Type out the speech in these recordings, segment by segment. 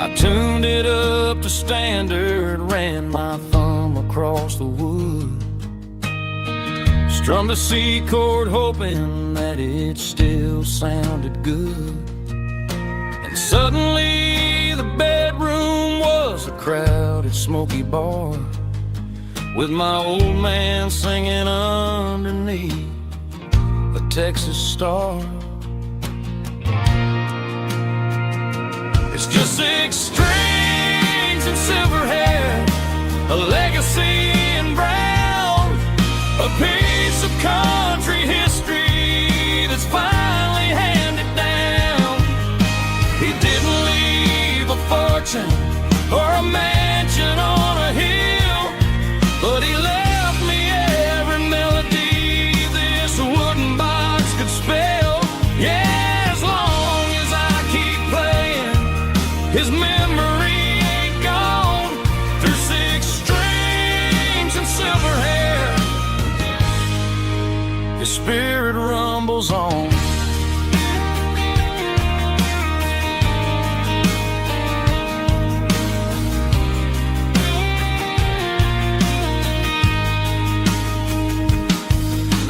I tuned it up to standard, ran my thumb across the wood, strummed a C chord hoping that it still sounded good. And suddenly the bedroom was a crowded smoky bar, with my old man singing underneath a Texas star. It's just 6 strings and silver hair, a legacy in brown, a piece of country history that's finally handed down. He didn't leave a fortune or a mansion on a hill, but he left me every melody this wooden box could spell. Yeah, as long as I keep playing, his memory ain't gone. Through 6 strings and silver hair, his spirit rumbles on.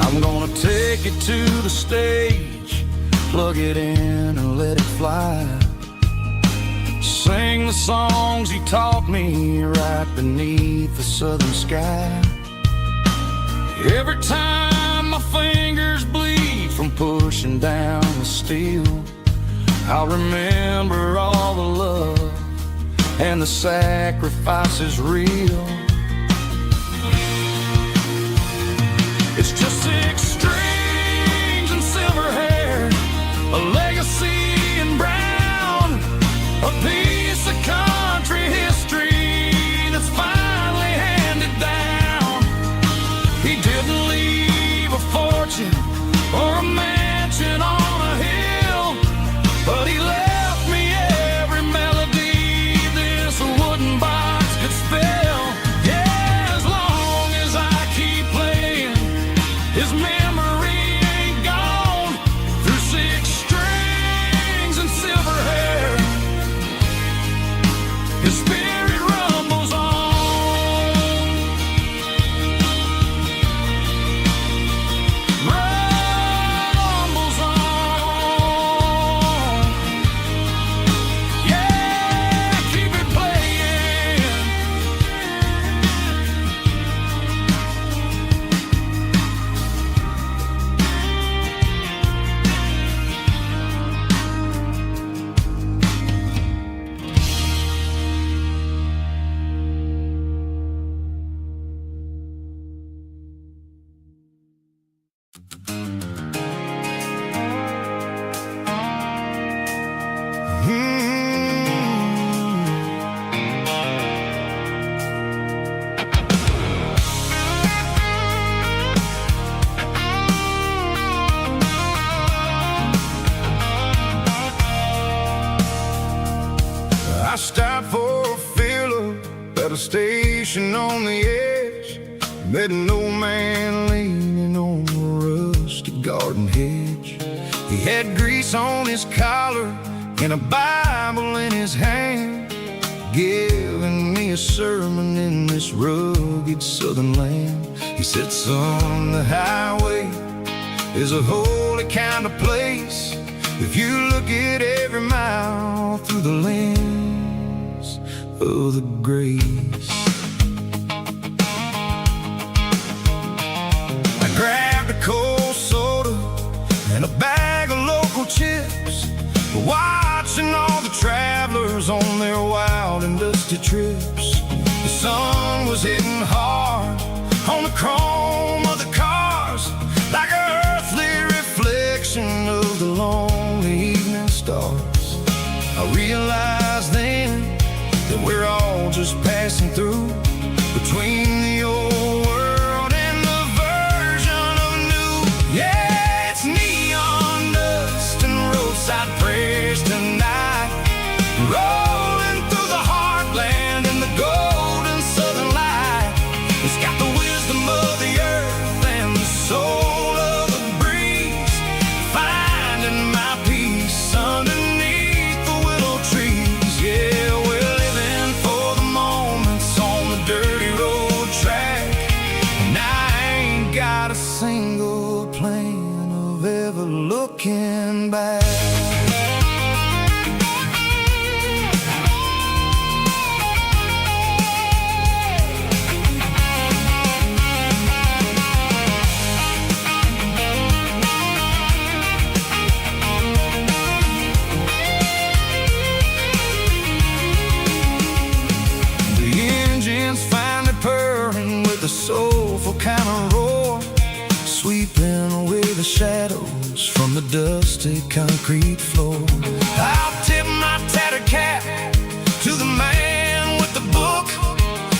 I'm gonna take it to the stage, plug it in and let it fly. Sing the songs he taught me right beneath the southern sky. Every time my fingers bleed from pushing down the steel, I'll remember all the love and the sacrifices real. It's just 6 strings and silver hair, a legacy in brown, a piece of country history that's finally handed down. He didn't leave a fortune or a mansion on a hill, but he left me every melody this wooden box could spell. Yeah, as long as I keep playing, his memory ain't gone. Through 6 strings and silver hair, his spirit rumbles on. Rumbles on. Yeah, keep it playing. I stopped for a fill-up at a station on the edge, met an old man leaning on a rusty garden hedge. He had grease on his collar and a Bible in his hand, giving me a sermon in this rugged southern land. He said, son, the highway is a holy kind of place if you look at every mile through the lens of the grace. I grabbed a cold soda and a bag of local chips, watching all the travelers on their wild and dusty trips. The sun was hitting hard on the chrome of the cars, like an earthly reflection of the lonely evening stars. I realized then that we're all just passing through between the old world and the version of new. Yeah, it's neon dust and roadside prayers tonight, rolling through the heartland in the golden southern light. It's got the wisdom of the earth and the soul of the breeze, finding my peace underneath the willow trees. Yeah, dusty concrete floor. I'll tip my tattered cap to the man with the book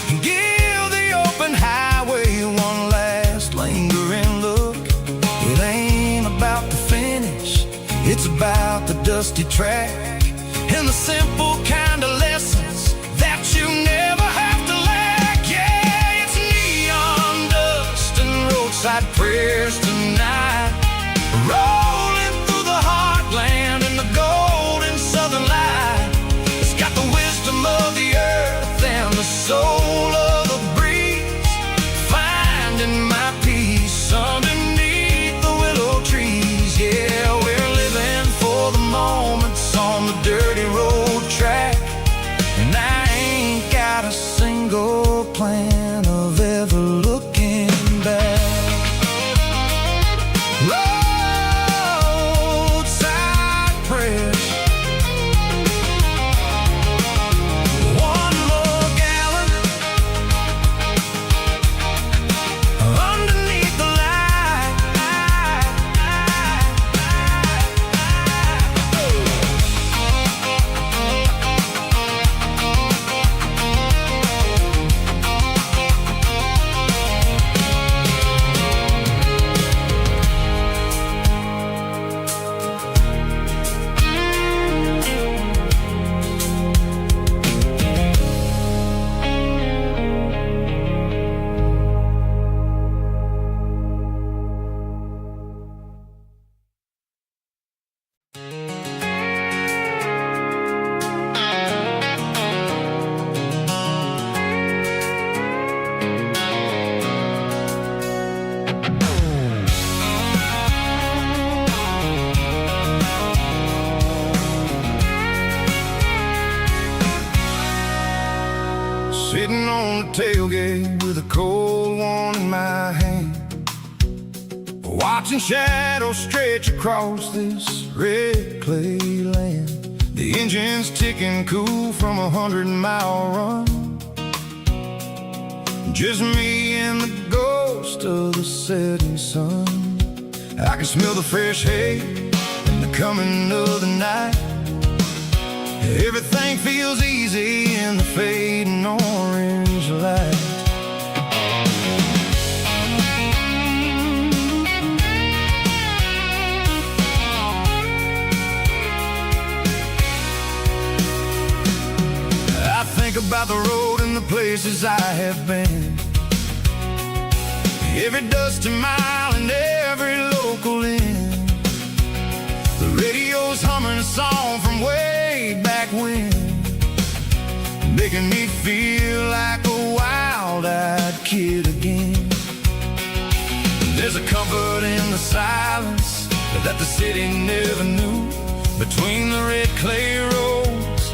and give the open highway one last lingering look. It ain't about the finish, it's about the dusty track and the simple kind of lessons that you never have to lack. Yeah, it's neon dust and roadside prayers tonight, rolling through the heartland in the golden southern light. It's got the wisdom of the earth and the soul of the breeze, finding my peace underneath the willow trees. Yeah, we're living for the moments on the dirty road track, and I ain't got a single plan of ever looking back. Roadside prayers, one more gallon underneath the light. Sitting on the tailgate with a cold one in my hand, watching shadows stretch across this red clay land. The engine's ticking cool from 100-mile run, just me and the ghost of the setting sun. I can smell the fresh hay and the coming of the night. Everything feels easy in the fading orange light. I think about the road and the places I have been, every dusty mile and every local inn. The radio's humming a song from way back when, making me feel like a wild-eyed kid again. There's a comfort in the silence that the city never knew, between the red clay roads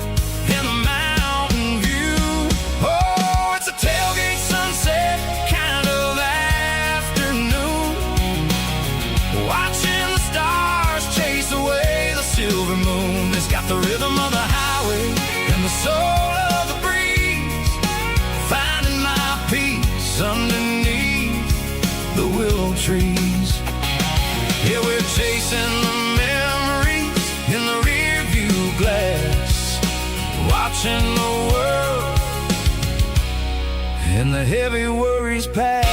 and the mountain view. Oh, it's a tailgate sunset kind of afternoon, watching the stars chase away the silver moon. It's got the rhythm of the highway and the soul of the breeze, finding my peace underneath the willow trees. Yeah, we're chasing the memories in the rear view glass, watching the world and the heavy worries pass.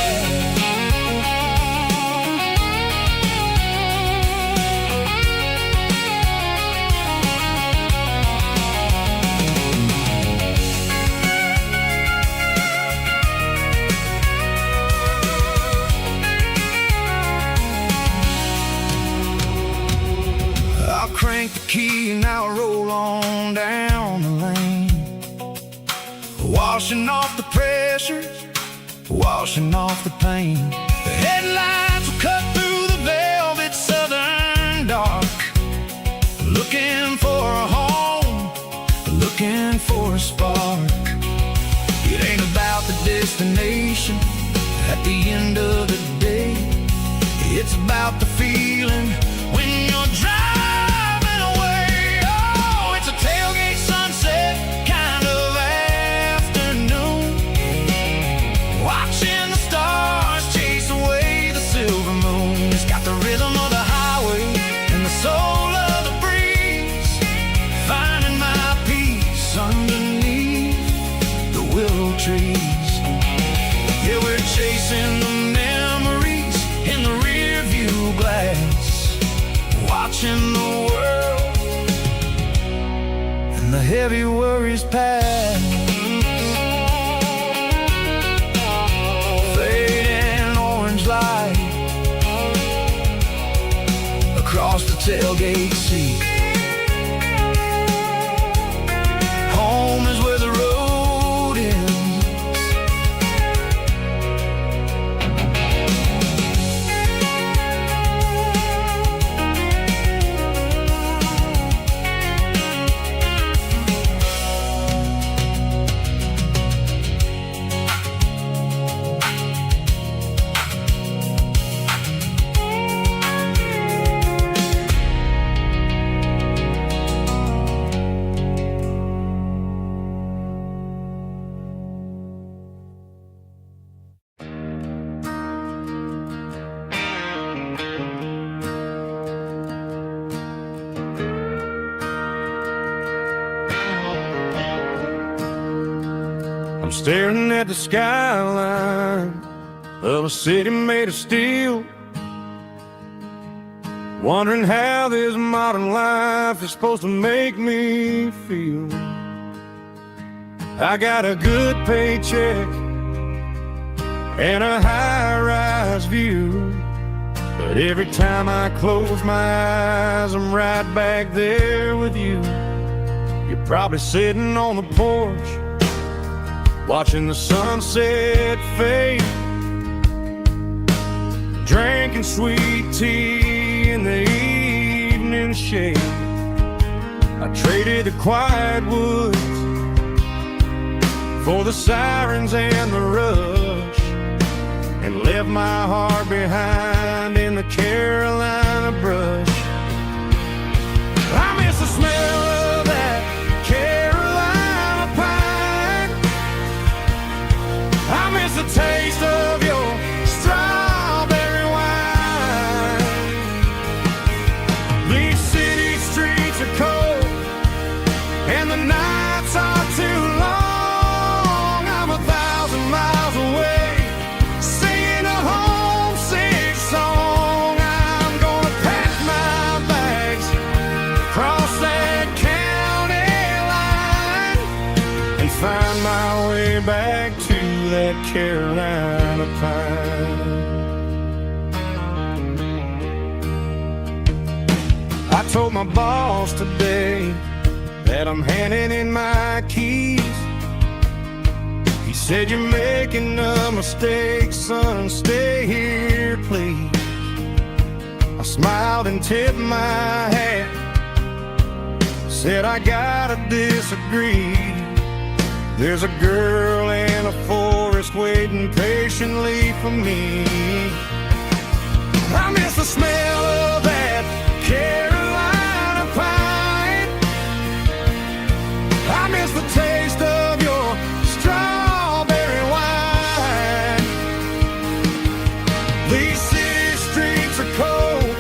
Crank the key and I'll roll on down the lane, washing off the pressure, washing off the pain. The headlights will cut through the velvet southern dark, looking for a home, looking for a spark. It ain't about the destination at the end of the day, it's about the feeling when you're driving. Tailgate sunset kind of afternoon, watching the stars chase away the silver moon. It's got the rhythm of the highway and the trees. Yeah, we're chasing the memories in the rearview glass, watching the world and the heavy worries pass. Fading orange light across the tailgate seat. Home is where the road ends. I'm staring at the skyline of a city made of steel, wondering how this modern life is supposed to make me feel. I got a good paycheck and a high-rise view, but every time I close my eyes, I'm right back there with you. You're probably sitting on the porch, watching the sunset fade, drinking sweet tea in the evening shade. I traded the quiet woods for the sirens and the rush, and left my heart behind in the Carolina brush. I miss the smell of that Carolina pine. I miss the taste of your strawberry wine. These city streets are cold and the nights are too long. I'm 1,000 miles away, singing a homesick song. I'm gonna pack my bags, cross that county line, and find my way back to that Carolina pine. I told my boss today that I'm handing in my keys. He said, "You're making a mistake, son, stay here, please." I smiled and tipped my hat, said, "I gotta disagree. There's a girl in a forest waiting patiently for me." I miss the smell of that Carolina pine. I miss the taste of your strawberry wine. These city streets are cold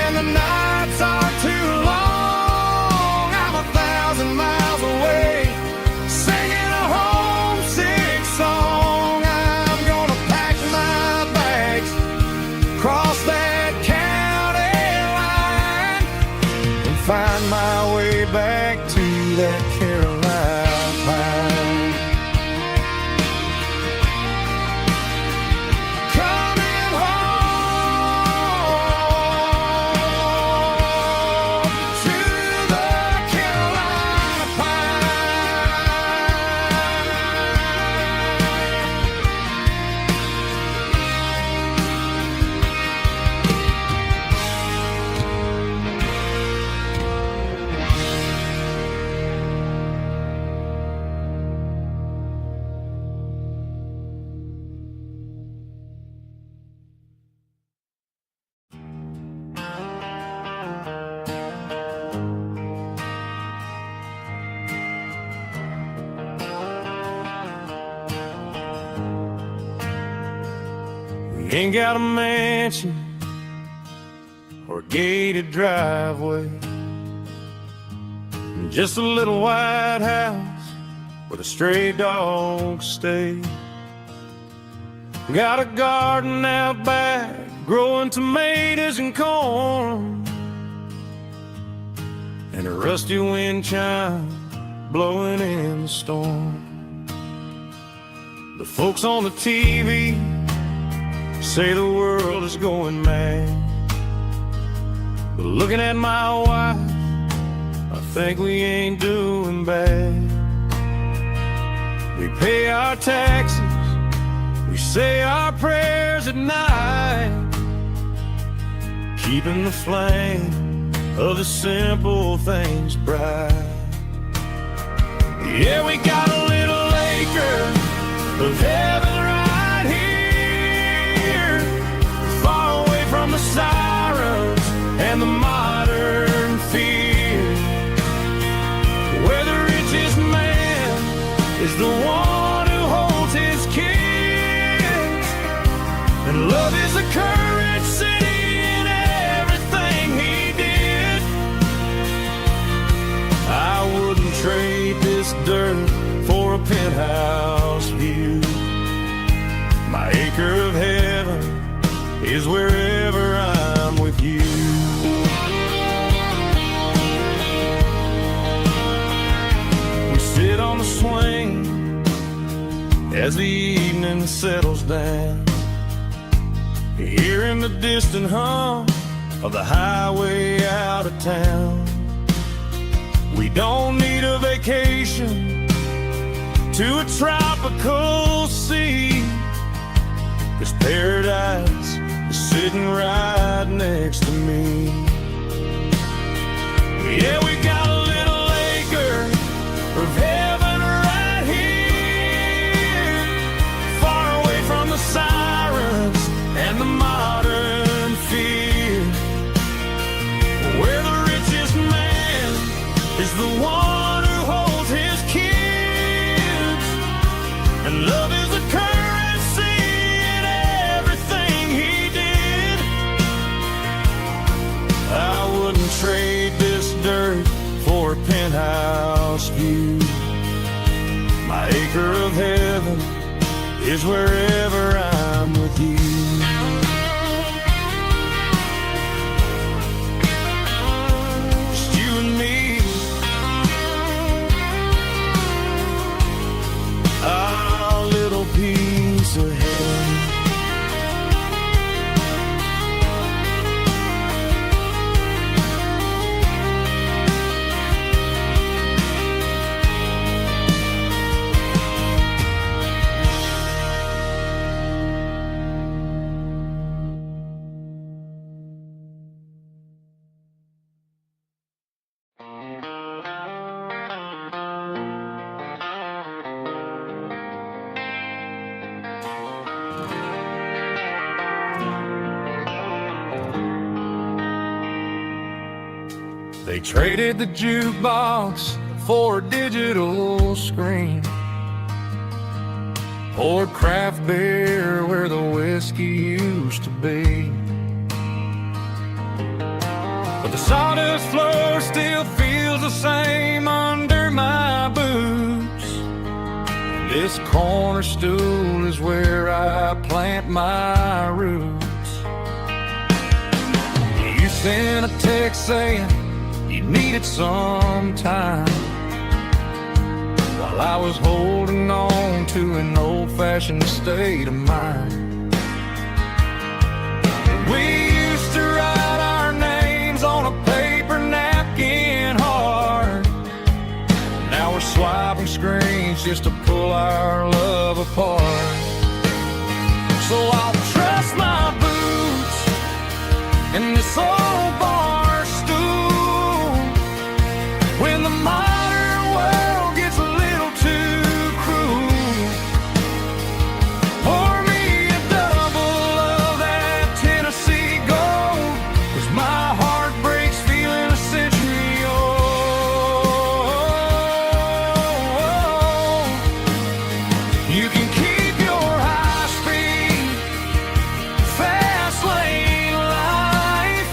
and the nights are too long. I'm 1,000 miles away, singing a homesick song. I'm gonna pack my bags, cross that county line, and find my way back to that Carolina pine. Coming home to the Carolina We ain't got a mansion or a gated driveway, just a little white house where the stray dogs stay. Got a garden out back, growing tomatoes and corn, and a rusty wind chime blowing in the storm. The folks on the TV say the world is going mad, but looking at my wife, I think we ain't doing bad. We pay our taxes, we say our prayers at night, keeping the flame of the simple things bright. Yeah, we got a little acre of heaven right here, far away from the sirens and the modern fear, where the richest man is the one who holds his kids, and love is a courage city in everything he did. I wouldn't trade this dirt for a penthouse view. My acre of heaven is wherever I'm with you. We sit on the swing as the evening settles down, hearing the distant hum of the highway out of town. We don't need a vacation to a tropical sea, 'cause paradise is sitting right next to me. Yeah, we got a little acre of heaven right here, far away from the sirens and the modern fear, where the richest man is the one who holds his kids, and love is the currency in everything he did. I wouldn't trade this dirt for a penthouse view. My acre of heaven is wherever I'm with you. Just you and me, our little piece of heaven. They traded the jukebox for a digital screen, poured craft beer where the whiskey used to be, but the sawdust floor still feels the same under my boots. This corner stool is where I plant my roots. You sent a text saying you needed some time, while I was holding on to an old-fashioned state of mind. We used to write our names on a paper napkin hard. Now we're swiping screens just to pull our love apart. So I'll trust my boots in this old bar stool when the modern world gets a little too cruel. Pour me a double of that Tennessee Gold, 'cause my heart breaks feeling a century old. You can keep your high-speed, fast lane life.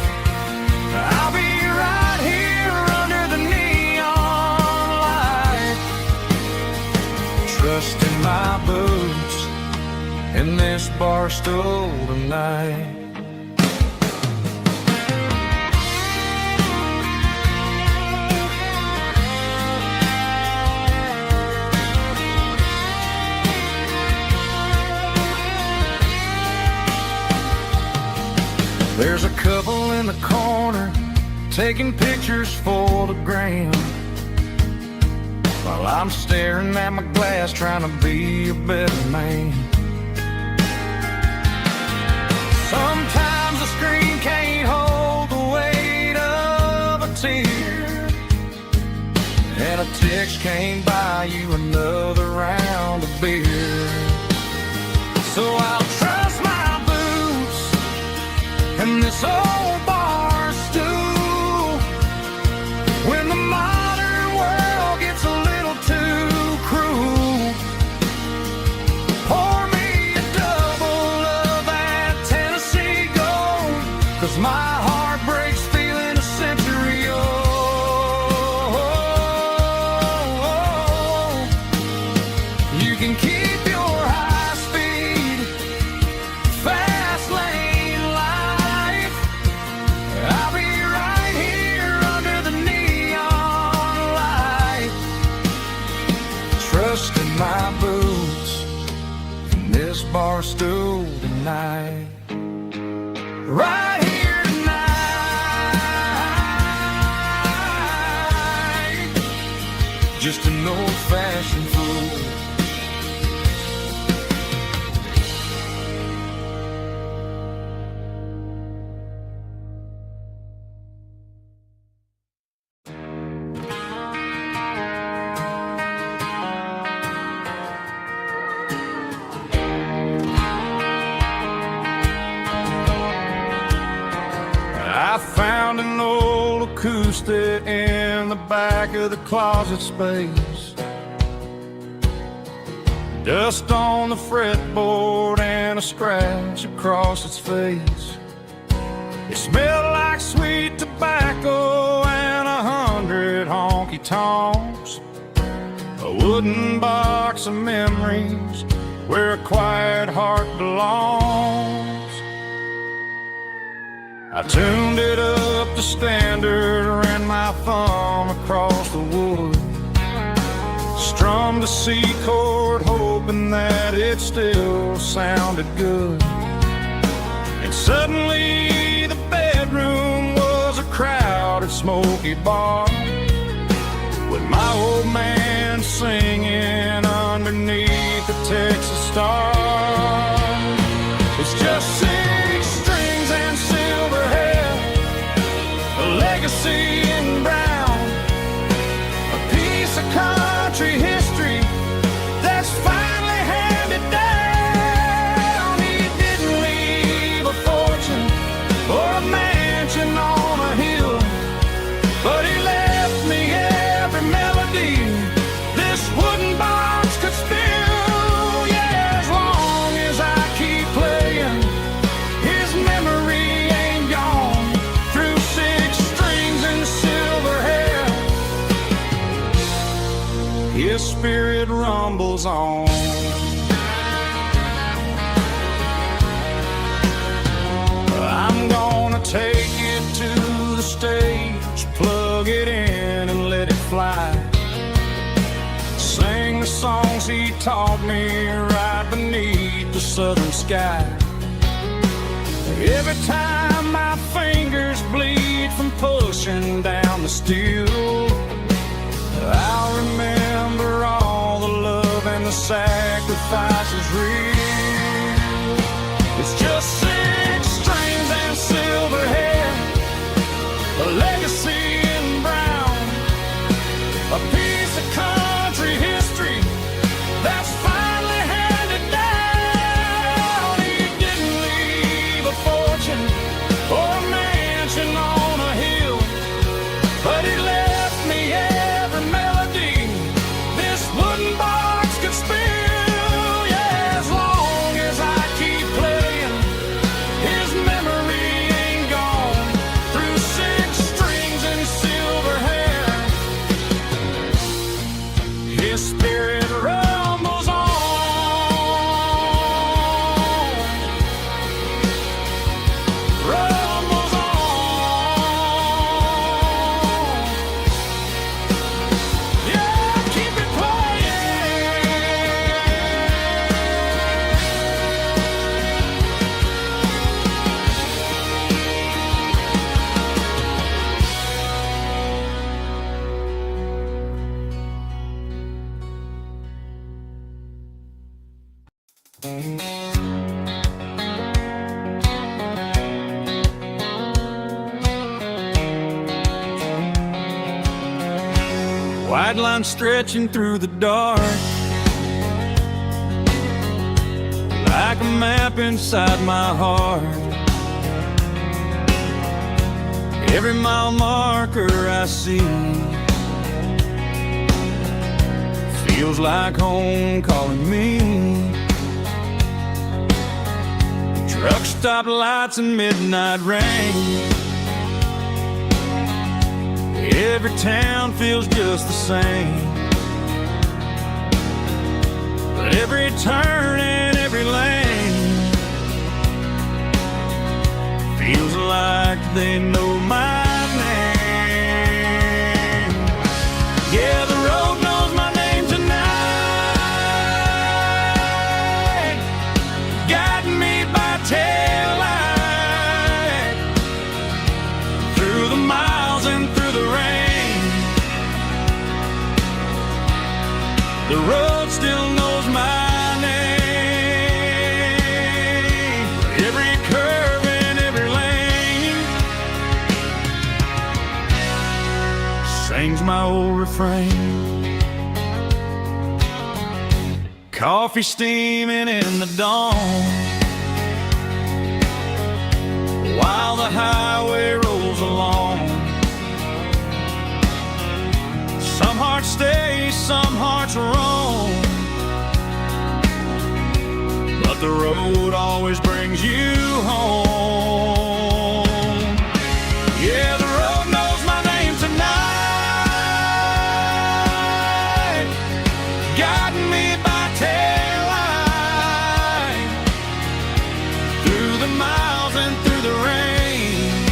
in this bar stool tonight. There's a couple in the corner taking pictures for the gram, while I'm staring at my glass trying to be a better man. Sometimes the screen can't hold the weight of a tear, and a text can't buy you another round of beer. So I'll trust my boots and this old bar stool when the modern world gets a little too cruel. Pour me a double of that Tennessee Gold, 'cause my heart breaks feeling a century old. You can keep your high speed, fast lane life. I'll be right here under the neon light, trusting my boots in this bar stool tonight. Right here tonight, just an old-fashioned fool. I found an old acoustic in the back of the closet space. Dust on the fretboard and a scratch across its face. It smelled like sweet tobacco and 100 honky-tonks. A wooden box of memories where a quiet heart belongs. I tuned it up to standard, ran my thumb across the wood, strummed a C chord hoping that it still sounded good. And suddenly the bedroom was a crowded smoky bar, with my old man singing underneath the Texas star. It's just 6 strings and silver hair, a legacy in brown, a piece of country history that's finally handed down. He didn't leave a fortune or a mansion on a hill, but he left me every melody this wooden box could spill. Yeah, as long as I keep playing, his memory ain't gone. Through 6 strings and silver hair, his spirit rumbles on. I'm gonna take it to the stage, plug it in and let it fly. Sing the songs he taught me right beneath the southern sky. Every time my fingers bleed from pushing down the steel, I'll remember all the love and the sacrifices real. It's just 6 strings and silver hair, a legacy in brown, a piece of country history that's finally handed down. He didn't leave a fortune or a mansion on a hill, but he left me every melody this wooden box could spill. Yeah, as long as I keep playing, his memory ain't gone. Through 6 strings and silver hair, his spirit rumbles on. White line stretching through the dark, like a map inside my heart. Every mile marker I see feels like home calling me. Truck stop lights and midnight rain, every town feels just the same. But every turn and every lane feels like they know my name. Yeah, the road knows my name tonight, guiding me by taillight through the miles and through the rain. The road still knows my name, every curve and every lane sings my old refrain. Coffee steaming in the dawn, while the highway rolls along. Some hearts stay, some hearts roam, but the road always brings you home. Yeah, the road knows my name tonight, guiding me by taillight through the miles and through the rain.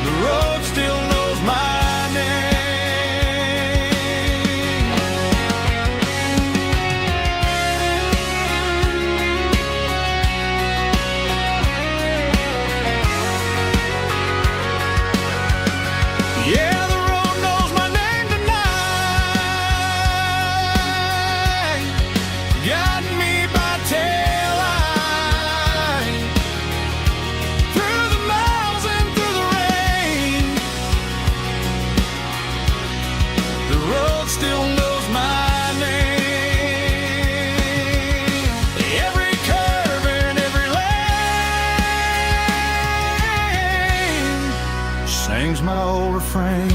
The road still knows my name. Yeah, the road knows my name tonight, guiding me by taillight through the miles and through the rain. The road still knows my name, every curve and every lane sings my old refrain.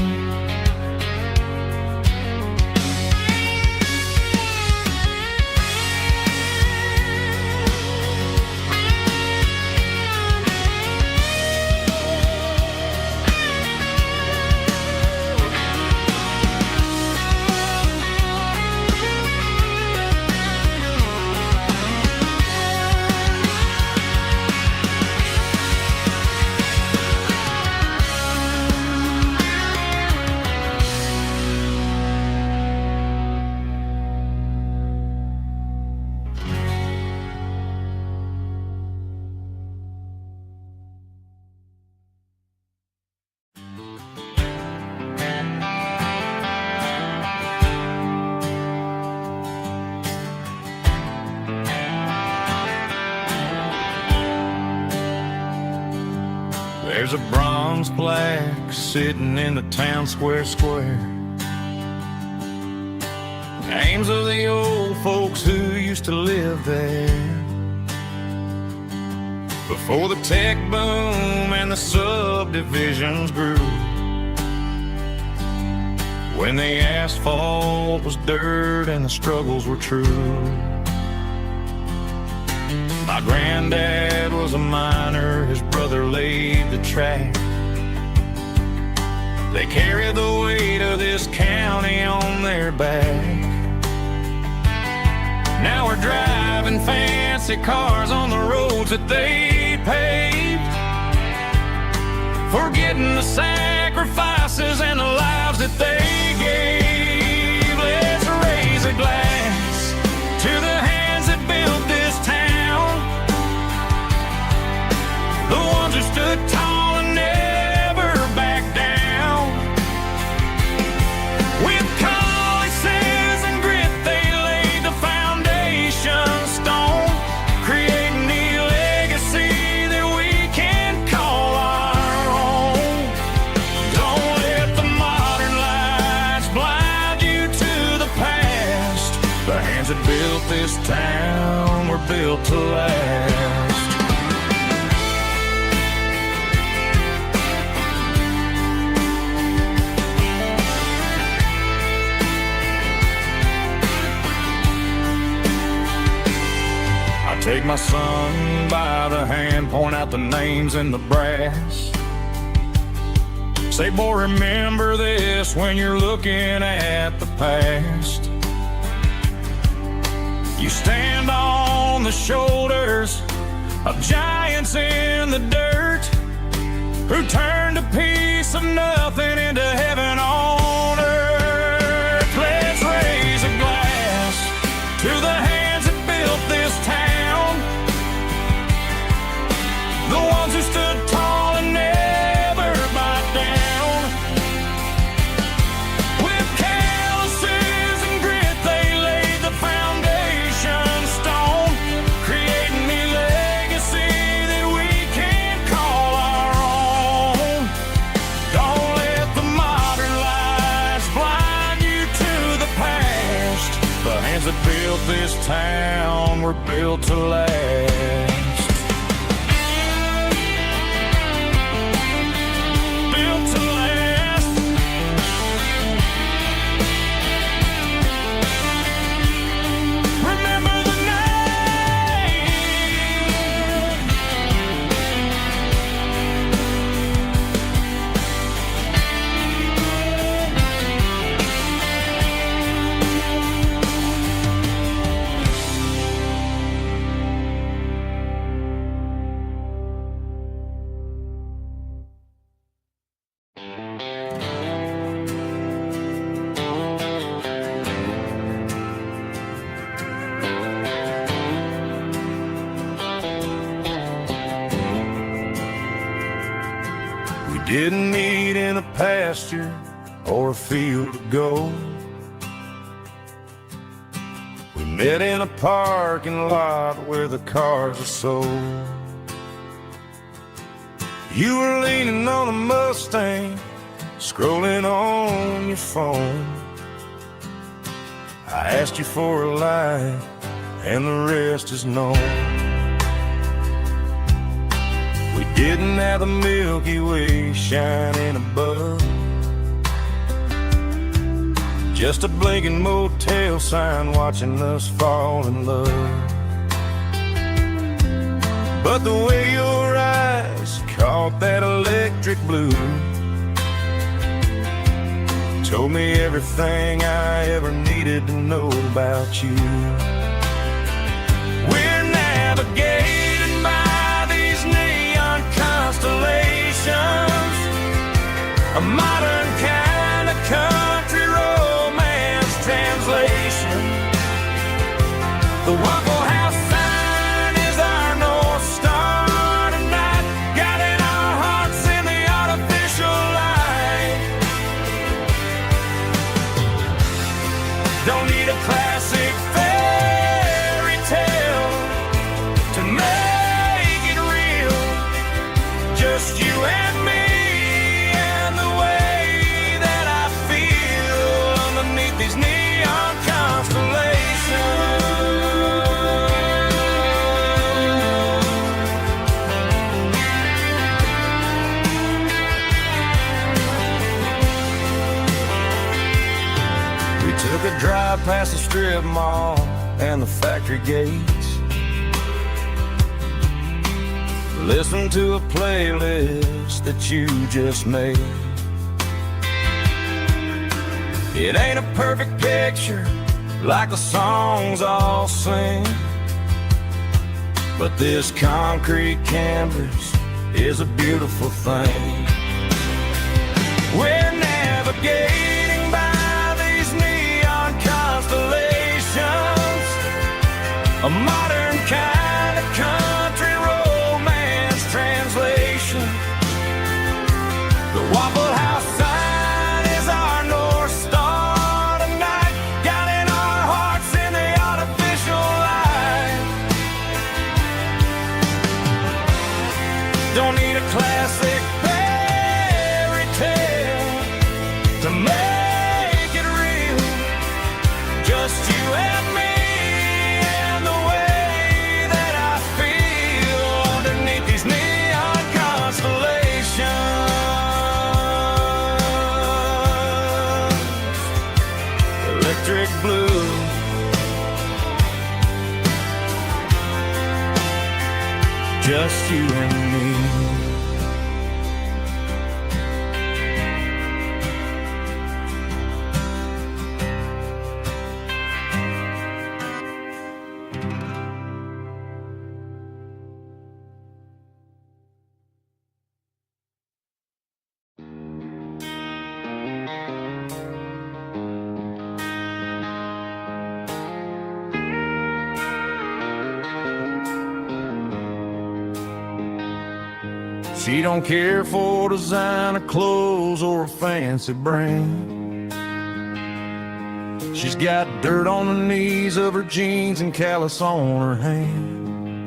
There's a bronze plaque sitting in the town square. Names of the old folks who used to live there before the tech boom and the subdivisions grew, when the asphalt was dirt and the struggles were true. My granddad was a miner, his brother laid the track. They carried the weight of this county on their back. Now we're driving fancy cars on the roads that they paved, forgetting the sacrifices and the lives that they gave. Let's raise a glass to the hands that built this town, the ones who stood tall and never backed down. With calluses and grit, they laid the foundation hands that built this town were built to last. I take my son by the hand, point out the names in the brass. Say, boy, remember this when you're looking at the past. You stand on the shoulders of giants in the dirt who turned a piece of nothing into heaven on earth. Let's raise a glass to the hands that built this town, the ones who stood tall and never bowed down. With calluses and grit they laid the foundation stone, creating a legacy that we can call our own. Don't let the modern lies blind you to the past. The hands that built this town were built to last. Didn't meet in a pasture or a field of gold. We met in a parking lot where the cars are sold. You were leaning on a Mustang, scrolling on your phone. I asked you for a light, and the rest is known. We didn't have the Milky Way shining above, just a blinking motel sign watching us fall in love. But the way your eyes caught that electric blue told me everything I ever needed to know about you. We're navigating by these neon constellations, a modern kind of country romance translation. The Waffle House sign is our North Star tonight, guiding our hearts in the artificial light. Don't need a classic fairy tale to make it real, just you and me and the way that I feel underneath these neon constellations. We took a drive past the strip mall and the factory gates, listened to a playlist that you just made. It ain't a perfect picture like the songs all sing, but this concrete canvas is a beautiful thing. We're navigating by these neon constellations, a modern kind of country romance translation. The Waffle House sign is our North Star tonight, guiding our hearts in the artificial light. Don't need a classic fairy tale to make it real, just you and me perfect blue. Just you and me. She don't care for designer clothes or a fancy brand. She's got dirt on the knees of her jeans and callus on her hand.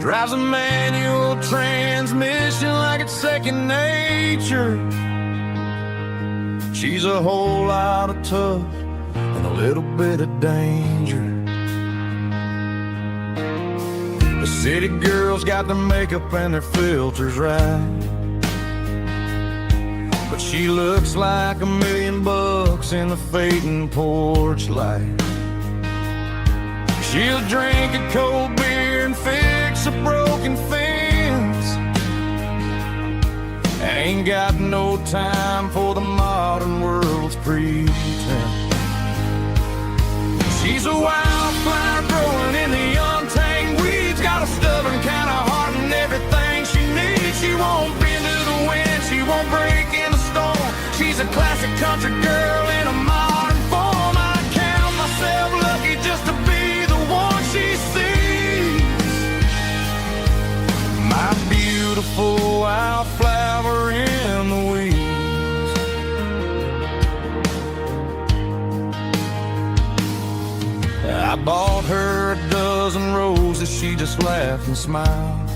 Drives a manual transmission like it's second nature. She's a whole lot of tough and a little bit of danger. The city girls got their makeup and their filters right, but she looks like $1 million in the fading porch light. She'll drink a cold beer and fix a broken fence. Ain't got no time for the modern world's pretense. She's a wildflower growing in the untamed weeds. Got a stubborn kind of heart and everything she needs. She won't bend to the wind, she won't break in the storm. She's a classic country girl in a modern form. I count myself lucky just to be the one she sees. My beautiful wildflower in the weeds. I bought her a dozen roses, she just laughed and smiled.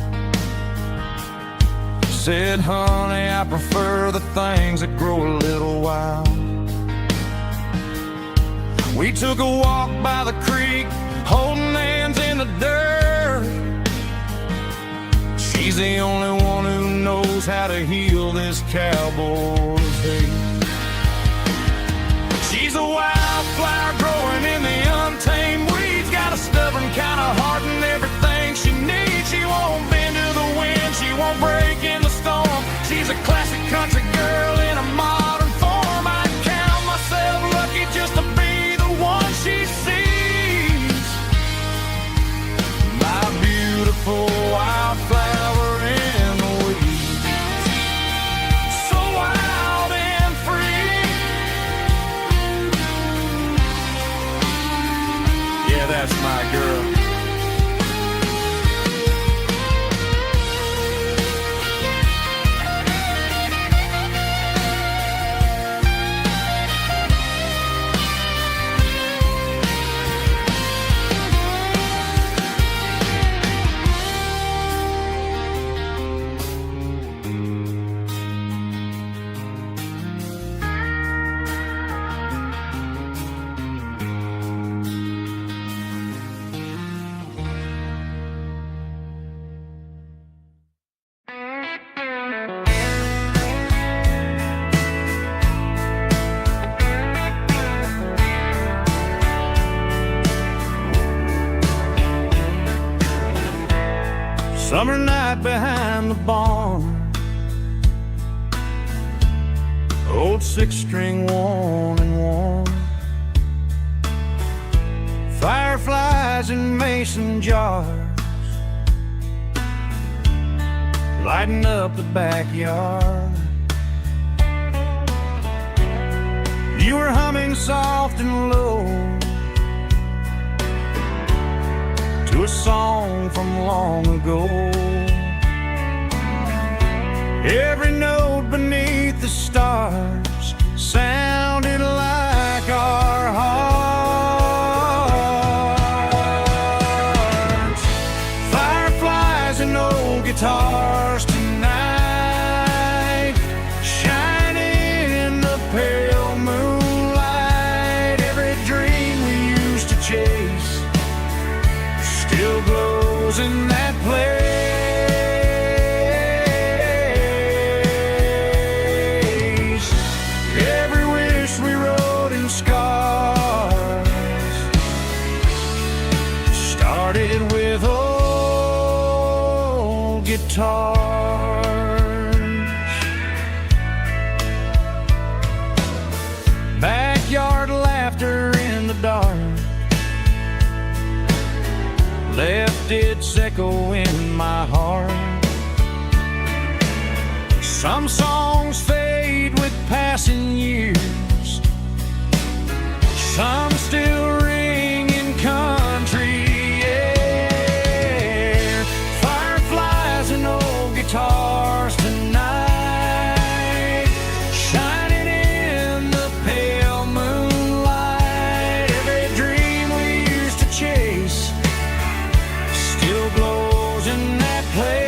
Said, honey, I prefer the things that grow a little wild. We took a walk by the creek, holding hands in the dirt. She's the only one who knows how to heal this cowboy's hate. She's a wildflower growing in the untamed weeds. Got a stubborn kind of heart and everything she needs. She won't bend to the wind, she won't break in the storm. She's a classic country girl in a modern form. I count myself lucky just to be the one she sees. My beautiful wildflower in the weeds. So wild and free. Yeah, that's my girl. Summer night behind the barn, old 6-string 1-and-1. Fireflies in mason jars, lighting up the backyard. You were humming soft and low to a song from long ago. Every note beneath the stars sounded like our hearts. Fireflies and old guitars tonight, shining in the pale moonlight. Every dream we used to chase still glows in that place. Every wish we wrote in sky left its echo in my heart. Some songs fade with passing years, some still ring in country air. Fireflies and old guitars tonight, shining in the pale moonlight. Every dream we used to chase still glows in that place.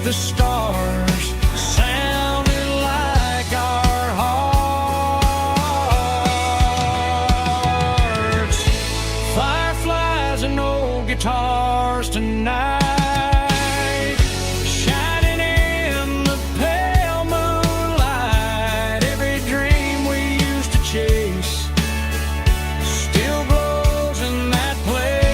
The stars sounded like our hearts. Fireflies and old guitars tonight, shining in the pale moonlight. Every dream we used to chase still glows in that place.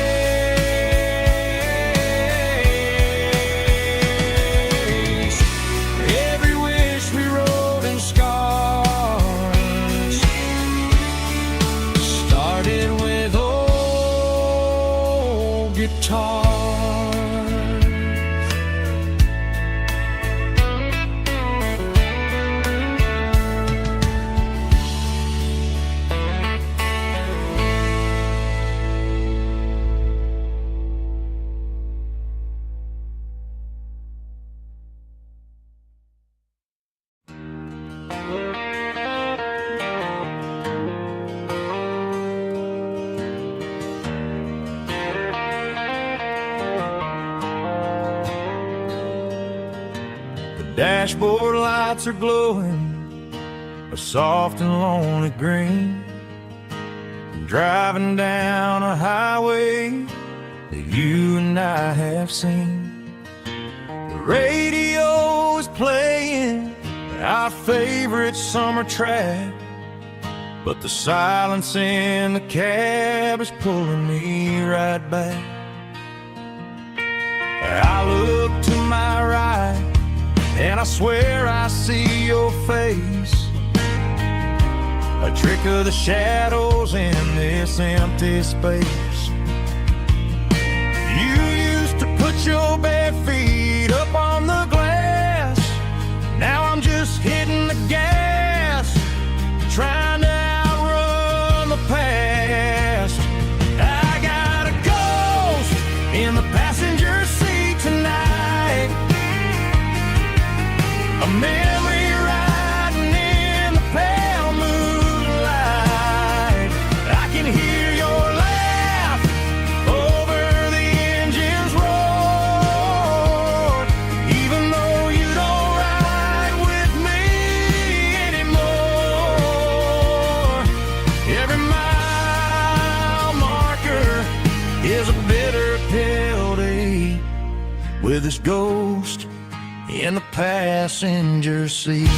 Dashboard lights are glowing a soft and lonely green. I'm driving down a highway that you and I have seen. The radio is playing our favorite summer track, but the silence in the cab is pulling me right back. I look to my right and I swear I see your face, a trick of the shadows in this empty space. You used to put your bare feet up on the glass. Now I'm just hitting the gas, trying to outrun the past. I got a ghost in the passenger seat tonight, a memory riding in the pale moonlight. I can hear your laugh over the engine's roar, even though you don't ride with me anymore. Every mile marker is a bitter pill to eat with this ghost in the passenger seat.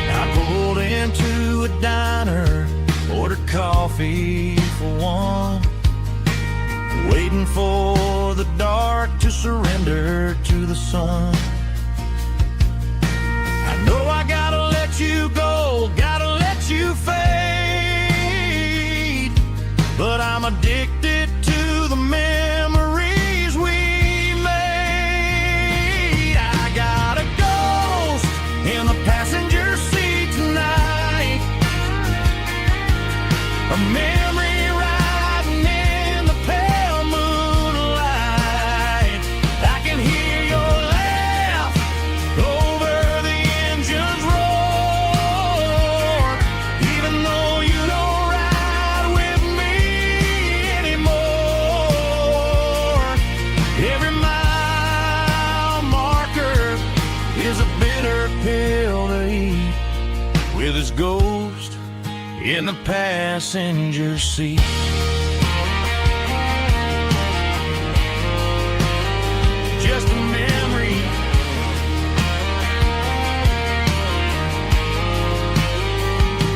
I pulled into a diner, ordered coffee for one, waiting for the dark to surrender to the sun. I know I gotta let you go, gotta let you fade, but I'm addicted to the memories we made. I got a ghost in the passenger seat tonight, a memory riding in the pale moonlight. I can hear your laugh over the engine's roar, even though you don't ride with me anymore. in the passenger seat. Just a memory,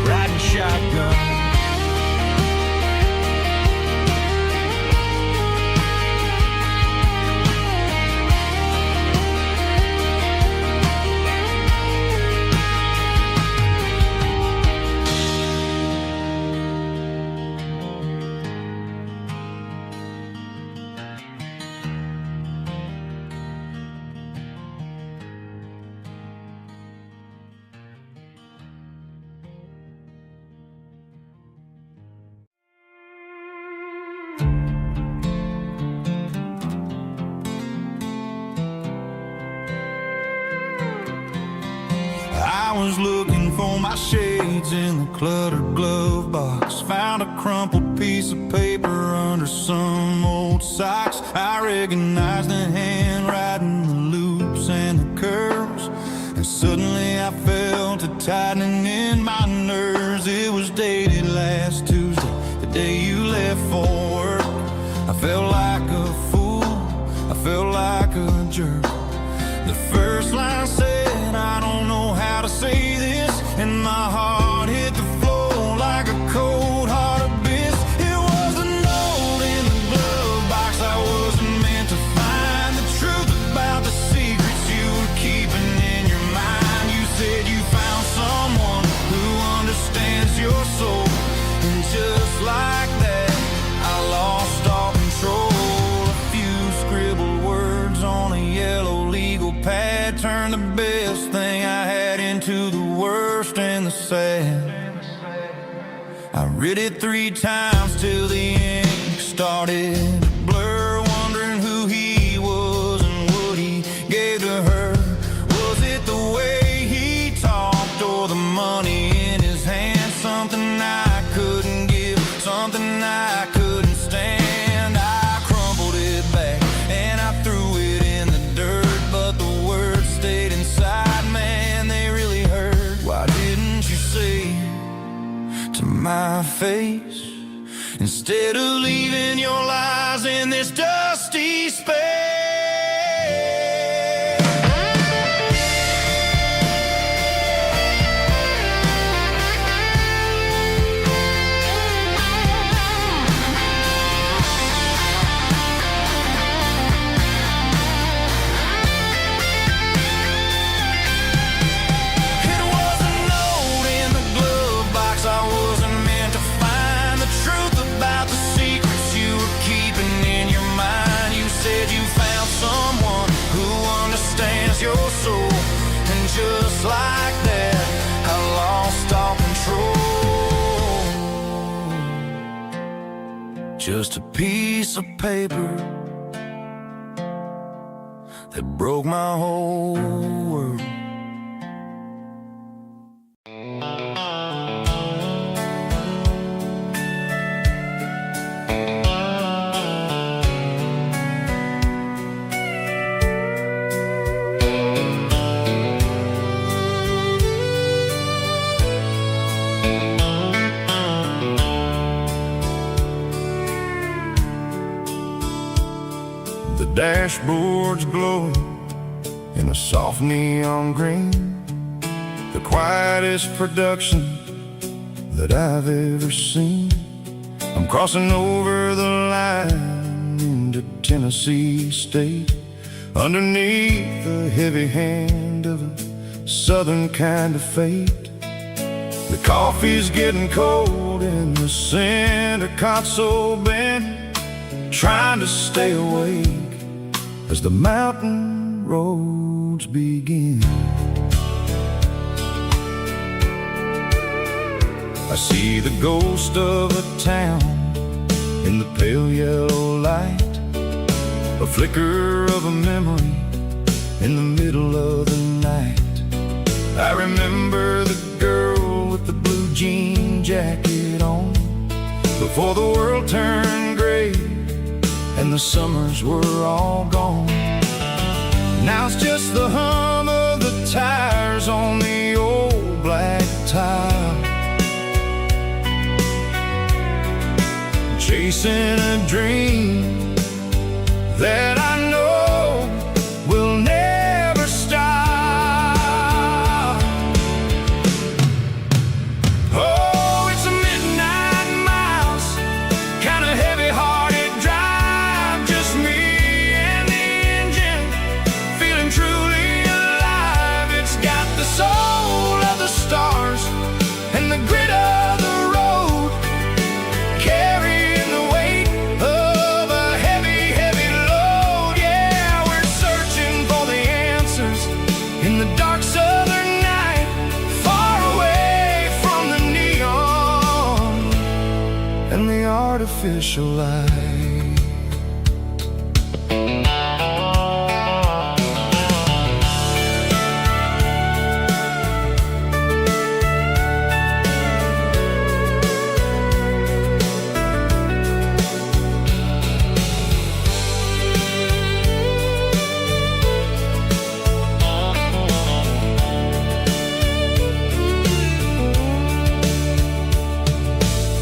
riding shotgun. I was looking for my shades in the cluttered glove box. Found a crumpled piece of paper under some old socks. I recognized the handwriting, the loops and the curves, and suddenly I felt a tightening in my nerves. It was dated last Tuesday, the day you left for work. I felt like a fool, I felt like a jerk. The first line said, I don't know how to say this, and my heart hit the floor like a cold heart abyss. It was a note in the glove box I wasn't meant to find. The truth about the secrets you were keeping in your mind. You said you found someone who understands your soul, and just like that, I lost all control. A few scribbled words on a yellow legal pad turned the best thing I had into the worst and the sad. I read it 3 times till the ink started to blur, wondering who he was and what he gave to her. Was it the way he talked or the money in his hand? Something I couldn't give, something I couldn't stand. I crumpled it back and I threw it in the dirt, but the words stayed inside, man, they really hurt. Why didn't you say to my face, instead of leaving your lies in this dusty space? Your soul, and just like that, I lost all control. Just a piece of paper that broke my whole world. The dashboard's glowing in a soft neon green, the quietest production that I've ever seen. I'm crossing over the line into Tennessee State, underneath the heavy hand of a southern kind of fate. The coffee's getting cold in the center console bin, trying to stay awake as the mountain roads begin. I see the ghost of a town in the pale yellow light, a flicker of a memory in the middle of the night. I remember the girl with the blue jean jacket on, before the world turned gray and the summers were all gone. Now it's just the hum of the tires on the old black tile, chasing a dream that I know will never stop. Oh, it's a midnight miles, kind of heavy-hearted drive, just me and the engine, feeling truly alive. It's got the soul of the stars and the grit of the road, carrying the weight of a heavy, heavy load. Yeah, we're searching for the answers in the dark southern night, far away from the neon and the artificial light.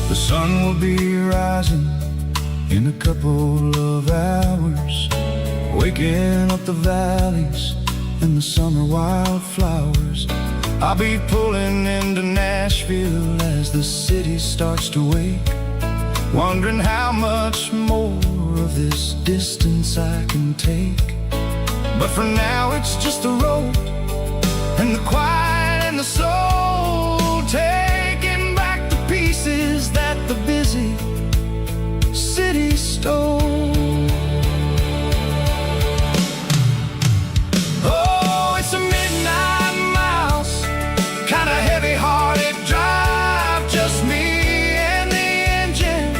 The sun will be rising in a couple of hours, waking up the valleys and the summer wildflowers. I'll be pulling into Nashville as the city starts to wake, wondering how much more of this distance I can take. But for now it's just the road and the quiet and the soul, taking back the pieces that the busy city stole. Oh, it's a midnight miles, kind of heavy-hearted drive, just me and the engine,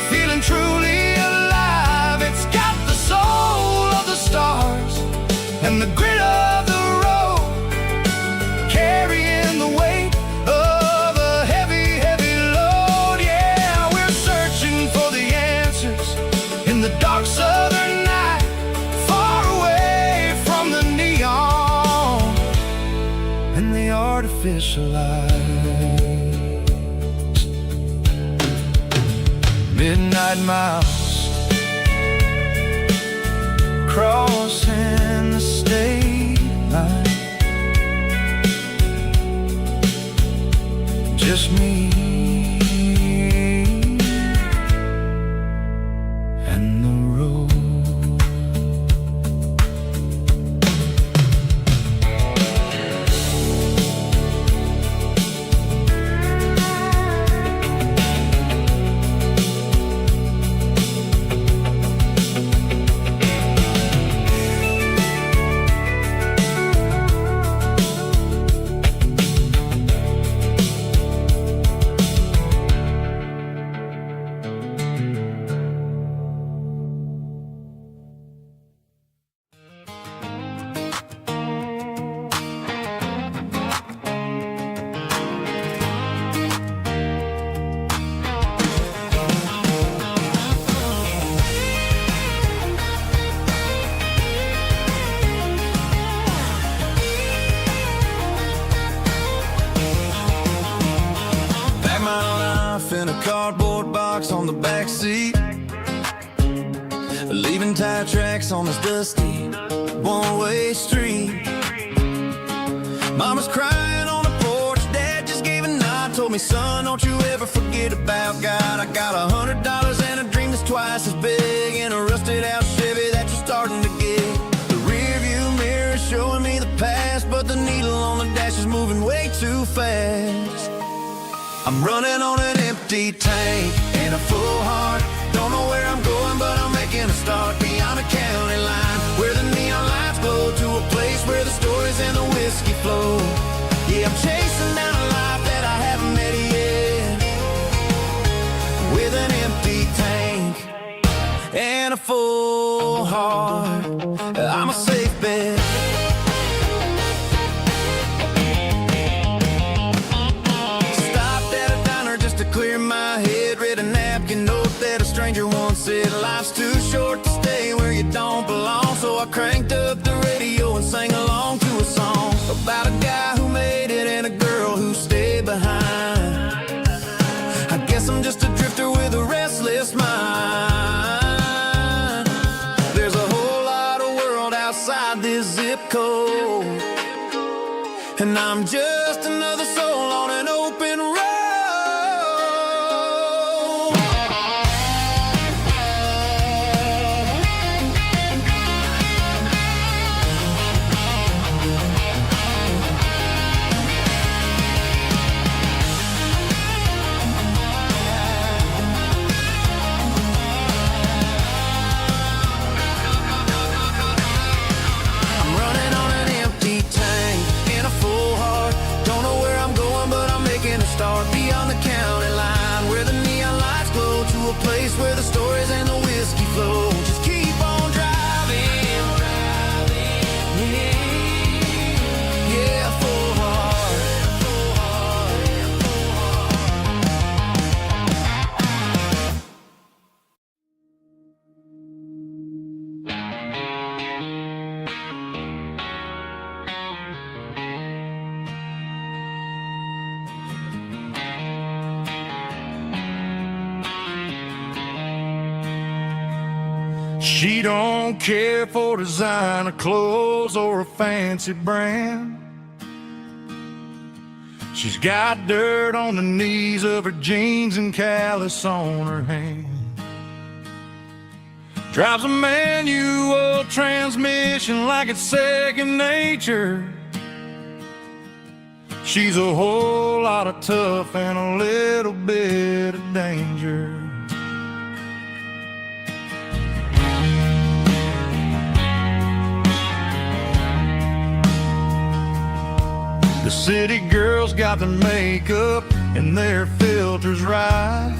feeling truly alive. It's got the soul of the stars and the grit of the road, carrying the weight of a heavy, heavy load. Yeah, we're searching for the answers in the dark southern night, far away from the neon and the artificial lights. Midnight miles, crossing the state line, just me and the road. In a cardboard box on the back seat, leaving tire tracks on this dusty one-way street. Mama's crying on the porch, Dad just gave a nod, told me, son, don't you ever forget about God. I got $100 and a dream that's twice as big, and a rusted out Chevy that you're starting to get. The rear view mirror is showing me the past, but the needle on the dash is moving way too fast. I'm running on an empty tank and a full heart. Don't know where I'm going, but I'm making a start beyond a county line, where the neon lights glow, to a place where the stories and the whiskey flow. Yeah, I'm chasing down a life that I haven't met yet, with an empty tank and a full heart. I'm a safe bet. Clear my head, read a napkin note that a stranger once said, life's too short to stay where you don't belong. So I cranked up the radio and sang along to a song about a guy who made it and a girl who stayed behind. I guess I'm just a drifter with a restless mind. and I'm just another soul on an open road. I'm running on an empty tank in a full heart. Don't know where I'm going, but I'm making a start beyond the county line, where the neon lights glow, to a place where the stories and the whiskey flow. Just keep on driving, yeah, full heart. She don't care for designer clothes or a fancy brand. She's got dirt on the knees of her jeans and callus on her hand. Drives a manual transmission like it's second nature. She's a whole lot of tough and a little bit of danger. The city girls got their makeup and their filters right,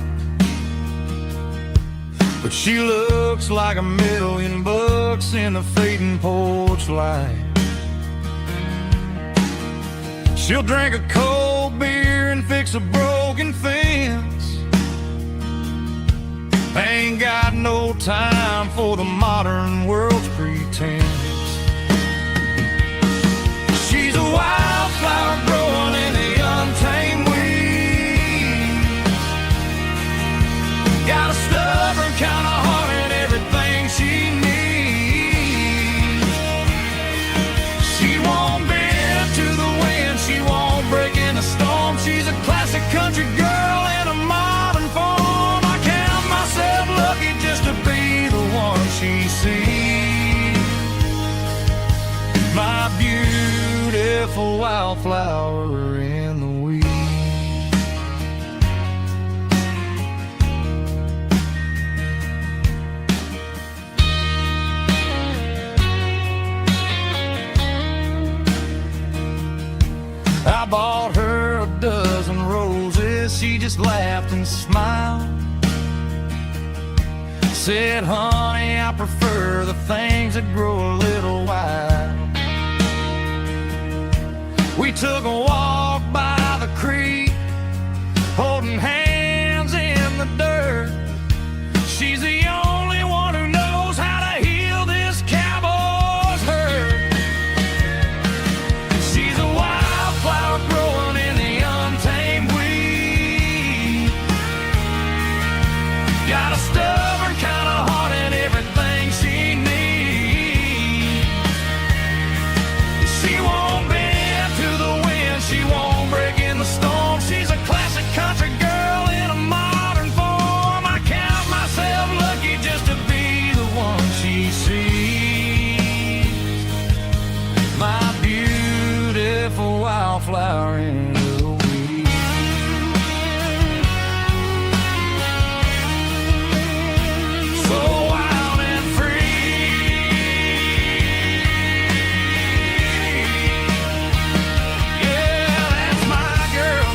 but she looks like $1,000,000 in the fading porch light. She'll drink a cold beer and fix a broken fence. Ain't got no time for the modern world's pretense. She's a wildflower growing in the untamed weeds. Got a stubborn kind of heart and everything she needs. She won't bend to the wind, she won't break in the storm. She's a classic country girl in a modern form. I count myself lucky just to be the one she sees. My beautiful wildflower in the weeds. I bought her a dozen roses, she just laughed and smiled. Said, honey, I prefer the things that grow a little wild. We took a walk by the creek, holding hands in the dirt. She's the only one who knows how to heal this cowboy's hurt. She's a wildflower growing in the untamed weed. Got a stubborn kind of heart and everything she needs. She won't bend to the wind, she won't break in the storm. She's a classic country girl in a modern form. I count myself lucky just to be the one she sees. My beautiful wildflower in the weeds. So wild and free. Yeah, that's my girl.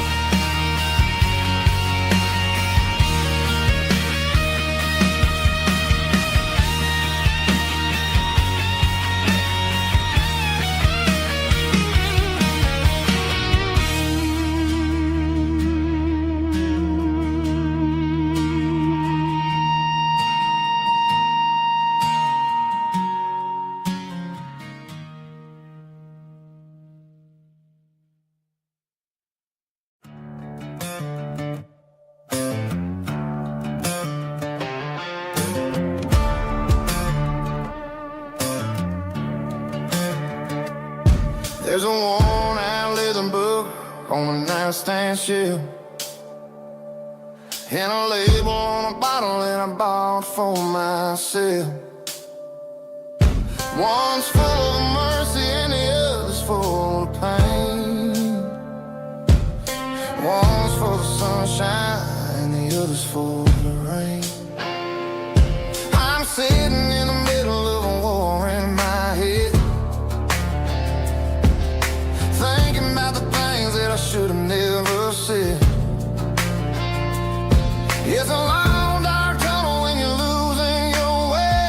on a nightstand shelf, and a label on a bottle that I bought for myself. One's full of mercy and the other's full of pain. One's full of sunshine and the other's full of rain. I'm sitting in the middle of a war in my head, thinking about the things that I should have never said. It's a long dark tunnel when you're losing your way,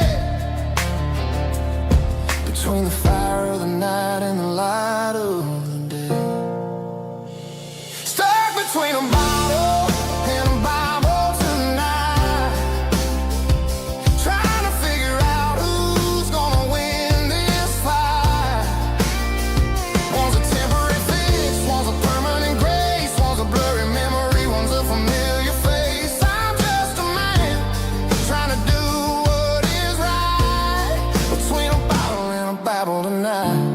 between the fire of the night and the light of the day. Stuck between a bottle and a Bible tonight, trying to figure out who's gonna win this fight. One's a temporary fix, one's a permanent grace, one's a blurry memory, one's a familiar face. I'm just a man trying to do what is right, between a bottle and a Bible tonight.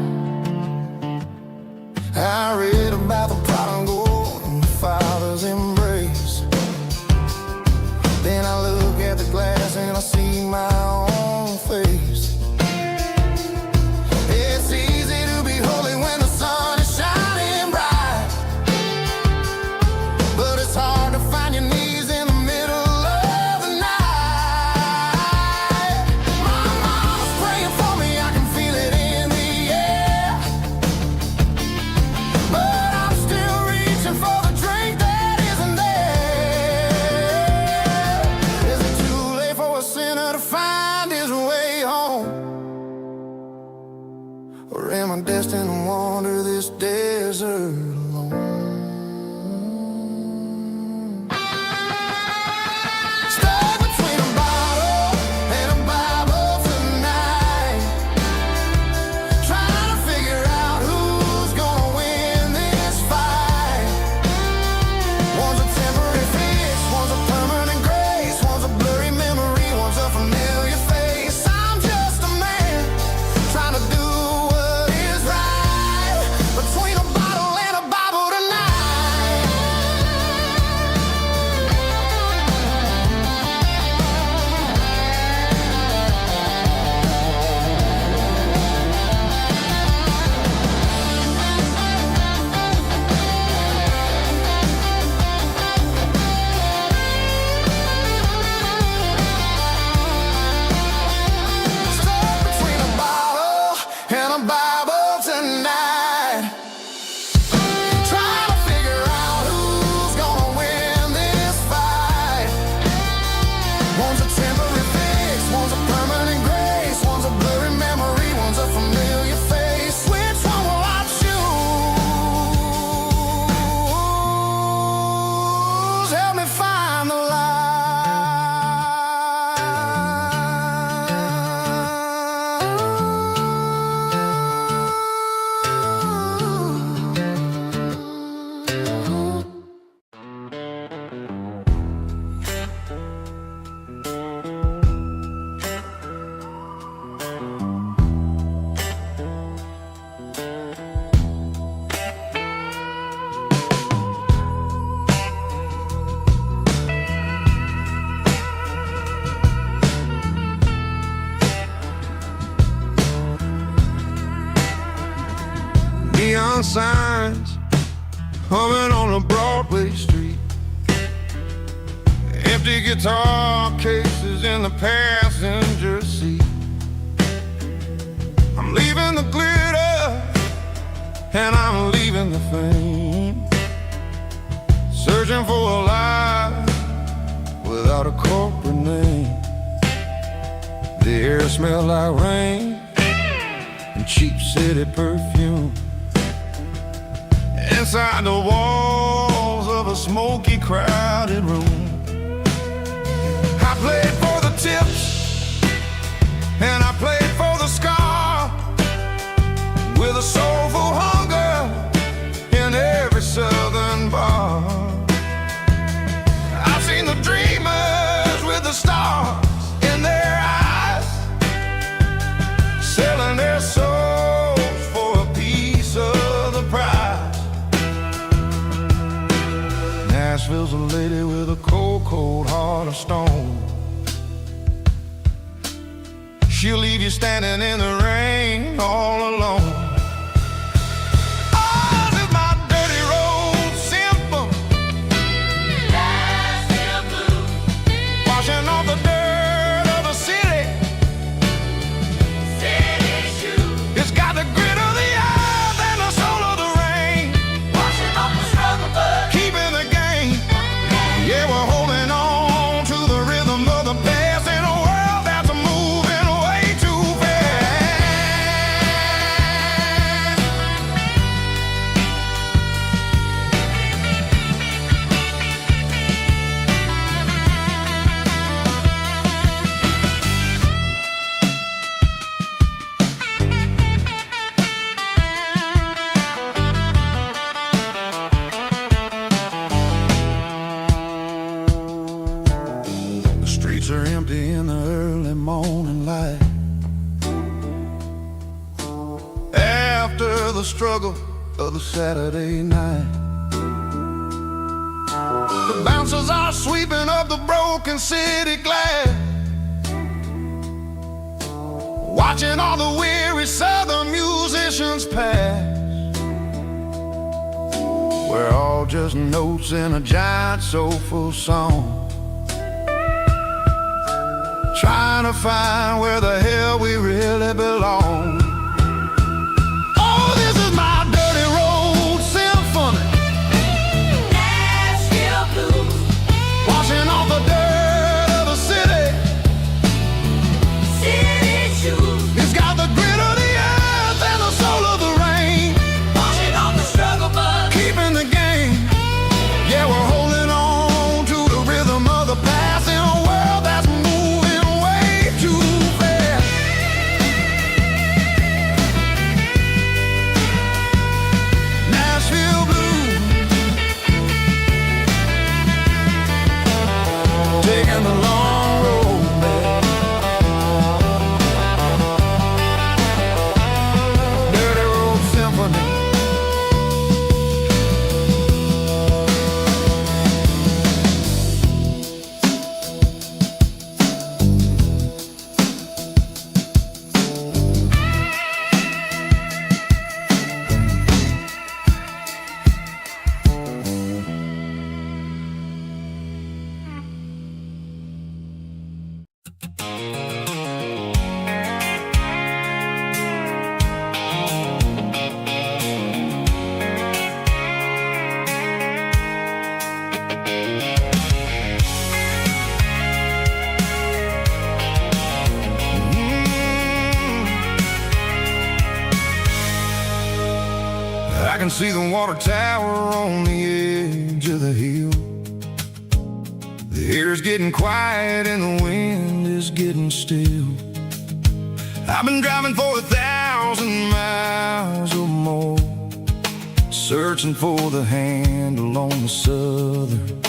I read about the prodigal and the Father's embrace. Then I look at the glass and I see my own face. It's easy to be holy when the sun is shining bright, but it's hard to find your knees in the middle of the night. My mama's praying for me, I can feel it in the air, but I'm still reaching for the drink that isn't there. Is it too late for a sinner to find his way home? Or am I destined to wander this desert alone? Stuck between a bottle and a Bible tonight, trying to figure out who's gonna win this fight. One's a temporary fix, one's a permanent grace, one's a blurry memory, one's a familiar face. I'm just a man trying to do what is right, between a bottle and a Bible tonight. Stuck between a bottle and a Bible tonight, trying to figure out who's gonna win this fight. One's a temporary fix, one's a permanent grace, one's a blurry memory, one's a familiar face. Which one will I choose? Help me find the light. Neon signs humming on a Broadway street, empty guitar cases in the passenger seat. I'm leaving the glitter and I'm leaving the fame, searching for a life without a corporate name. The air smelled like rain and cheap city perfume. Inside the walls of a smoky, crowded room, I played for the tips and I played for the scar, with a soulful hunger in every southern bar. I've seen the dreamers with the stars in their eyes, selling their souls for a piece of the prize. of stone. She'll leave you standing in the rain all alone. Oh, this is my dirty road symphony. Nashville blues. Washing off the dirt of the city. City shoes. It's got the grit of the earth and the soul of the rain. Washing off the struggle, but keeping the game. Yeah, we're holding on to the rhythm of the past in a world that's moving way too The streets are empty in the early morning light. After the struggle of the Saturday night, the bouncers are sweeping up the broken city glass, watching all the weary southern musicians pass. We're all just notes in a giant soulful song, trying to find where the hell we really belong. Oh, this is my dirty road symphony. Nashville blues. Washing off the dirt of the city. City shoes. It's got the grit of the earth and the soul of the rain. Washing off the struggle, but keeping the game. Yeah, we're holding on to the rhythm of the past in a world that's moving way too fast. Nashville blues, taking the long road back. Dirty road symphony. I can see the water tower on the edge of the hill. The air's getting quiet and the wind is getting still. I've been driving for 1,000 miles or more, searching for the handle on the southern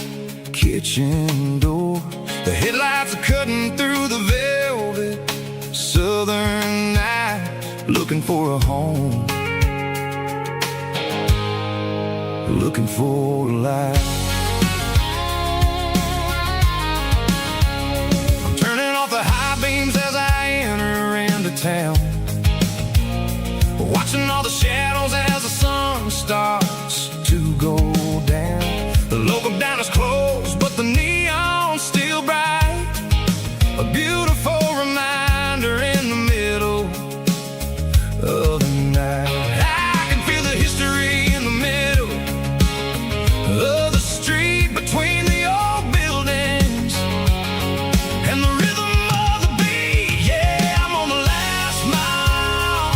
kitchen door. The headlights are cutting through the velvet southern night, looking for a home, looking for a life. I'm turning off the high beams as I enter into town, watching all the shadows as the sun starts to go down. The local diner's closed, but the neon's still bright, a beautiful reminder in the middle of the night. I can feel the history in the middle of the street, between the old buildings and the rhythm of the beat. Yeah, I'm on the last mile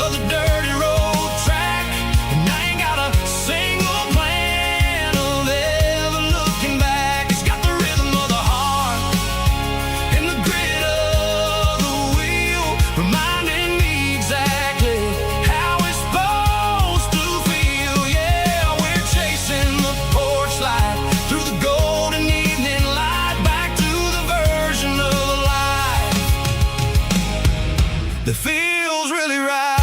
of the dirty road track, and I ain't got a single plan of ever looking back. It's got the rhythm of the heart and the grit of the wheel, reminding me exactly how it's supposed to feel. Yeah, we're chasing the porch light through the golden evening light, back to the version of life that feels really right.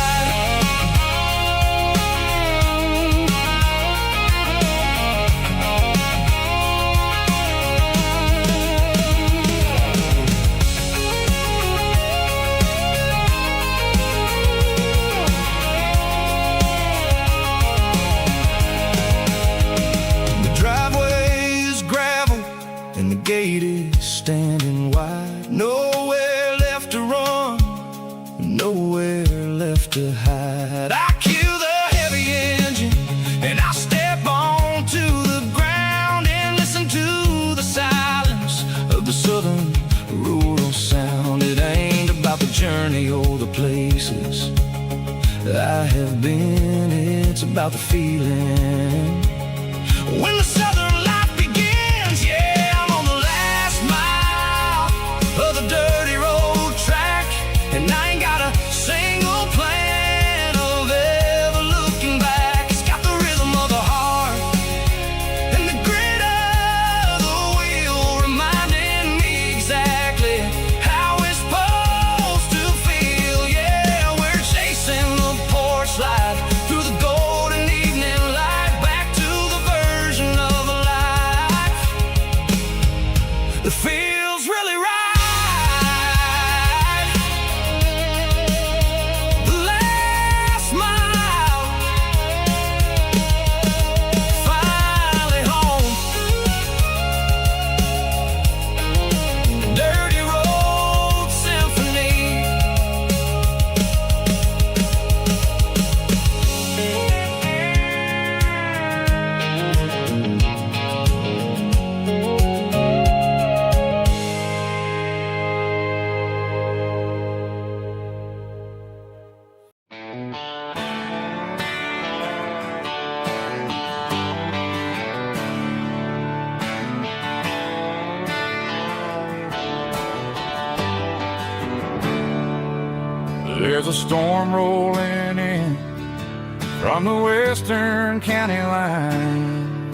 wide. Nowhere left to run, nowhere left to hide. I kill the heavy engine and I step onto the ground and listen to the silence of the southern rural sound. It ain't about the journey or the places I have been, it's about the feeling when the southern life begins. Yeah, I'm on the last mile of the dirty road track, and I ain't got a single plan of ever looking back. It's got the rhythm of the heart and the grit of the wheel, reminding me exactly how it's supposed to feel. Yeah, we're chasing the porch light through the golden evening light, back to the version of a life that feels really right. The last mile, finally home. Dirty road symphony. There's a storm rolling in from the western county line.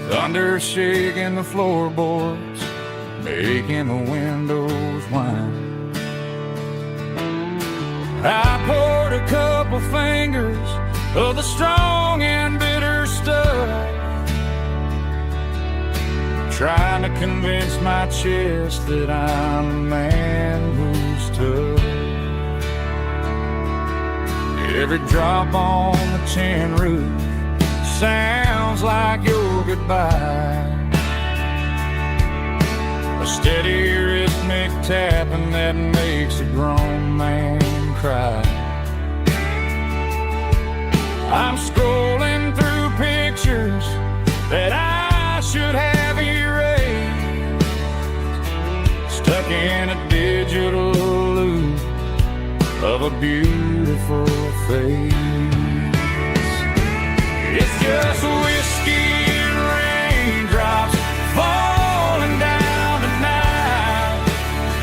Thunder shaking the floorboards, making the windows whine. I poured a couple fingers of the strong and bitter stuff, trying to convince my chest that I'm a man who's tough. Every drop on the tin roof sounds like your goodbye, a steady rhythmic tapping that makes a grown man cry. I'm scrolling through pictures that I should have erased, stuck in a digital loop of a beautiful face. It's just whiskey and raindrops falling down tonight,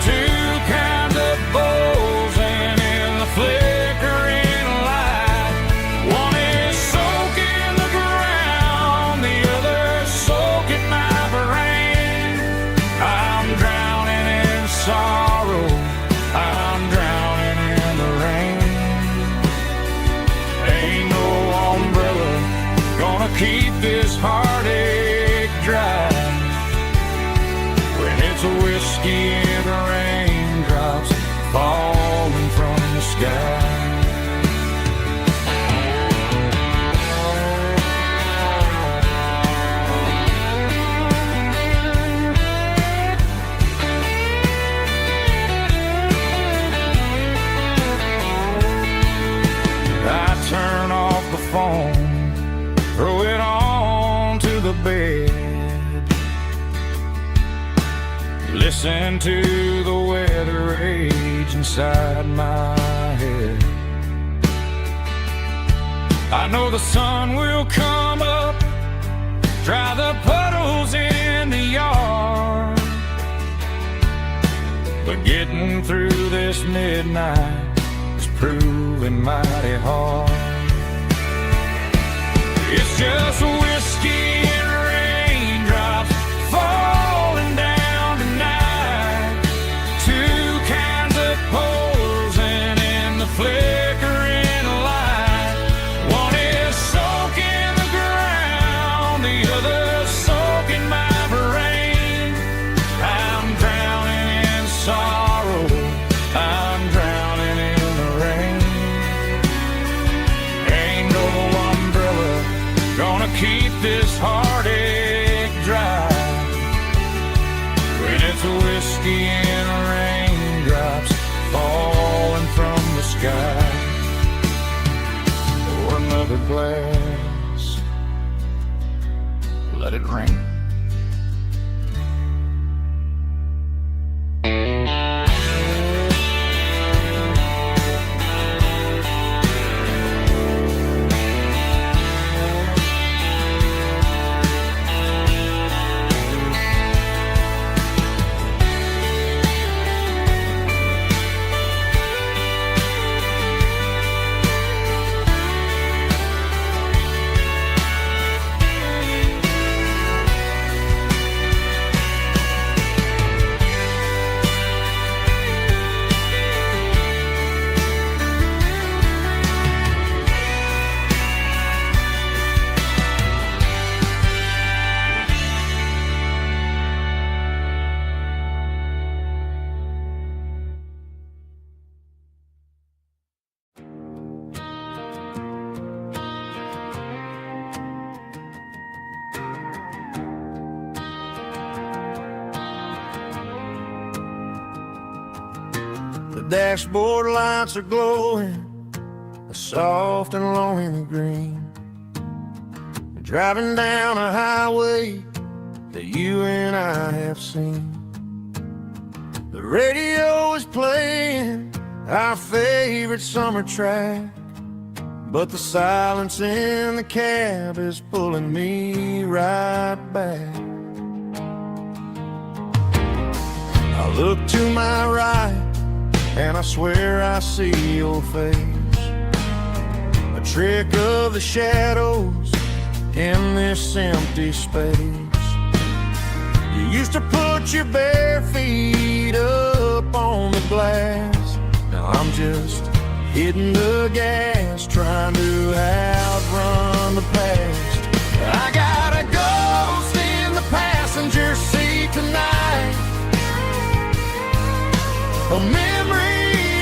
two kinds of buzzing in the flickering light. One is soaking the ground, the other soaking my brain. I'm drowning in sorrow, I'm drowning in the rain. Ain't no umbrella gonna keep this heartache dry when it's a whiskey and raindrops falling from the sky. I turn off the phone, throw it on to the bed, listen to the weather rage inside my head. I know the sun will come up, dry the puddles in the yard, but getting through this midnight is proving mighty hard. It's just whiskey and raindrops falling down tonight, two kinds of posing in the flickering light. One is soaking the ground, the other soaking my brain. I'm drowning in sorrow, I'm drowning in the rain. Ain't no umbrella gonna keep shots of whiskey and raindrops falling from the sky. Pour another glass, let it rain. The dashboard lights are glowing a soft and lonely green. Driving down a highway that you and I have seen. The radio is playing our favorite summer track, but the silence in the cab is pulling me right back. I look to my right and I swear I see your face, a trick of the shadows in this empty space. You used to put your bare feet up on the glass. Now I'm just hitting the gas, trying to outrun the past. I got a ghost in the passenger seat tonight, a memory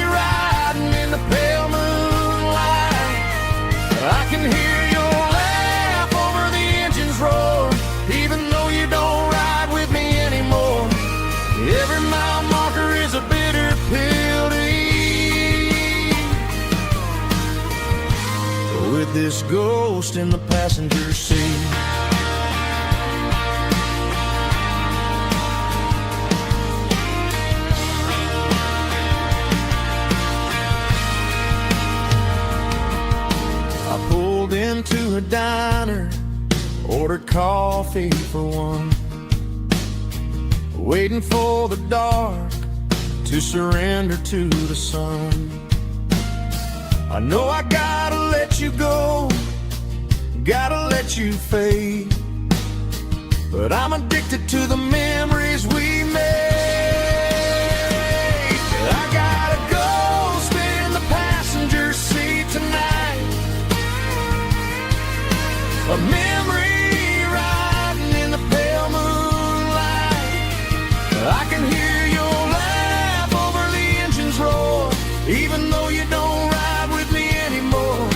riding in the pale moonlight. I can hear your laugh over the engine's roar, even though you don't ride with me anymore. Every mile marker is a bitter pill to eat. With this ghost in the passenger seat, into a diner, ordered coffee for one, waiting for the dark to surrender to the sun. I know I gotta let you go, gotta let you fade, but I'm addicted to the memories we made. I got a ghost in the passenger seat tonight, a memory riding in the pale moonlight. I can hear your laugh over the engine's roar, even though you don't ride with me anymore.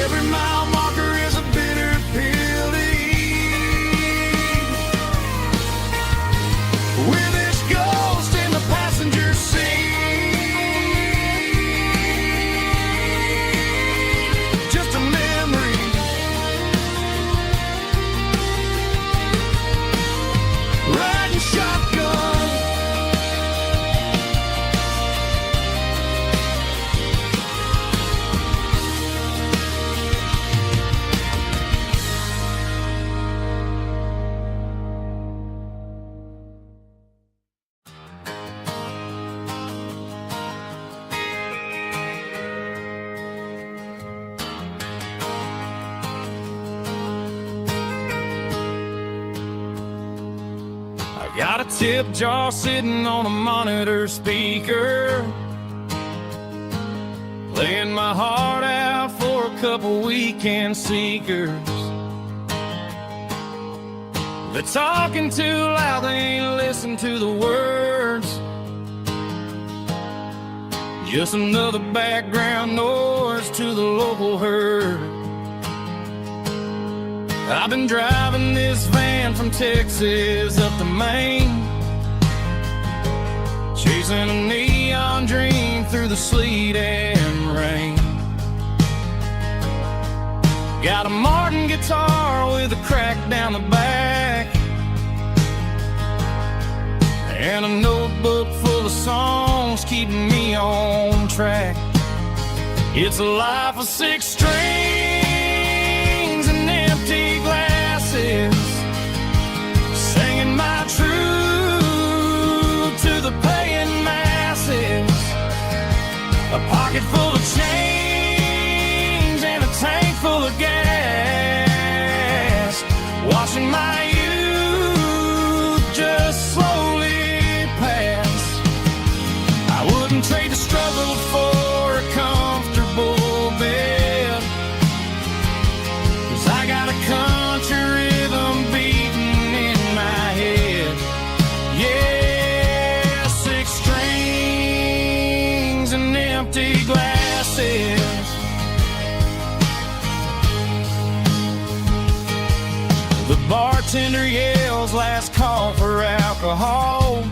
Every mile marker is a bitter pill to eat. With this ghost in the passenger seat, just a memory. Riding shotgun, got a tip jar sitting on a monitor speaker, playing my heart out for a couple weekend seekers. They're talking too loud, they ain't listen to the words. Just another background noise to the local herd. I've been driving this van from Texas up to Maine, chasing a neon dream through the sleet and rain. Got a Martin guitar with a crack down the back, and a notebook full of songs keeping me on track. It's a life of 6 strings and empty glasses, singing my truth to the paying masses. A pocket full of change and a tank full of gas, watching my youth just slowly pass. I wouldn't trade the struggle for a comfortable bed, 'cause I got a country rhythm beating in my head. Yeah, 6 strings and empty glasses. The bartender yells last call for alcohol.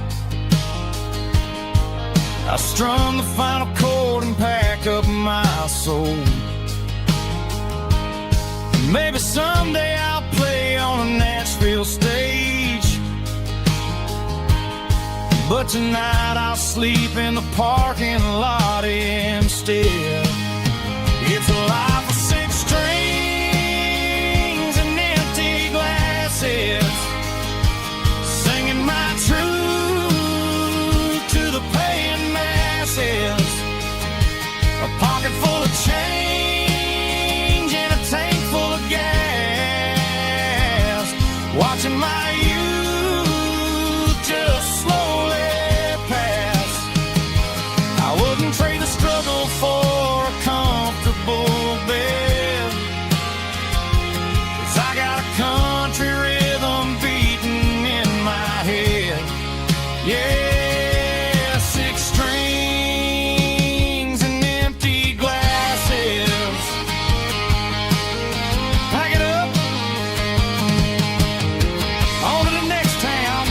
I strum the final chord and pack up my soul. Maybe someday I'll play on a Nashville stage, but tonight I'll sleep in the parking lot instead. It's a life of 6 strings and empty glasses, singing my truth to the paying masses. A pocket full of change and a tank full of gas, watching my youth just slowly pass. I wouldn't trade the struggle for a comfortable bed, 'cause I got a country rhythm beating in my head. Yeah, 6 strings and empty glasses. Pack it up, on to the next town.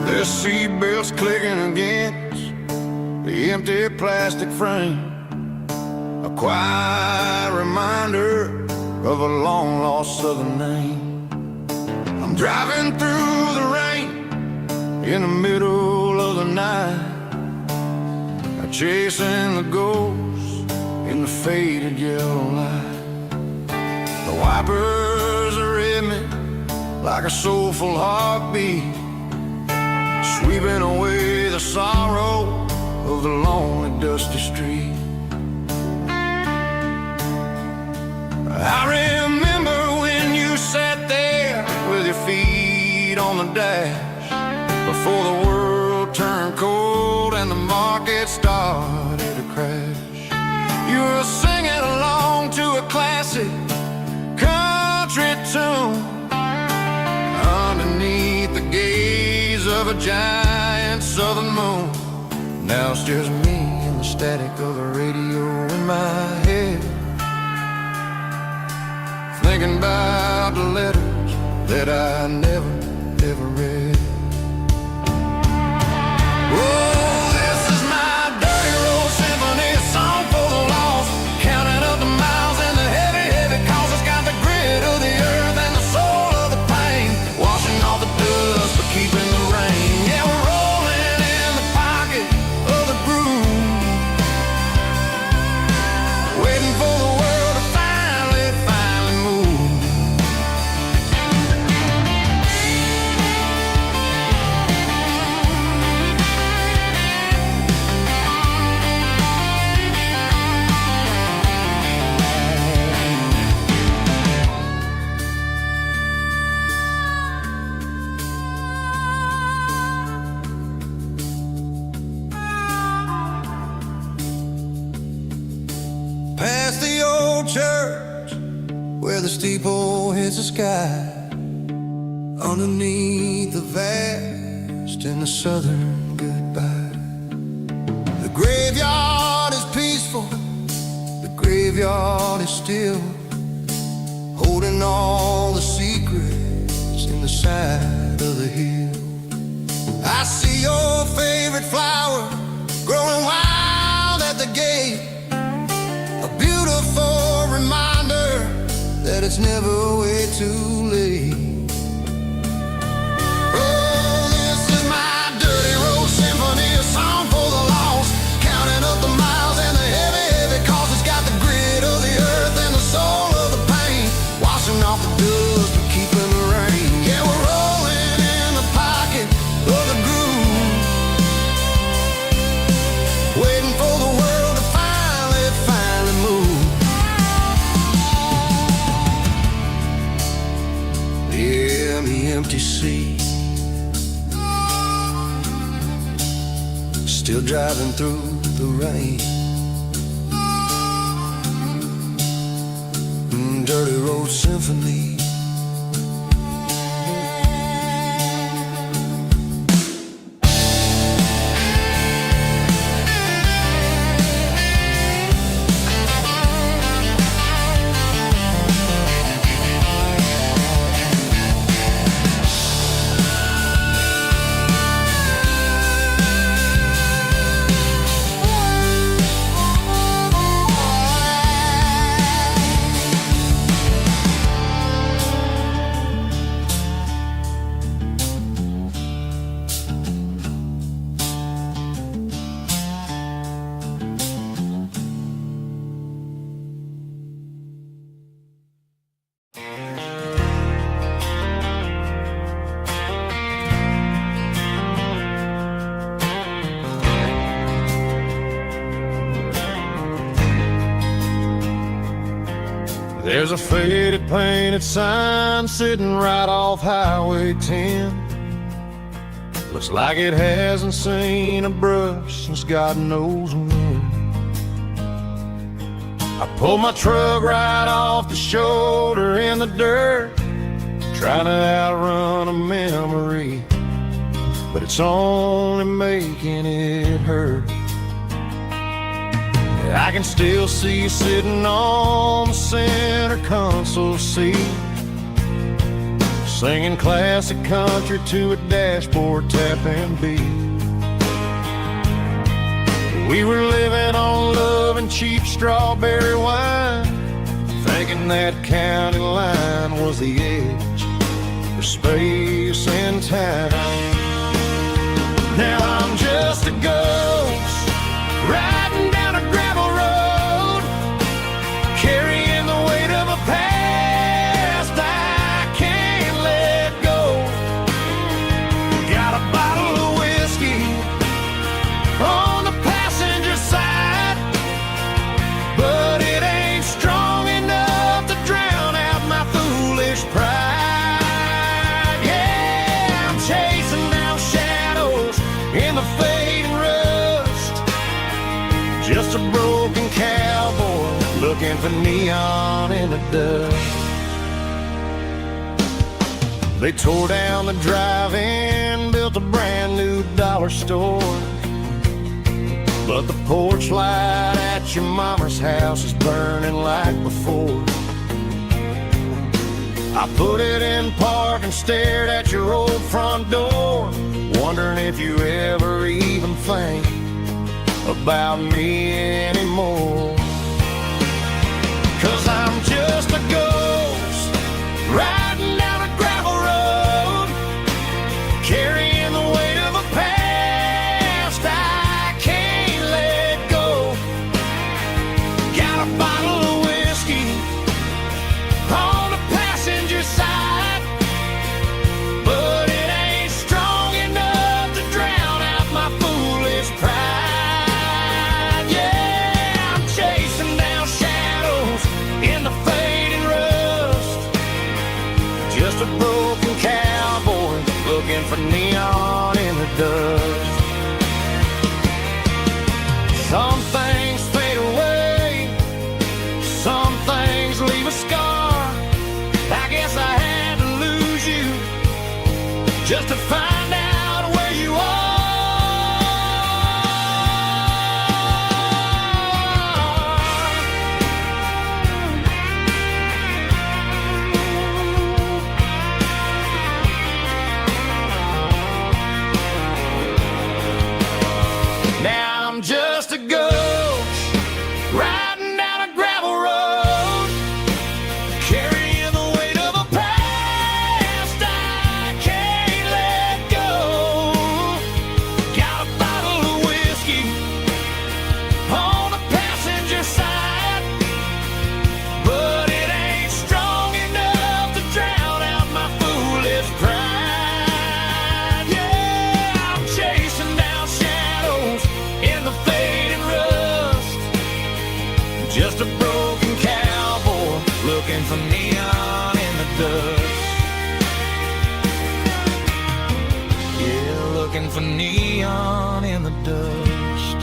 The seatbelt's clicking against the empty plastic frame, a quiet reminder of a long-lost southern name. I'm driving through the rain in the middle of the night, chasing the ghosts in the faded yellow light. The wipers are in me like a soulful heartbeat, sweeping away the sorrow of the lonely dusty street. I remember when you sat there with your feet on the dash, before the world turned cold and the market started to crash. You were singing along to a classic country tune underneath the gaze of a giant southern moon. Now it's just me and the static of the radio in my head, thinking about the letters that I never, ever read. Oh, this is my dirty road symphony, song for the lost, counting up the miles and the heavy, heavy calls. It's got the grit of the earth and the soul of the pain, washing off the dust but keeping the rain. Yeah, we're rolling in the pocket of the groove, waiting for the world to finally move. the steeple hits the sky, underneath the vast and the southern goodbye. The graveyard is peaceful, the graveyard is still, holding all the secrets in the side of the hill. I see your favorite flower growing wild at the gate, a beautiful reminder that it's never way too late. Oh, this is my dirty road symphony, a song for the lost, counting up the miles and the heavy, heavy cost. It's got the grit of the earth and the soul of the pain, washing off the dust but keeping the rain. Yeah, we're rolling in the pocket of the groove, waiting for the world to finally move. Yeah, the empty sea, still driving through the rain. Dirty road symphony. There's a faded painted sign sitting right off Highway 10. Looks like it hasn't seen a brush since God knows when. I pulled my truck right off the shoulder in the dirt, trying to outrun a memory, but it's only making it hurt. I can still see you sitting on the center console seat, singing classic country to a dashboard tapping beat. We were living on love and cheap strawberry wine, thinking that county line was the edge for space and time. Now I'm just a ghost riding down a gravel road, carrying the weight of a past I can't let go. Got a bottle of whiskey on the passenger side, but it ain't strong enough to drown out my foolish pride. Yeah, I'm chasing down shadows in the fading rust, just a broken cowboy looking for neon in the dust. They tore down the drive-in, built a brand new dollar store, but the porch light at your mama's house is burning like before. I put it in park and stared at your old front door, wondering if you ever even think about me anymore. 'Cause I'm just a ghost riding down a gravel road, carrying the weight of a past I can't let go. Got a bottle of whiskey on the passenger side, but it ain't strong enough to drown out my foolish pride. Yeah, I'm chasing down shadows in the fading rust, just a broken cowboy looking for neon in the dust. Some things fade away, some things leave a scar, just to find out where you are. Now I'm just a ghost riding down a gravel road, carrying the weight of a past I can't let go. Got a bottle of whiskey on the passenger side, but it ain't strong enough to drown out my foolish pride. Yeah, I'm chasing down shadows in the fading rust, just a broken cowboy looking for neon in the dust. Yeah, looking for neon in the dust.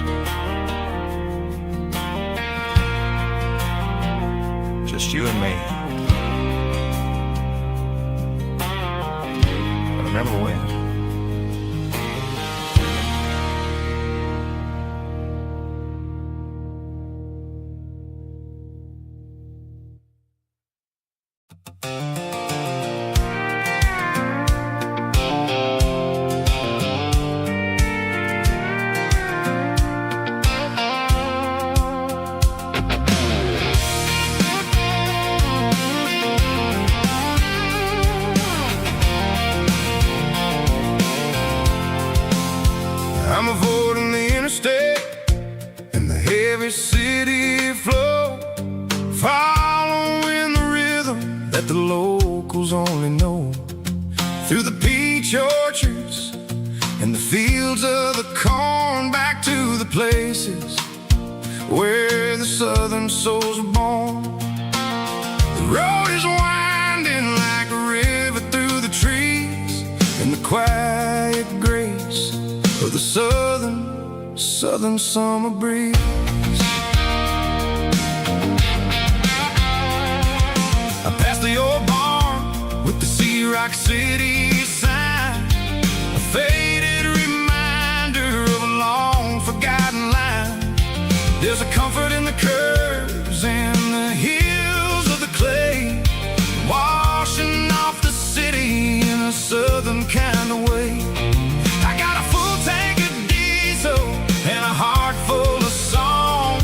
Just you and me. But remember when? I'm avoiding the interstate and the heavy city flow, following the rhythm that the locals only know. Through the peach orchards and the fields of the corn, back to the places where the southern souls were born. The road is winding like a river through the trees, and the quiet grace of the southern summer breeze. I passed the old barn with the Sea Rock City sign, a faded reminder of a long forgotten line. There's a comfort in the curves and the hills of the clay, washing off the city in a southern kind of way. I got a full tank of diesel and a heart full of song,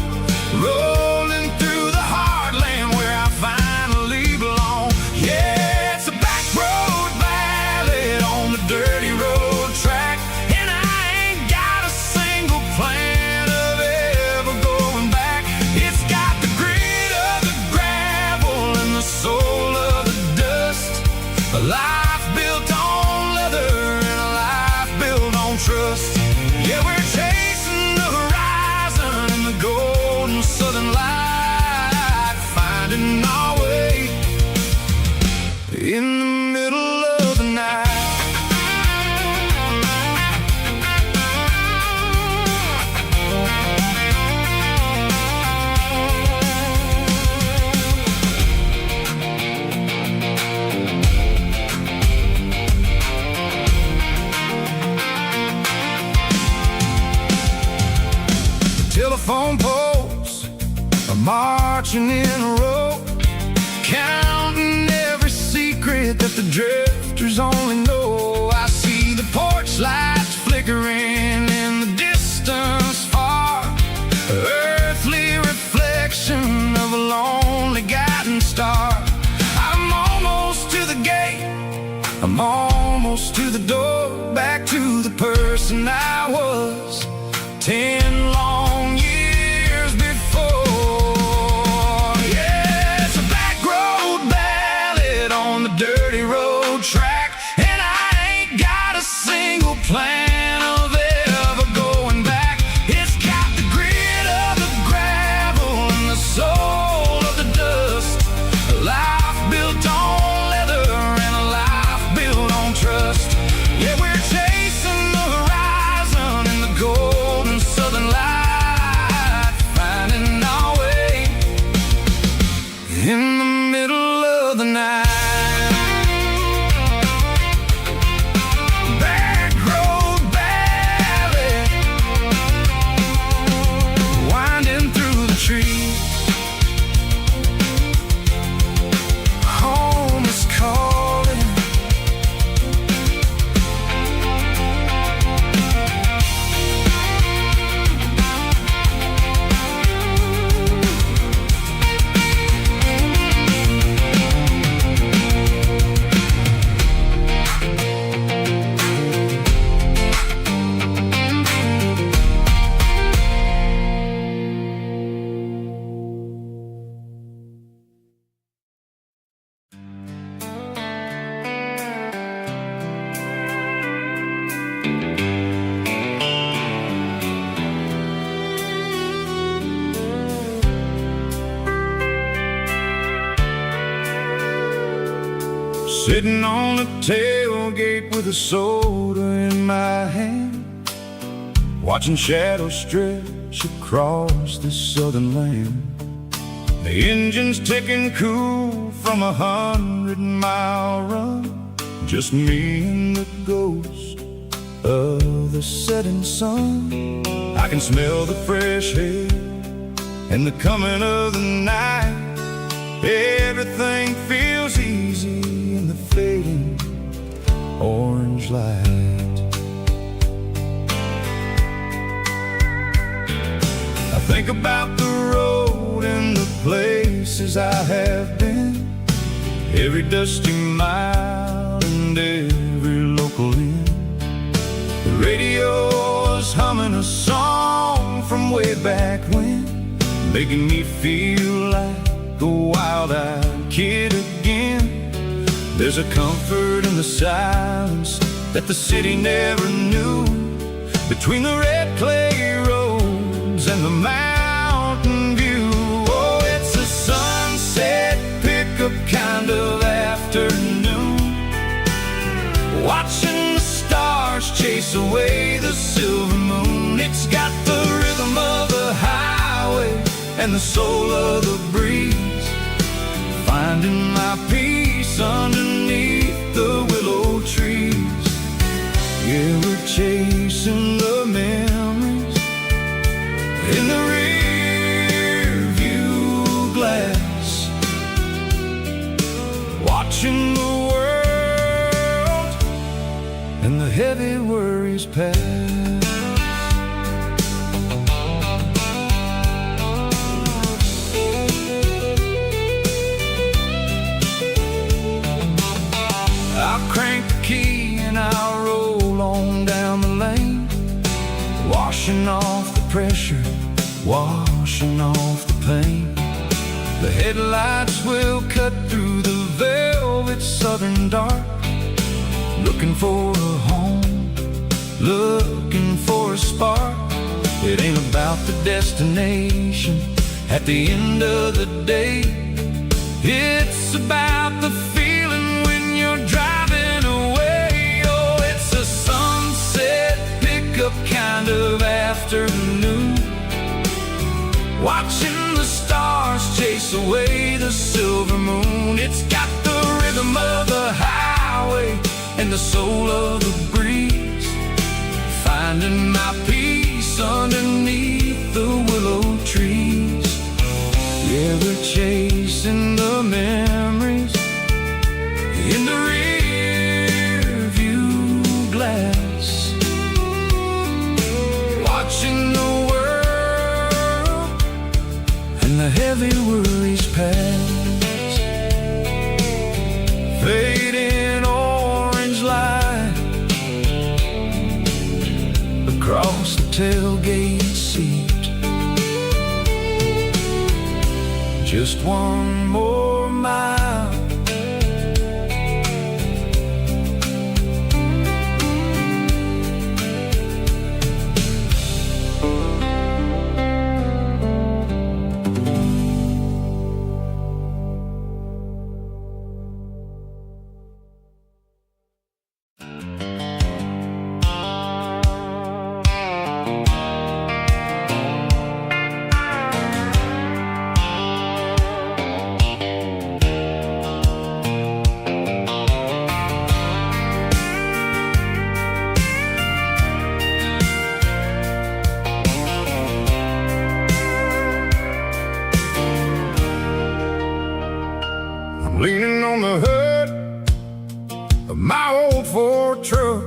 rolling through the heartland where I finally belong. Yeah, it's a back road ballad on the dirty road track, and I ain't got a single plan of ever going back. It's got the grit of the gravel and the soul of the dust, a life built on leather and a life built on trust. Yeah, we're chasing the horizon in the golden southern light, finding our way in the middle of the night. Telephone poles are marching in a row, counting every secret that the drifters only know. I see the porch lights flickering in the distance far, earthly reflection of a lonely guiding star. I'm almost to the gate, I'm almost to the door, back to the person I was 10 long years before. Yeah, it's a back road ballad on the dirty road track, and I ain't got a single plan of ever Sitting on the tailgate with a soda in my hand, watching shadows stretch across this southern land. The engine's ticking cool from 100-mile run, just me and the ghost of the setting sun. I can smell the fresh air and the coming of the night. Everything feels easy in the fading orange light. I think about the road and the places I have been, every dusty mile and every local inn. The radio is humming a song from way back when, making me feel like a wild-eyed kid again. There's a comfort in the silence that the city never knew, between the red clay roads and the mountain view. Oh, it's a sunset pickup kind of afternoon, watching the stars chase away the silver moon. It's got the rhythm of the highway and the soul of the breeze, finding my peace underneath the willow trees. Yeah, we're chasing the memories in the rear view glass, watching the world and the heavy worries pass. I'll crank the key and I'll roll on down the lane, washing off the pressure, washing off the pain. The headlights will cut through the velvet southern dark, looking for a home, looking for a spark. It ain't about the destination at the end of the day, it's about the feeling when you're driving away. Oh, it's a sunset pickup kind of afternoon, watching the stars chase away the silver moon. It's got the rhythm of the highway and the soul of the breeze, finding my peace underneath the willow trees. Yeah, we're chasing the memories in the rear view glass, watching the world and the heavy worries pass. Fading orange light across the tailgate seat, just one more mile. Leaning on the hood of my old Ford truck,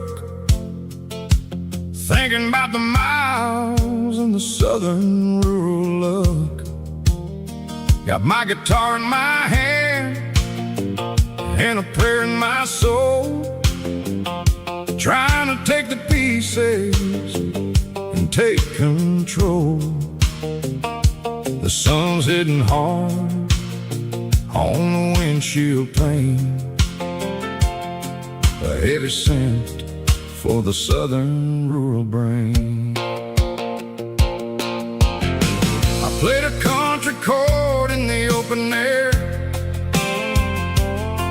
thinking about the miles and the southern rural look. Got my guitar in my hand and a prayer in my soul, trying to take the pieces and take control. The sun's hitting hard on the windshield pane, a heavy scent for the southern rural brain. I played a country chord in the open air,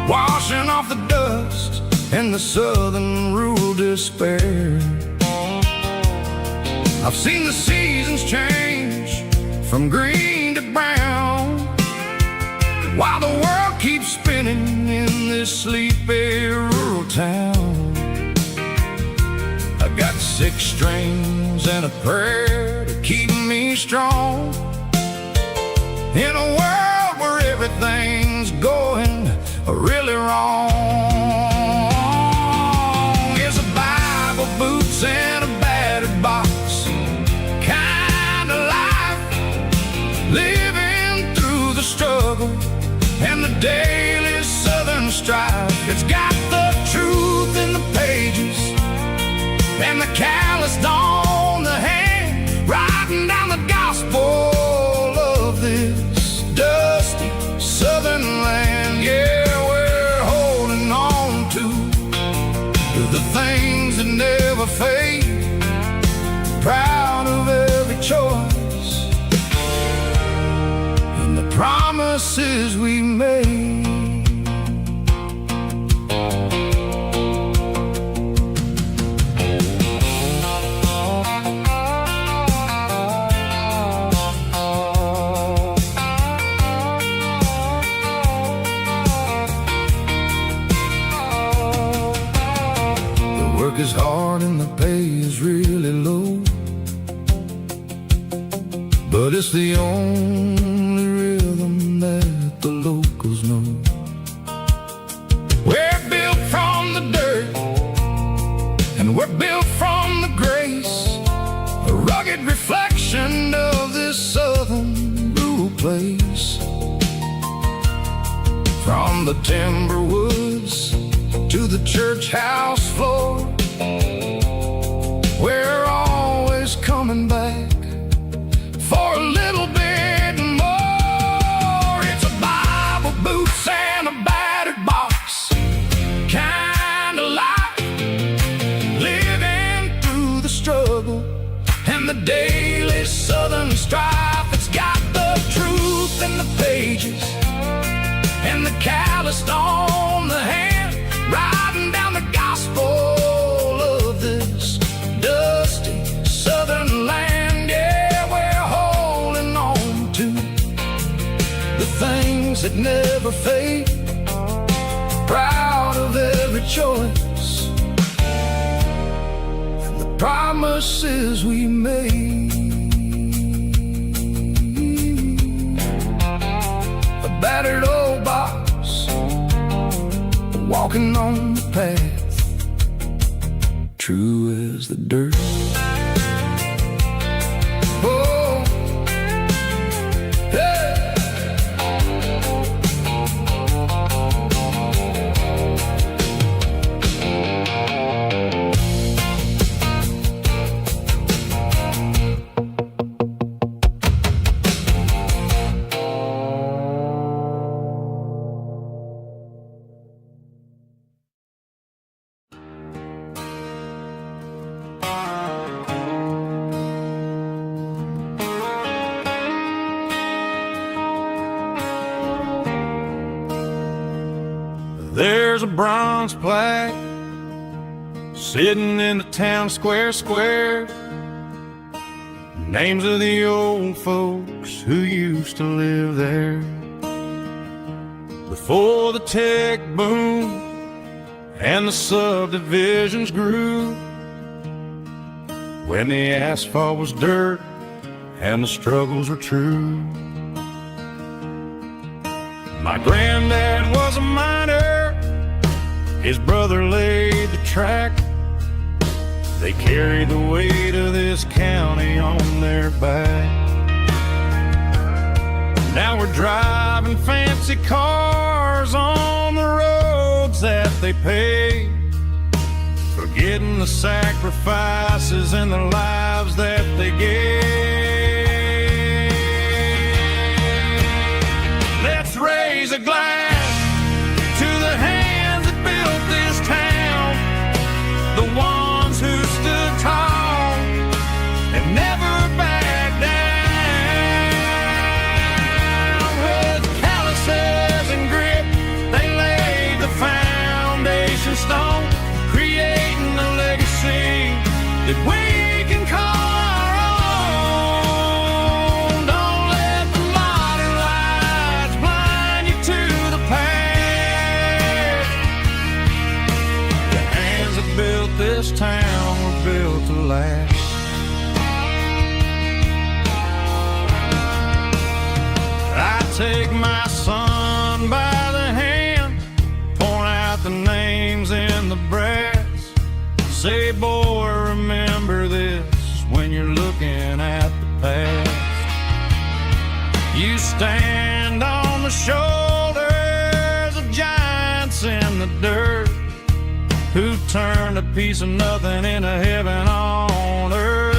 washing off the dust in the southern rural despair. I've seen the seasons change from green to brown, while the world keeps spinning in this sleepy rural town. I got 6 strings and a prayer to keep me strong in a world where everything's going really wrong. It's a Bible, boots, and a battered box kind of life, living through the struggle and the daily southern strife. It's got the truth in the pages and the calloused on the hand, writing down the gospel of this dusty southern land. Yeah, we're holding on to the things that never fade, proud of every choice and the promises we made. Is hard and the pay is really low, but it's the only rhythm that the locals know. We're built from the dirt and we're built from the grace, a rugged reflection of this southern rural place. From the timber woods to the church house floor, we're always coming back for a little bit more. It's a Bible, boots, and a battered box kind of life, living through the struggle and the daily southern strife. It's got the truth in the pages and the calloused on the hand, writing down the gospel of this dusty southern land. Yeah, we're holding on to the things that never fade, proud of every choice and the promises we made. A battered old box, walking on the path, true as the dirt. Oh, hey. There's a bronze plaque sitting in the town square. Names of the old folks who used to live there before the tech boom and the subdivisions grew, when the asphalt was dirt and the struggles were true. My granddad was a miner, his brother laid the track. They carried the weight of this county on their back. Now we're driving fancy cars on the roads that they paved, forgetting the sacrifices and the lives that they gave. Let's raise a glass to the hands that built this town, the ones who stood tall and never backed down. With calluses and grit, they laid the foundation stone Take my son by the hand, point out the names in the brass. Say, boy, remember this when you're looking at the past. You stand on the shoulders of giants in the dirt, who turned a piece of nothing into heaven on earth.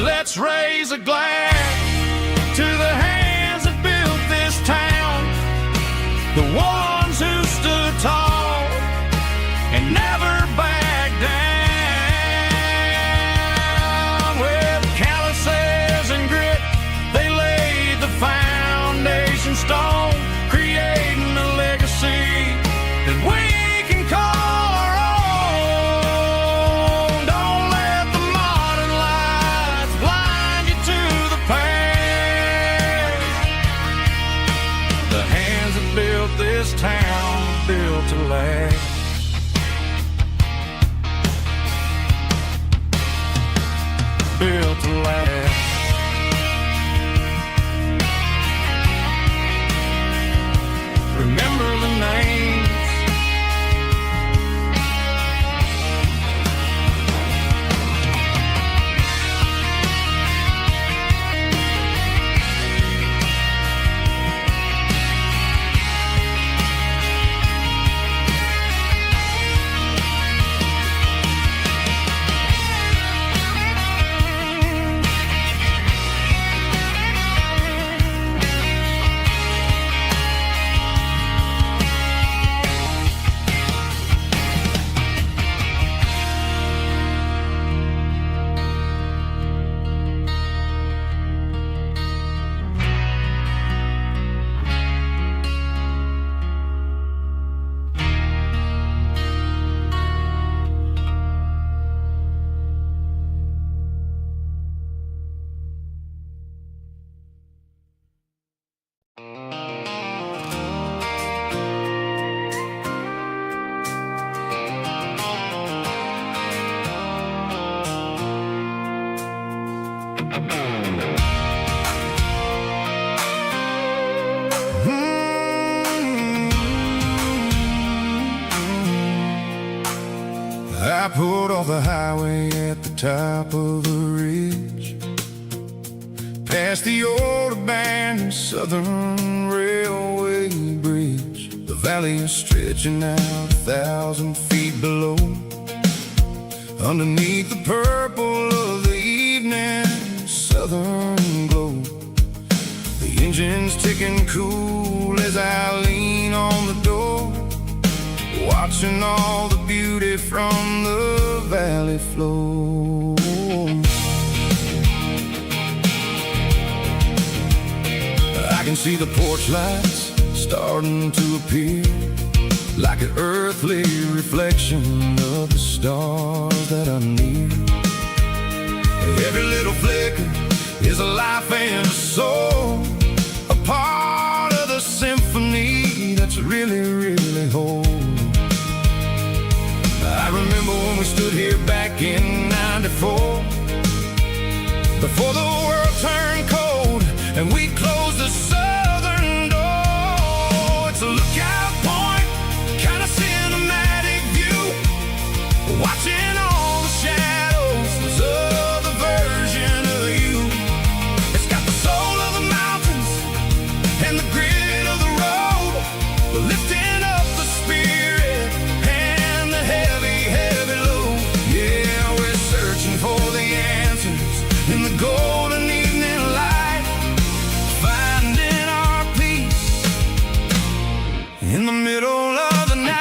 Let's raise a glass to the hands that built this town, the ones who stood tall and never backed down. With calluses and grit, they laid the foundation stone, creating a legacy that we can call our own. Don't let the modern lights blind you to the past. The hands that built this town built to last. Built to last. Remember the names. I pulled off the highway at the top of the ridge, past the old abandoned Southern Railway bridge. The valley is stretching out 1,000 feet below, underneath the purple of the evening southern glow. The engine's ticking cool as I lean on the door, watching all the beauty from the valley flow. I can see the porch lights starting to appear, like an earthly reflection of the stars that are near. Every little flicker is a life and a soul, a part of the symphony that's really, really whole. I remember when we stood here back in '94, before the world turned cold and we closed the southern door. It's a lookout point, kind of cinematic view, watching all the shadows of the version of you. It's got the soul of the mountains and the grit of the road, lifting up the spirit and the heavy, heavy load. Yeah, we're searching for the answers in the golden evening light, finding our peace in the middle of the night.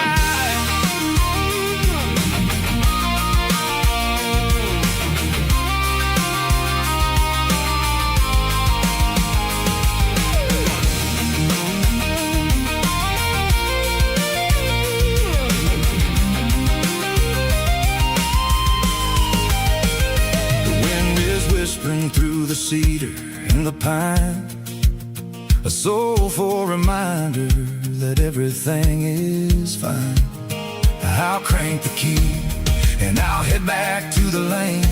Whispering through the cedar and the pine, a soulful reminder that everything is fine. I'll crank the key and I'll head back to the lane,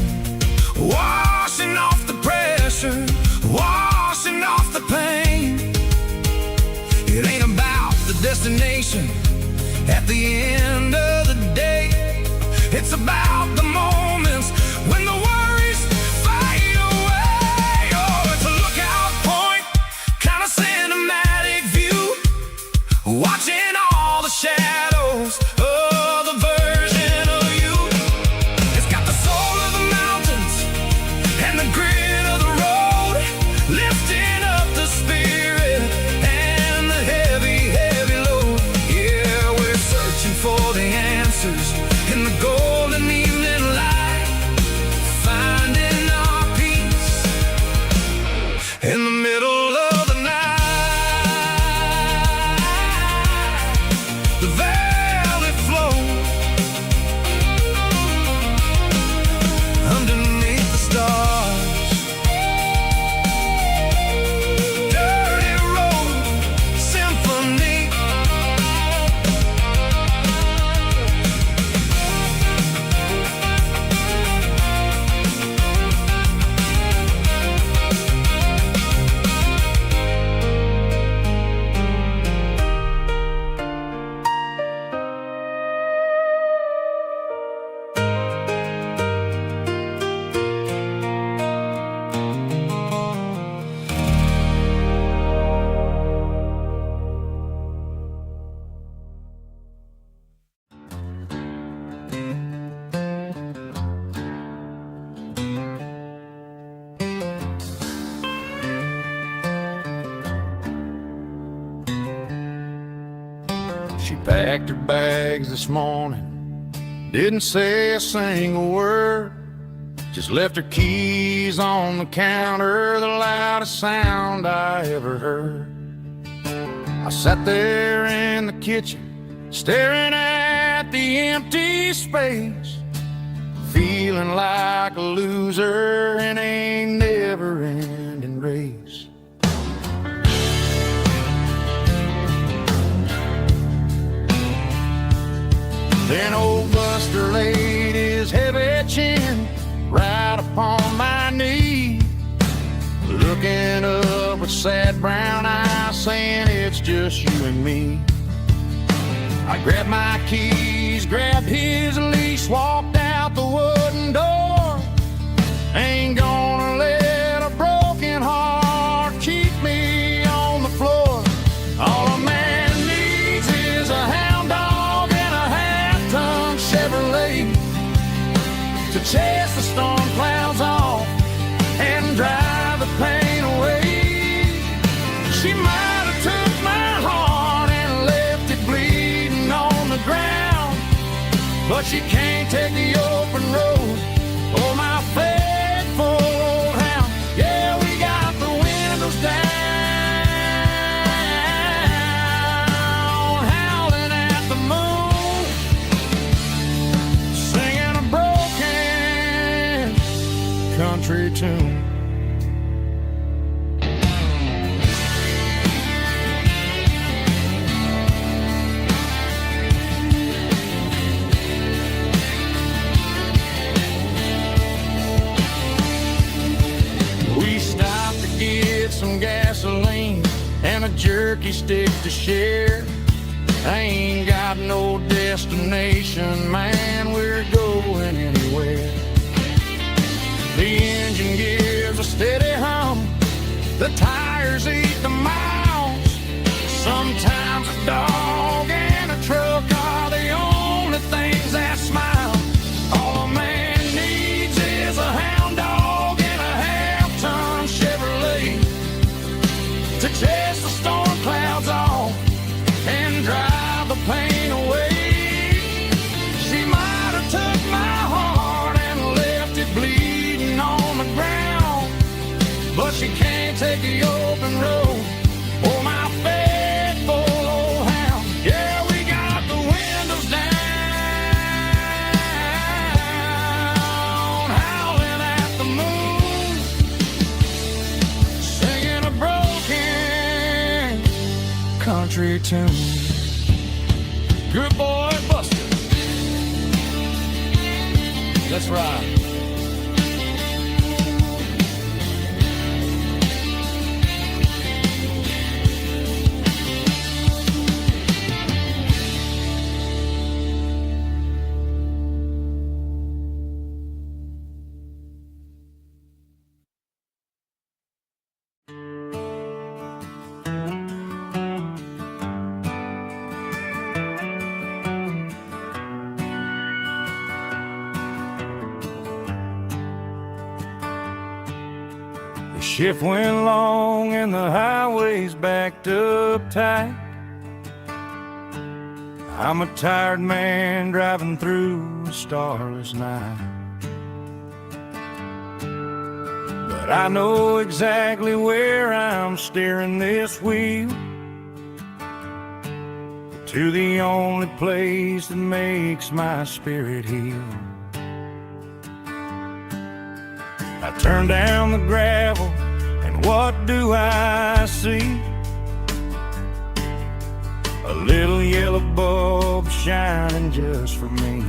washing off the pressure, washing off the pain. It ain't about the destination at the end of the day. It's about the moments when the worries fade away. Oh, it's a lookout point, kind of cinematic view, watching all the shadows of the version of you. It's got the soul of the mountains and the grit of the road, lifting up the spirit and the heavy, heavy load. Yeah, we're searching for the answers in the golden evening light, finding our peace in the middle of the night. The valley flows underneath the stars. Dirty road symphony. She packed her bags this morning, didn't say a single word, just left her keys on the counter, the loudest sound I ever heard. I sat there in the kitchen, staring at the empty space, feeling like a loser in a never-ending race. Then old Buster laid his heavy chin right upon my knee, looking up with sad brown eyes, saying it's just you and me. I grabbed my keys, grabbed his leash, walked out the wooden door. Ain't gonna let a broken heart keep me on the floor. All a man needs is a hound dog and a half-ton Chevrolet to chase the storm clouds off and drive the pain away. She might have took my heart and left it bleeding on the ground, but she can't take the open road. Oh, my faithful old hound. Yeah, we got the windows down, howling at the moon, singing a broken country tune. We stopped to get some gasoline and a jerky stick to share. I ain't got no destination, man, we're going anywhere. The engine gives a steady hum, the tires eat the miles. Sometimes a dog and a truck are the only things that smile. All a man needs is a hound dog and a half-ton Chevrolet to chase the storm clouds off and drive the pain away. She might have took my heart and left it bleeding on the ground, but she can't take the open road. Oh, my faithful old hound. Yeah, we got the windows down, howling at the moon, singing a broken country tune. Good boy, Buster. Let's ride. shift went long and the highway's backed up tight. I'm a tired man driving through a starless night. But I know exactly where I'm steering this wheel, to the only place that makes my spirit heal. I turn down the gravel, and what do I see? A little yellow bulb shining just for me.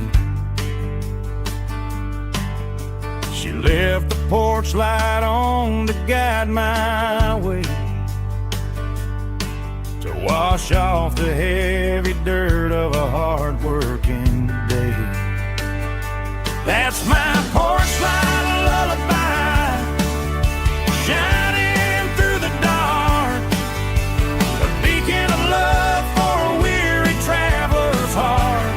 She left the porch light on to guide my way, to wash off the heavy dirt of a hard-working day. That's my porch light lullaby, shining through the dark, a beacon of love for a weary traveler's heart.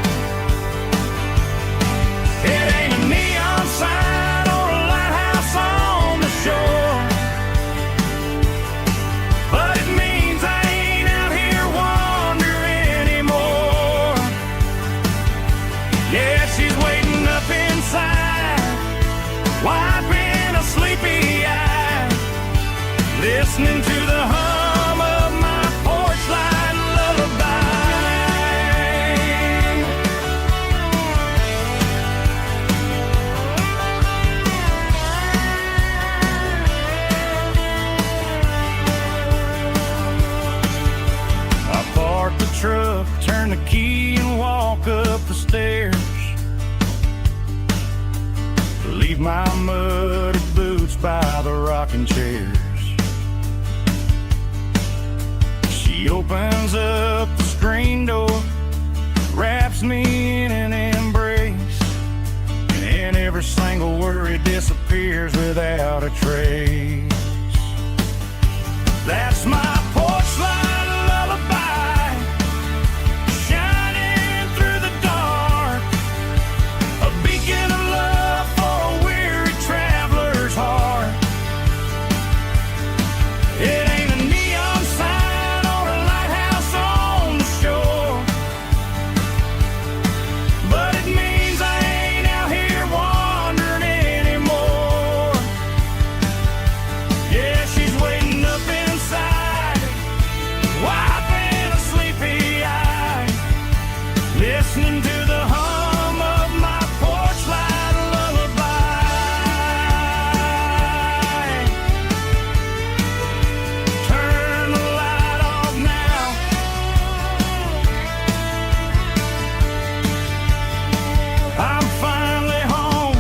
It ain't a neon sign or a lighthouse on the shore, but it means I ain't out here wandering anymore. Yeah, she's waiting up inside, wiping a sleepy eye, listening to the hum of my porch light lullaby. I park the truck, turn the key and walk up the stairs, leave my muddy boots by the rocking chairs. She opens up the screen door, wraps me in an embrace, and every single worry disappears without a trace. That's my porch light lullaby, shining through the dark, a beacon of love for a weary traveler's heart. It ain't a neon sign or a lighthouse on the shore, but it means I ain't out here wandering anymore. Yeah, she's waiting up inside, wiping a sleepy eye, listening to the hum of my porch light lullaby. Turn the light off now, I'm finally home.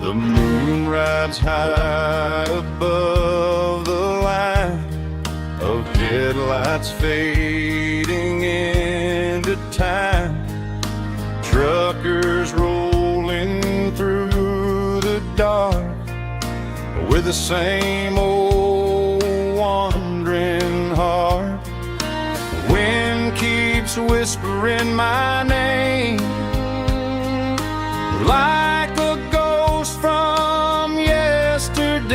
The moon rides high above the line of headlights fading into time. Truckers rolling through the dark with the same old wandering heart. The wind keeps whispering my name like a ghost from yesterday.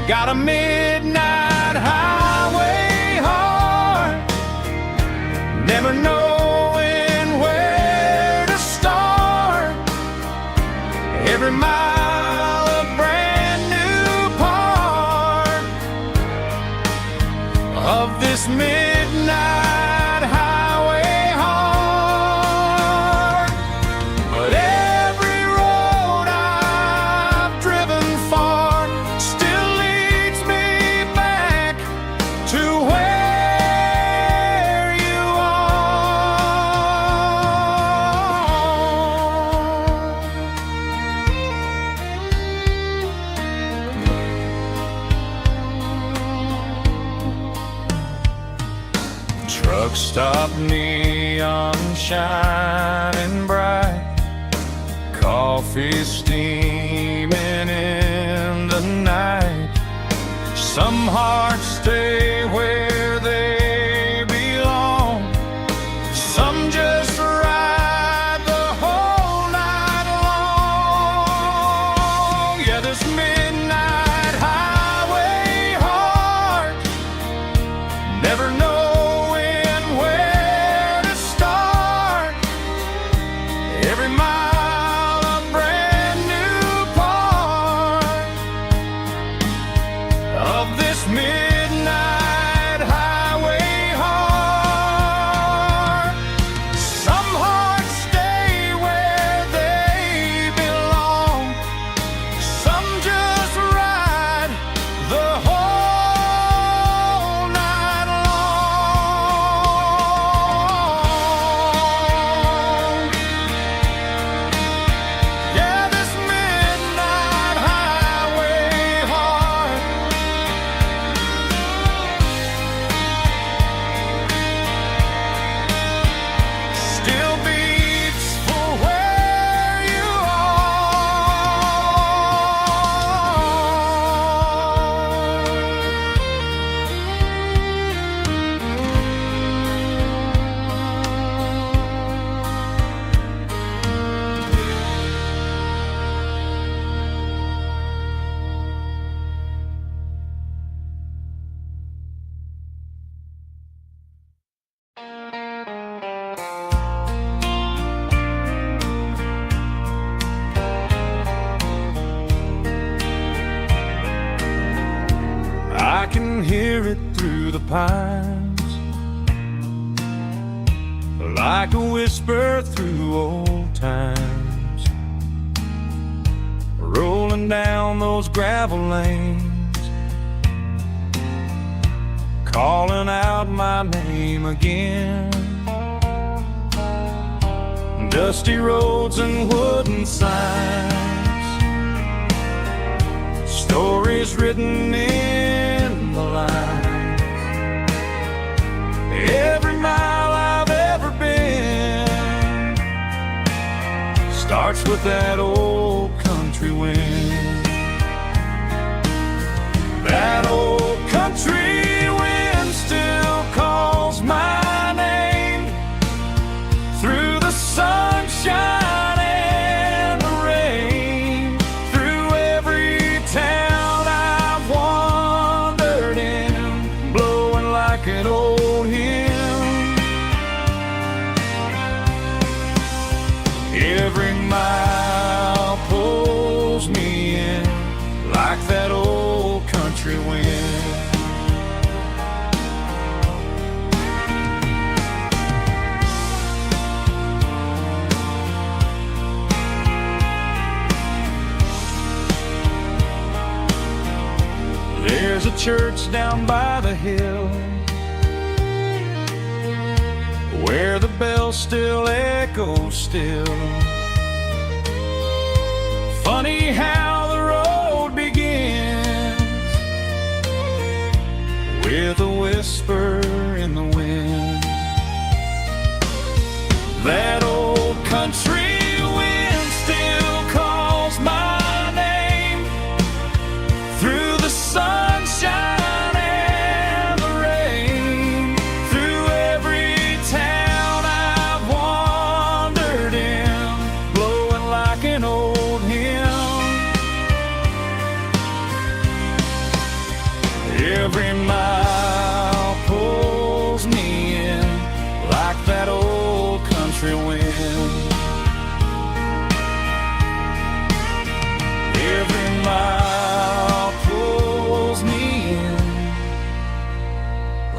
Got a midnight highway heart, never knowing where to start. Every mile a brand new part of this midnight highway heart. Truck stop neon shining bright, coffee steaming in the night. Some hearts stay where they belong, some just ride the whole night long. Yeah, this midnight highway heart, never knowing where to start. Every mile a brand new part of this midnight highway heart. Some hearts stay where they belong, some just ride the whole night long. Yeah, this midnight highway heart still beats for where you I can hear it through the pines, like a whisper through old times, rolling down those gravel lanes, calling out my name again. Dusty roads and wooden signs, stories written in the lines. Every mile I've ever been starts with that old country wind. That old country wind still calls my name through the sunshine and the rain, through every town I've wandered in, blowing like an old hymn. Every mile pulls me in like that old country wind. There's a church down by the hill where the bells still echo still. Funny how the road begins with a whisper in the wind. That old country wind still calls my name through the sunshine and the rain, through every town I've wandered in, blowing like an old hymn. Every mile pulls me in like that old country wind. Every mile pulls me in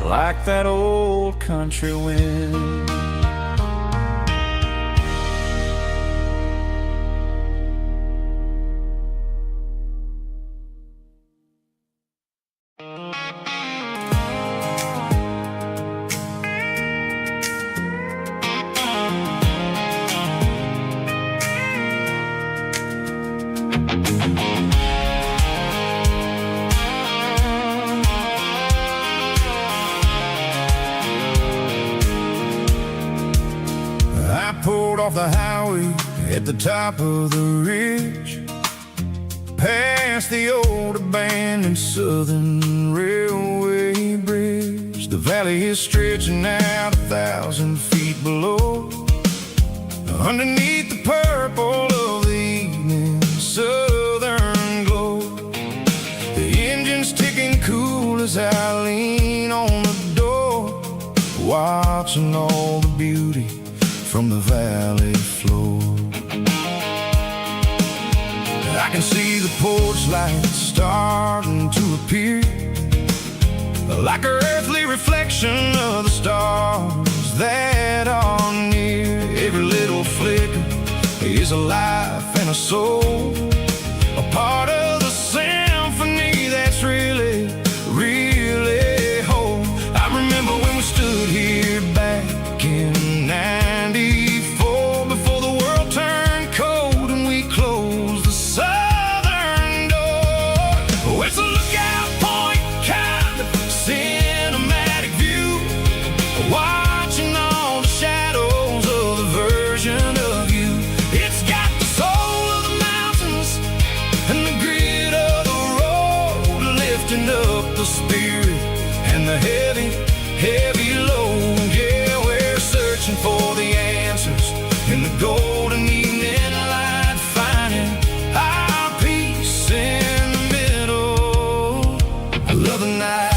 like that old country wind. rode off the highway at the top of the ridge, past the old abandoned Southern Railway bridge. The valley is stretching out 1,000 feet below, underneath the purple of the evening southern glow. The engine's ticking cool as I lean on the door, watching all the beauty from the valley floor. I can see the porch lights starting to appear, like an earthly reflection of the stars that are near. Every little flicker is a life and a soul, a part of the symphony that's really, really whole. I remember when we stood here back in '94, before the world turned cold and we closed the southern door. Oh, it's a lookout point kind of cinematic view, watching all the shadows of the version of you. It's got the soul of the mountains and the grit of the road, lifting up the spirit and the heavy, heavy load. Yeah, we're searching for the answers in the golden evening light, finding our peace in the middle of the night.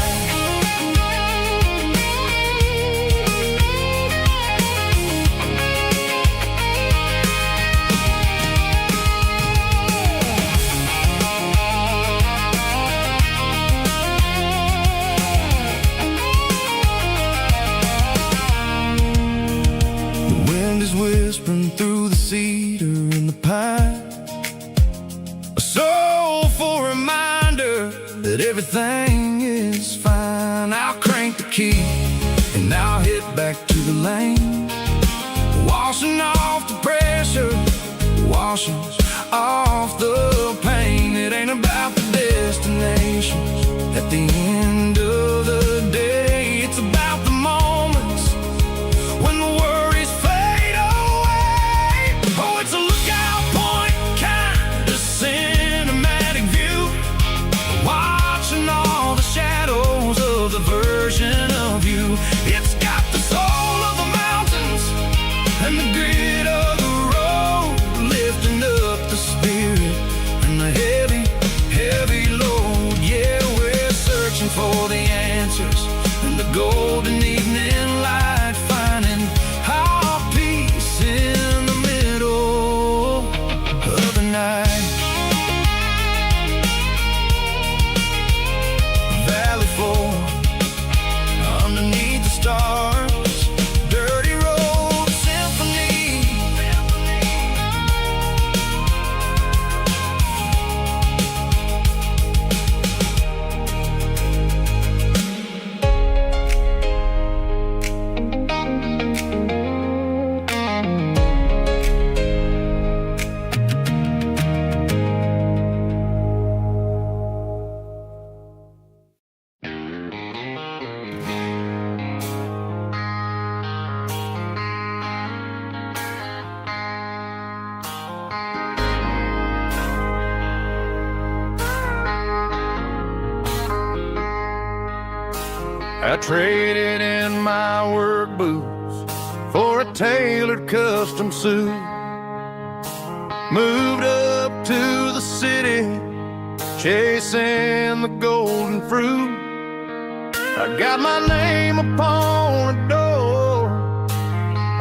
The wind is whispering through the cedar and the pine, a soulful reminder that everything is fine. I'll crank the key and I'll hit back to the lane, washing off the pressure, washing off the pain. It ain't about the destinations at the end of the day, it's about the moments when the worries fade away. Oh, it's a lookout point kind of cinematic view, watching all the shadows of the version of you. It's got the soul of the mountains and the grit of the road, lifting up the spirit and the heavy, heavy load. Yeah, we're searching for the answers in the golden evening light, finding our peace in the middle of the night. Valley floor, underneath the stars, dirty road symphony. I traded in my work boots for a tailored custom suit, moved up to the city, chasing the golden fruit. I got my name upon a door,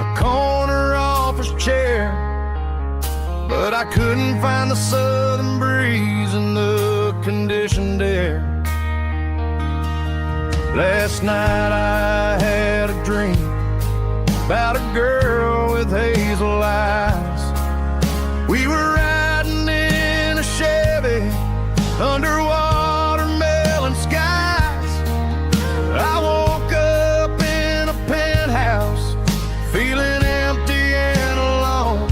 a corner office chair, but I couldn't find the southern breeze in the conditioned air. Last night I had a dream about a girl with hazel eyes. We were riding in a Chevy under watermelon skies. I woke up in a penthouse, feeling empty and alone.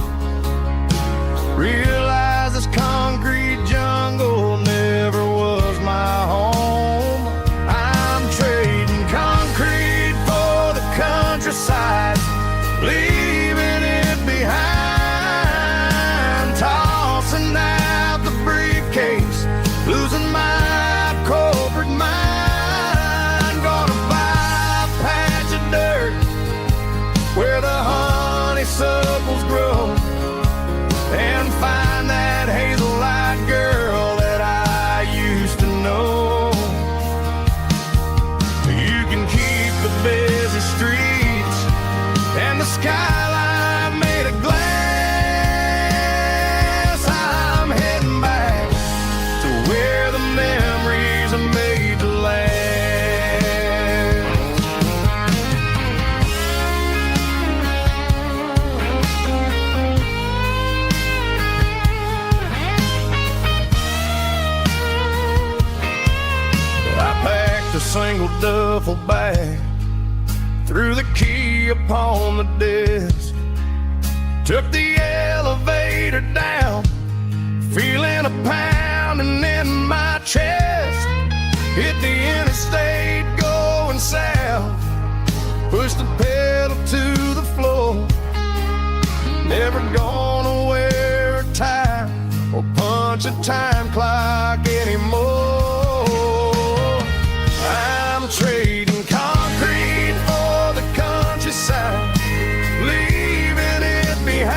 Realized this concrete jungle never was my home. I'm trading concrete skyline made of glass. I'm heading back to where the memories are made to last. I packed a single duffel bag, threw the key upon the desk, took the elevator down, feeling a pounding in my chest. Hit the interstate going south, pushed the pedal to the floor. Never gonna wear a tie or punch a time clock anymore. I'm trading concrete for the countryside, leaving it behind,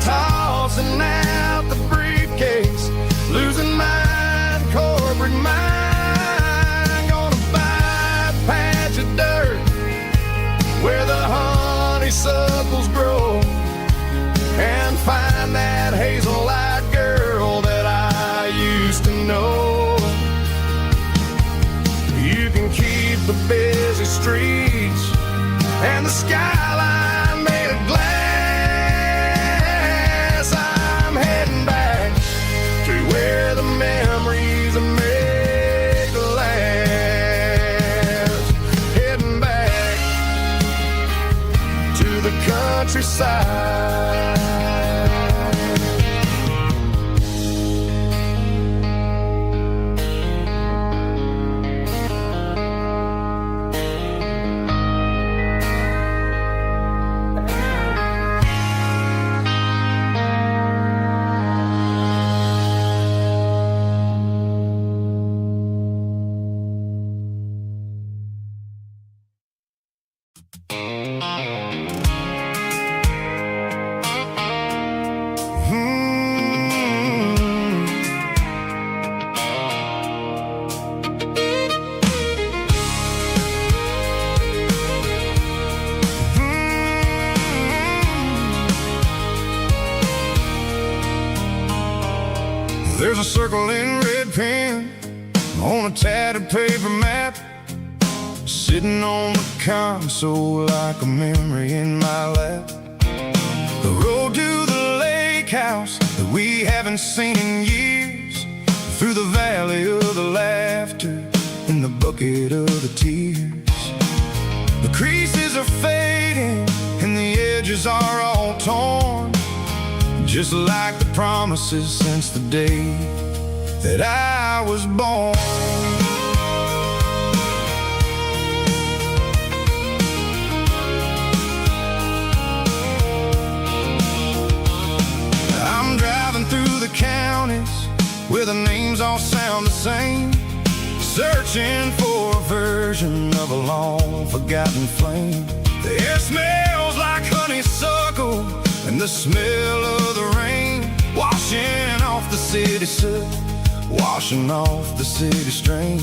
tossing out the briefcase, losing my corporate mind. Gonna buy a patch of dirt where the honeysuckles grow, and find that hazel-eyed girl that I used to know. You can keep the busy streets and the skyline made of glass. I'm heading back to where the memories are made to last. Heading back to the countryside. There's a circle in red pen on a tattered paper map, sitting on the console like a memory in my lap. The road to the lake house that we haven't seen in years, through the valley of the laughter and the bucket of the tears. The creases are fading and the edges are all torn, just like the promises since the day that I was born. I'm driving through the counties where the names all sound the same, searching for a version of a long forgotten flame. The air smells like honeysuckle and the smell of the rain, washing off the city soot, washing off the city strain.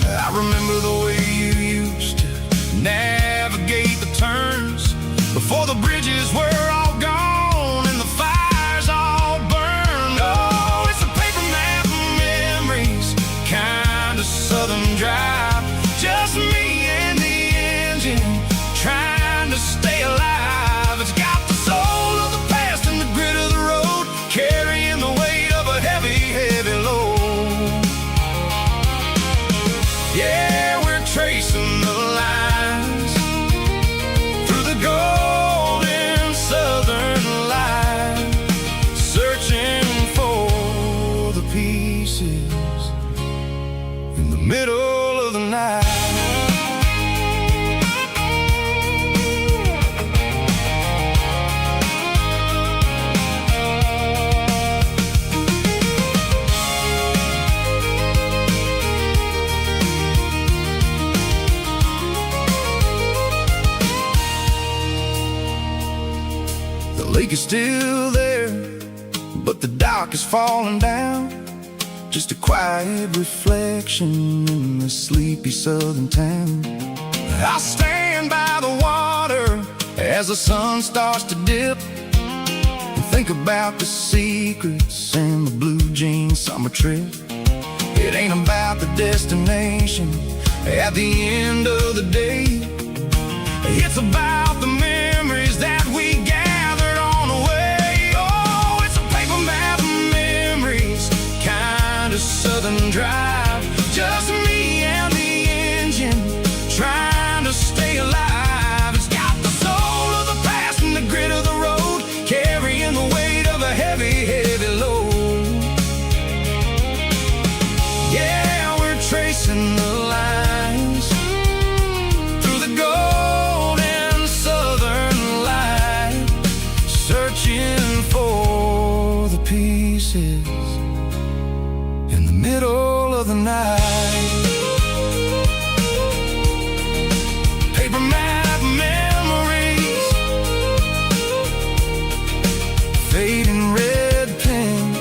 I remember the way you used to navigate the turns before the bridges were all gone and the fires all burned. Oh, it's a paper map of memories, kind of southern drive, just me and the engine trying to stay alive. It's got the soul of the past and the grit of the road, carrying the weight of a heavy, heavy load. Yeah, we're tracing the lines through the golden southern light, searching for the pieces in the middle of the night. The lake is still there, but the dock is falling down, just a quiet reflection in the sleepy southern town. I stand by the water as the sun starts to dip, and think about the secrets in the blue jean summer trip. It ain't about the destination at the end of the day. It's about the memories that we gathered on the way. Oh, it's a paper map of memories, kind of southern drive. Just me and the engine, trying to stay alive. It's got the soul of the past and the grit of the road, carrying the weight of a heavy, heavy load. Yeah, we're tracing the lines through the golden southern light, searching for the pieces in the middle of the night. Paper map memories, fading red pen,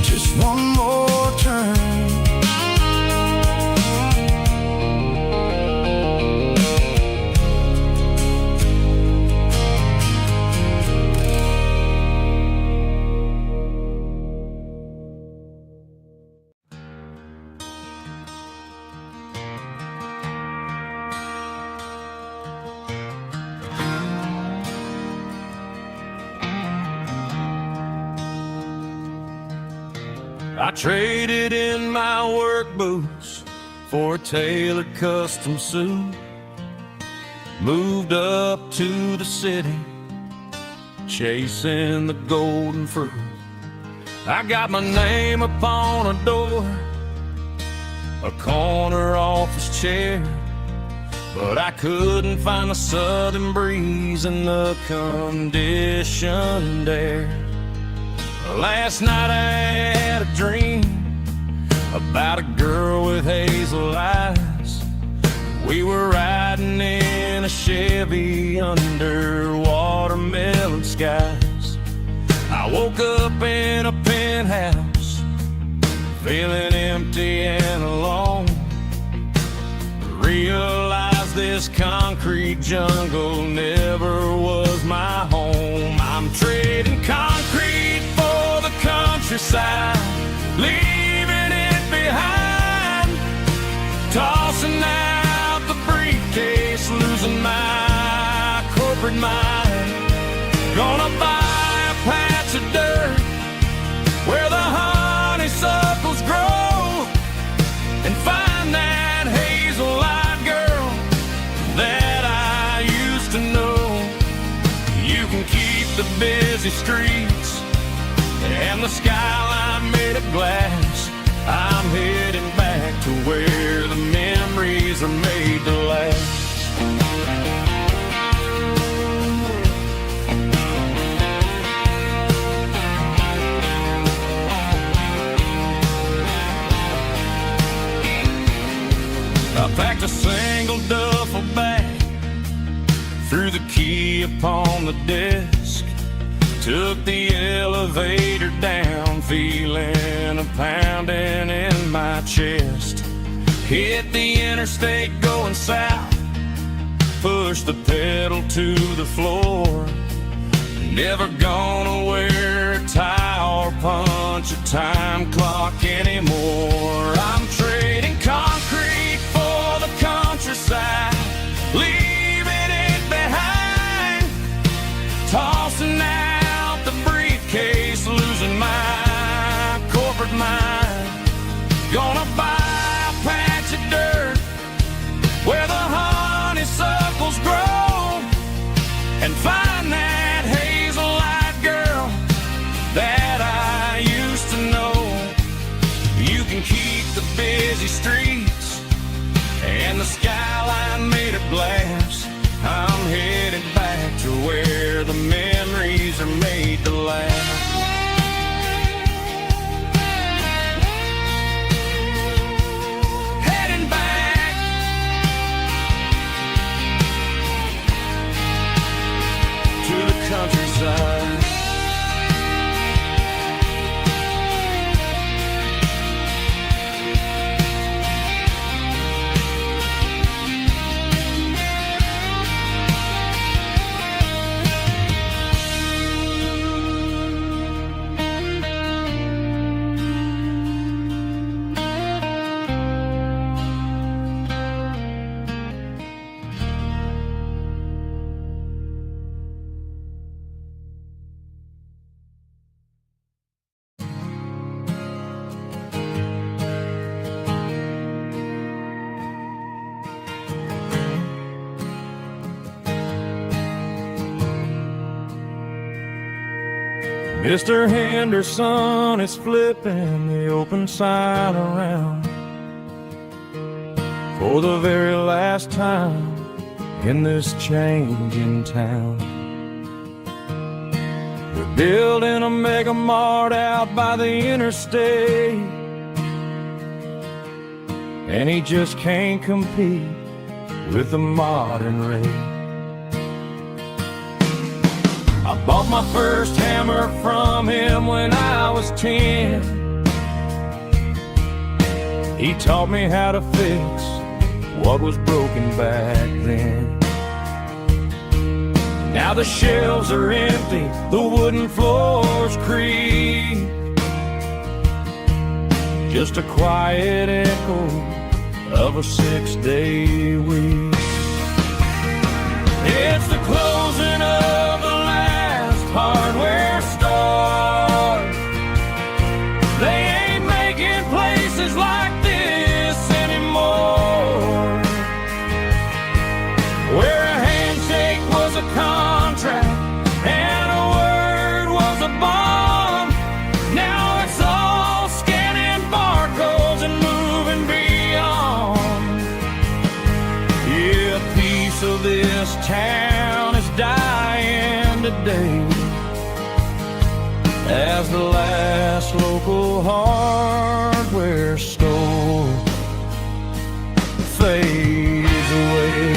just one more turn. I traded in my work boots for a tailored custom suit. Moved up to the city, chasing the golden fruit. I got my name upon a door, a corner office chair, but I couldn't find the southern breeze in the conditioned air. Last night I had a dream about a girl with hazel eyes. We were riding in a Chevy under watermelon skies. I woke up in a penthouse, feeling empty and alone. Realized this concrete jungle never was my home. I'm trading concrete for the countryside, leaving it behind. Tossing out the briefcase, losing my corporate mind. Gonna buy a patch of dirt where the honeysuckles grow, and find that hazel-eyed girl that I used to know. You can keep the busy streets and the skyline made of glass. I'm heading back to where the memories are made to last. I packed a single duffel bag, threw the key upon the desk, took the elevator down, feeling a pounding in my chest. Hit the interstate going south, pushed the pedal to the floor. Never gonna wear a tie or punch a time clock anymore. I'm trading concrete for the countryside, leaving it behind. Tossing out the briefcase, losing my corporate mind. Gonna buy a patch of dirt where the honeysuckles grow, and find that hazel-eyed girl that I used to know. You can keep the busy streets and the skyline made of glass. I'm headed back to where the memories are made to last. Heading back. Mr. Henderson is flipping the open sign around for the very last time in this changing town. They're building a mega mart out by the interstate, and he just can't compete with the modern rate. I bought my first hammer from him when I was 10. He taught me how to fix what was broken back then. Now the shelves are empty, the wooden floors creak, just a quiet echo of a 6-day week. It's the closing of the last hardware store. They ain't making places like this anymore, where a handshake was a contract and a word was a bond. Now it's all scanning barcodes and moving beyond. Yeah, a piece of this town is dying today as the last local hardware store fades away.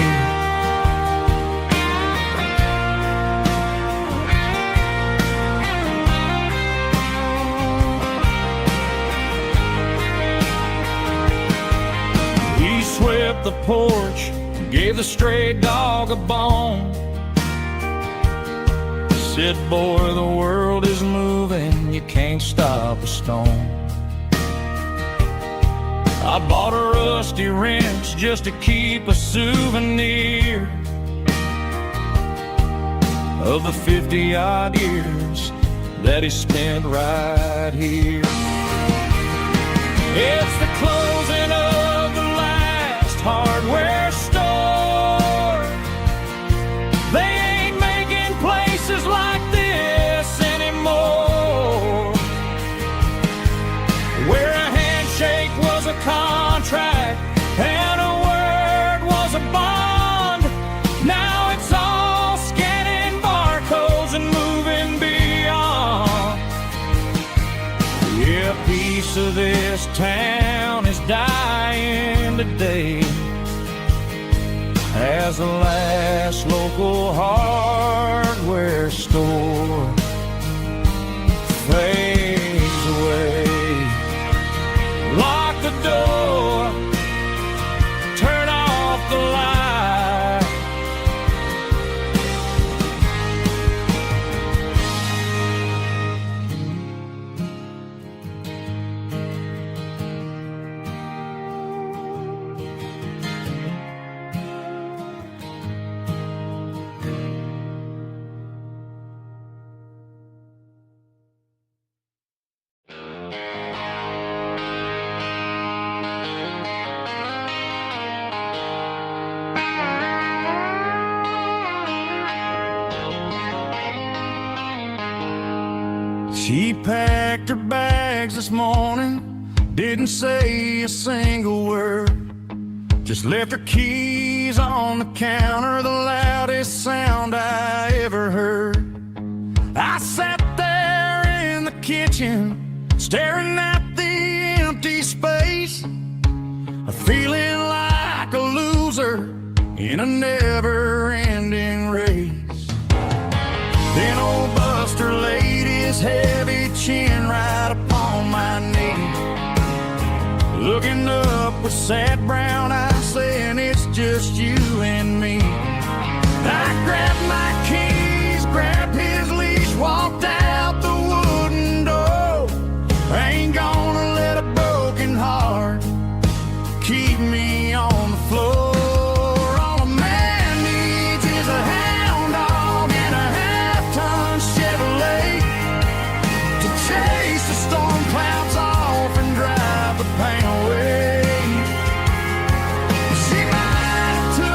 He swept the porch, gave the stray dog a bone, said, boy, the world is moving, you can't stop a stone. I bought a rusty wrench just to keep a souvenir of the 50-odd years that he spent right here. It's the closing of the last hardware store. They ain't making places like this anymore, where a handshake was a contract and a word was a bond. Now it's all scanning barcodes and moving beyond. Yeah, a piece of this town is dying today as the last local hardware store fades away. Lock the door, turn off the light. She packed her bags this morning, didn't say a single word, just left her keys on the counter, the loudest sound I ever heard. I sat there in the kitchen, staring at the empty space, feeling like a loser in a never-ending race. Then old Buster laid his heavy chin right upon my knee, looking up with sad brown eyes, saying it's just you and me. I grabbed my keys, grabbed his leash, walked out the wooden door. I ain't gonna let a broken heart keep me on the floor. All a man needs is a hound dog and a half-ton Chevrolet to chase the storm clouds off and drive the pain away. She might have took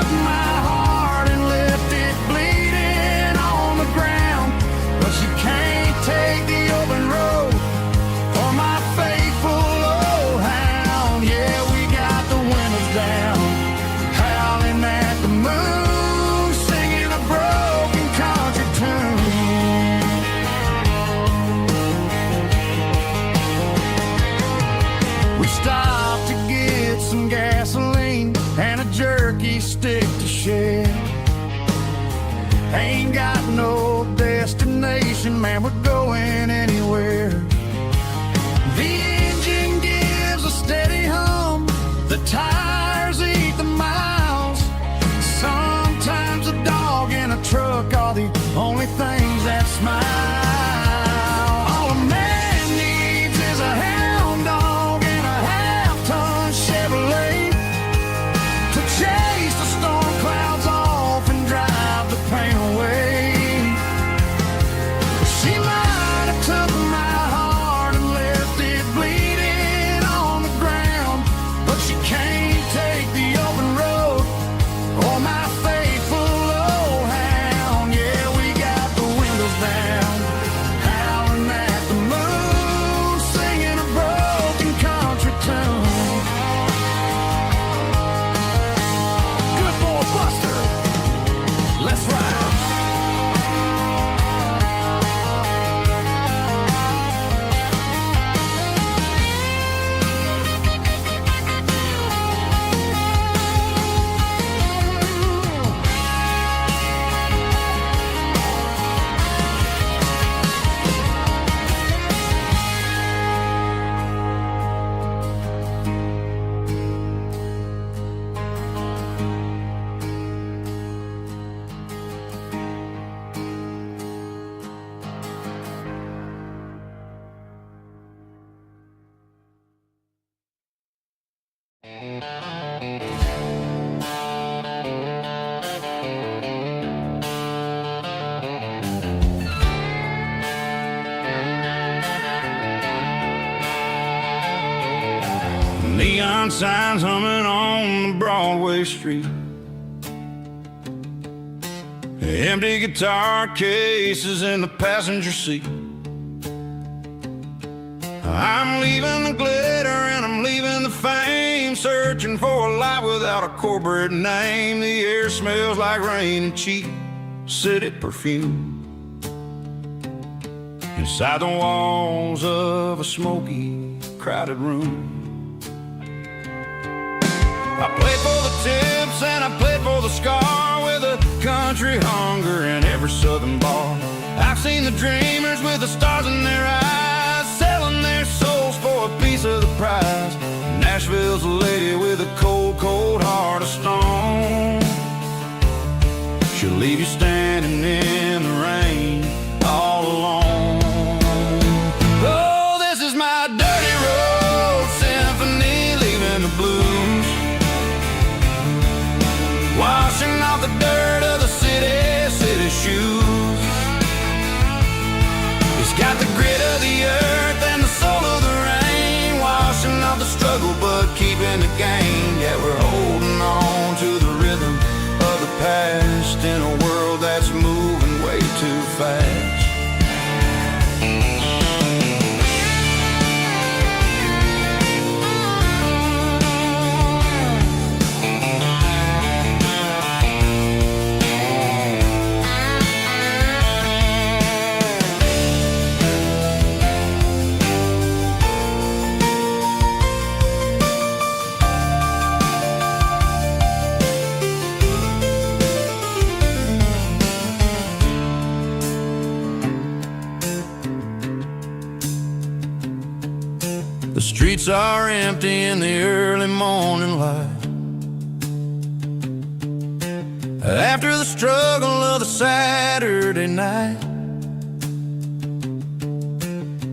Neon signs humming on the Broadway street. Empty guitar cases in the passenger seat. I'm leaving the glitter and I'm leaving the fame, searching for a life without a corporate name. The air smells like rain and cheap city perfume. Inside the walls of a smoky, crowded room. I played for the tips and I played for the scar, with a country hunger in every southern bar. I've seen the dreamers with the stars in their eyes, selling their souls for a piece of the prize. Nashville's a lady with a cold, cold heart of stone. She'll leave you standing in the rain all alone. Oh, this is my dirty road symphony, leaving the blues, washing off the dirt of the city shoes. It's got the grit of the earth and the soul of the rain, washing off the struggle but keeping the gain. Yeah, we're holding on to the rhythm of the past in a world that's moving way too fast. The streets are empty in the early morning light, after the struggle of the Saturday night.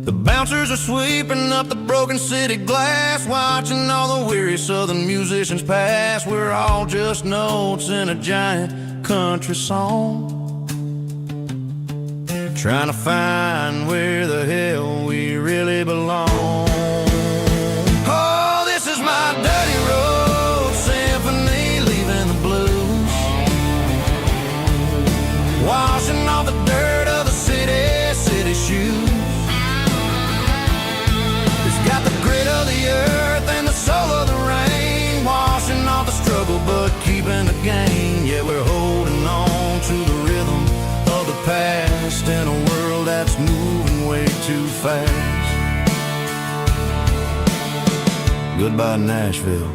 The bouncers are sweeping up the broken city glass, watching all the weary southern musicians pass. We're all just notes in a giant country song, trying to find where the hell we really belong. Oh, this is my dirty road symphony, leaving the blues, washing off the dirt of the city shoes. It's got the grit of the earth and the soul of the rain, washing off the struggle but keeping the gain. Yeah, we're holding on to the rhythm of the past in a world that's moving way too fast. Goodbye, Nashville,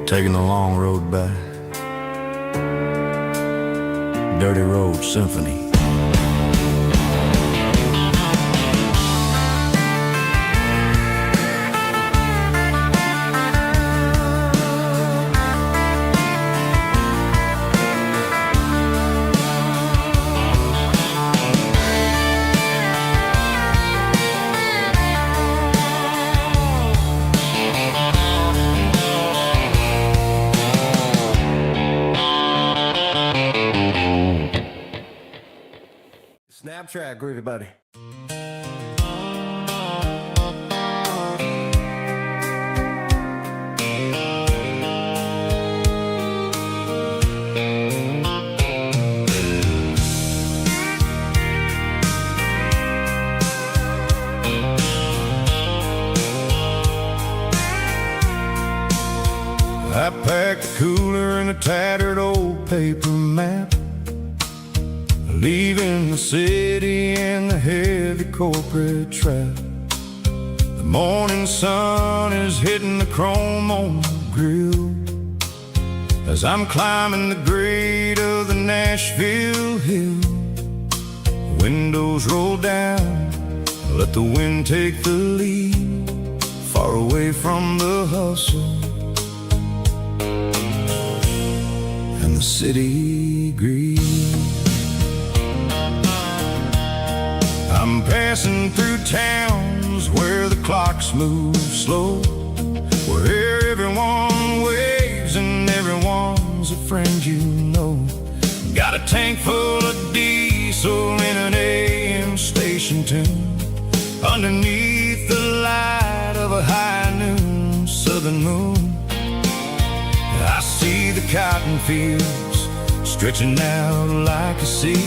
taking the long road back. Dirty Road Symphony. Snap track, groovy buddy. I packed the cooler in a tattered old paper map, leaving the city and the heavy corporate trap. The morning sun is hitting the chrome on the grill as I'm climbing the grade of the Nashville hill. Windows roll down, let the wind take the lead, far away from the hustle and the city greed. I'm passing through towns where the clocks move slow, where everyone waves and everyone's a friend you know. Got a tank full of diesel in an AM station tune, underneath the light of a high noon southern moon, I see the cotton fields stretching out like a sea.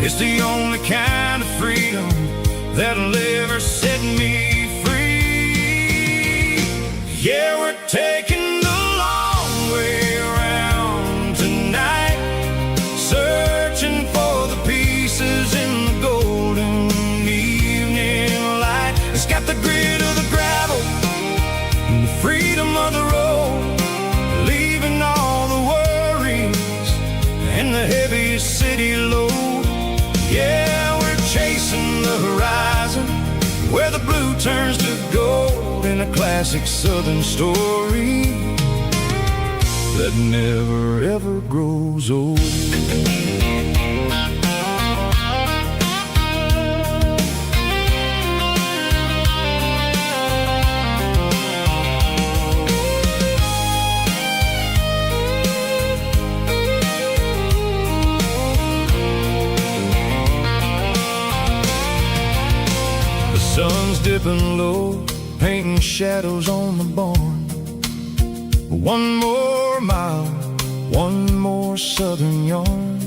It's the only kind of freedom that'll ever set me free. Yeah, we're taking the long way around tonight, searching for the pieces in the golden evening light. It's got the grit of the gravel and the freedom of the road, leaving all the worries and the heavy city load. Yeah, we're chasing the horizon where the blue turns to gold, in a classic southern story that never ever grows old. Sun's dipping low, painting shadows on the barn. One more mile, one more southern yarn.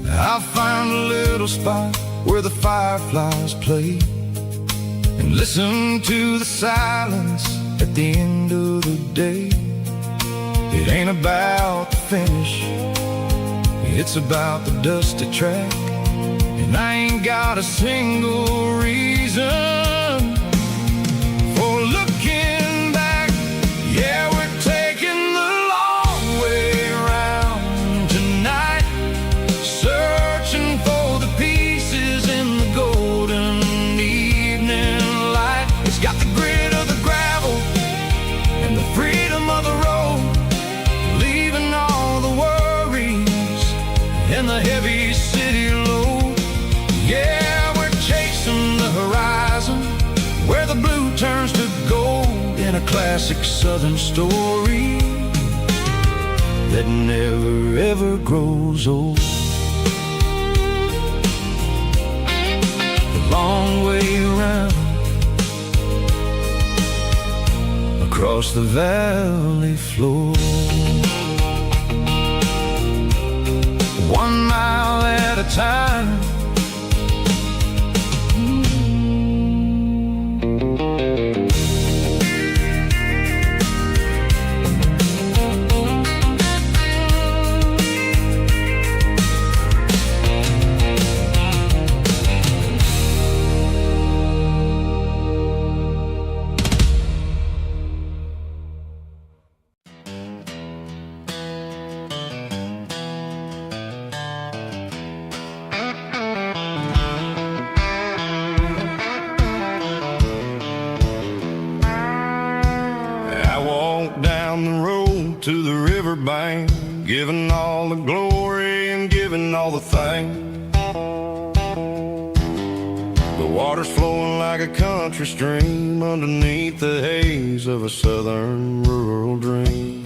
I'll find a little spot where the fireflies play, and listen to the silence at the end of the day. It ain't about the finish, it's about the dusty track. And I ain't got a single reason for looking back. Yeah, we're taking the long way around tonight, searching for the pieces in the golden evening light. It's got the grit of the gravel and the freedom of the road, leaving all the worries and the heavy city load. Yeah, we're chasing the horizon where the blue turns to gold, in a classic southern story that never ever grows old. The long way around across the valley floor, 1 mile at a time. Down the road to the riverbank, giving all the glory and giving all the thanks. The water's flowing like a country stream underneath the haze of a southern rural dream.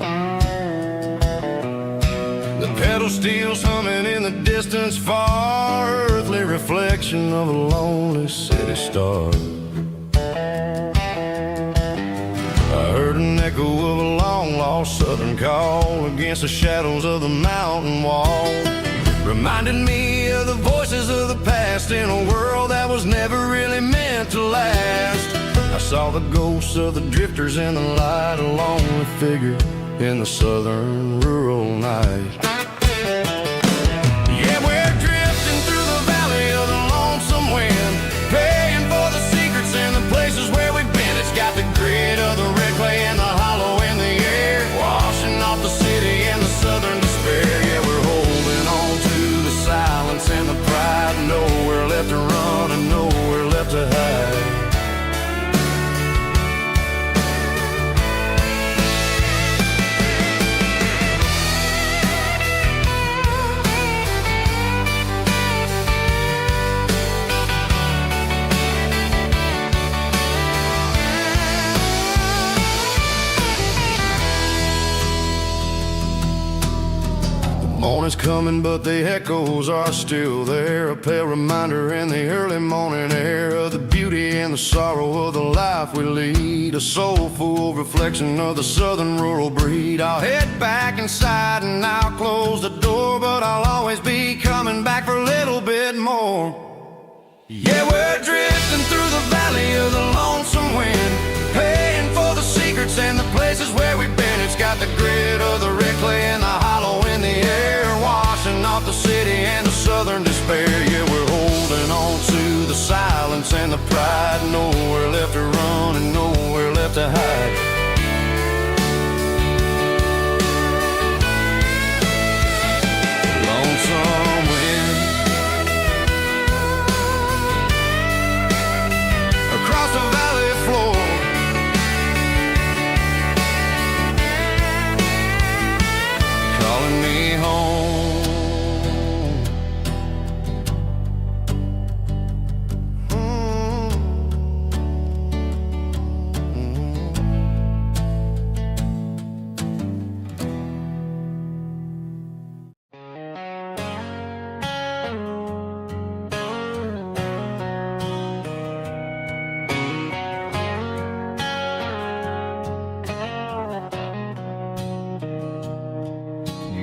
The pedal steel's humming in the distance far, earthly reflection of a lonely city star. I heard an echo of a long-lost southern call against the shadows of the mountain wall, reminded me of the voices of the past in a world that was never really meant to last. I saw the ghosts of the drifters in the light, a lonely figure in the southern rural night. Yeah, we're drifting through the valley of the lonesome wind, paying for the secrets and the places where we've been. It's got the grit of the red clay and the hollow in the air, washing off the city and the southern despair. Yeah, we're holding on to the silence and the pride, nowhere left to run and nowhere left to hide. Morning's coming, but the echoes are still there. A pale reminder in the early morning air of the beauty and the sorrow of the life we lead. A soulful reflection of the southern rural breed. I'll head back inside and I'll close the door, but I'll always be coming back for a little bit more. Yeah, we're drifting through the valley of the lonesome wind, paying for the secrets and the places where we've been. It's got the grit of the red clay and the hollow in the air, washing off the city and the southern despair. Yeah, we're holding on to the silence and the pride. Nowhere left to run and nowhere left to hide. Lonesome wind across the valley floor, calling me home.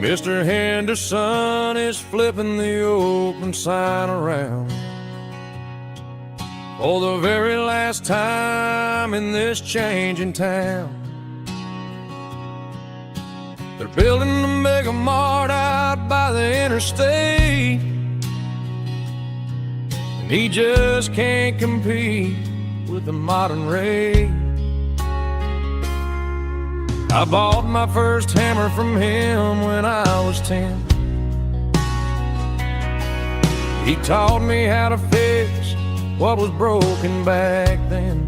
Mr. Henderson is flipping the open sign around for the very last time in this changing town. They're building a mega mart out by the interstate, and he just can't compete with the modern rate. I bought my first hammer from him when I was 10. He taught me how to fix what was broken back then.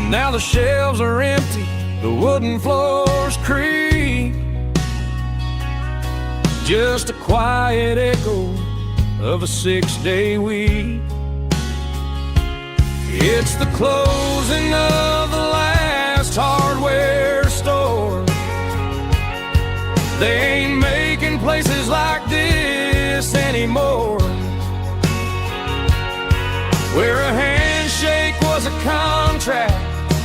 Now the shelves are empty, the wooden floors creak, just a quiet echo of a 6-day week. It's the closing of the last hardware store. They ain't making places like this anymore, where a handshake was a contract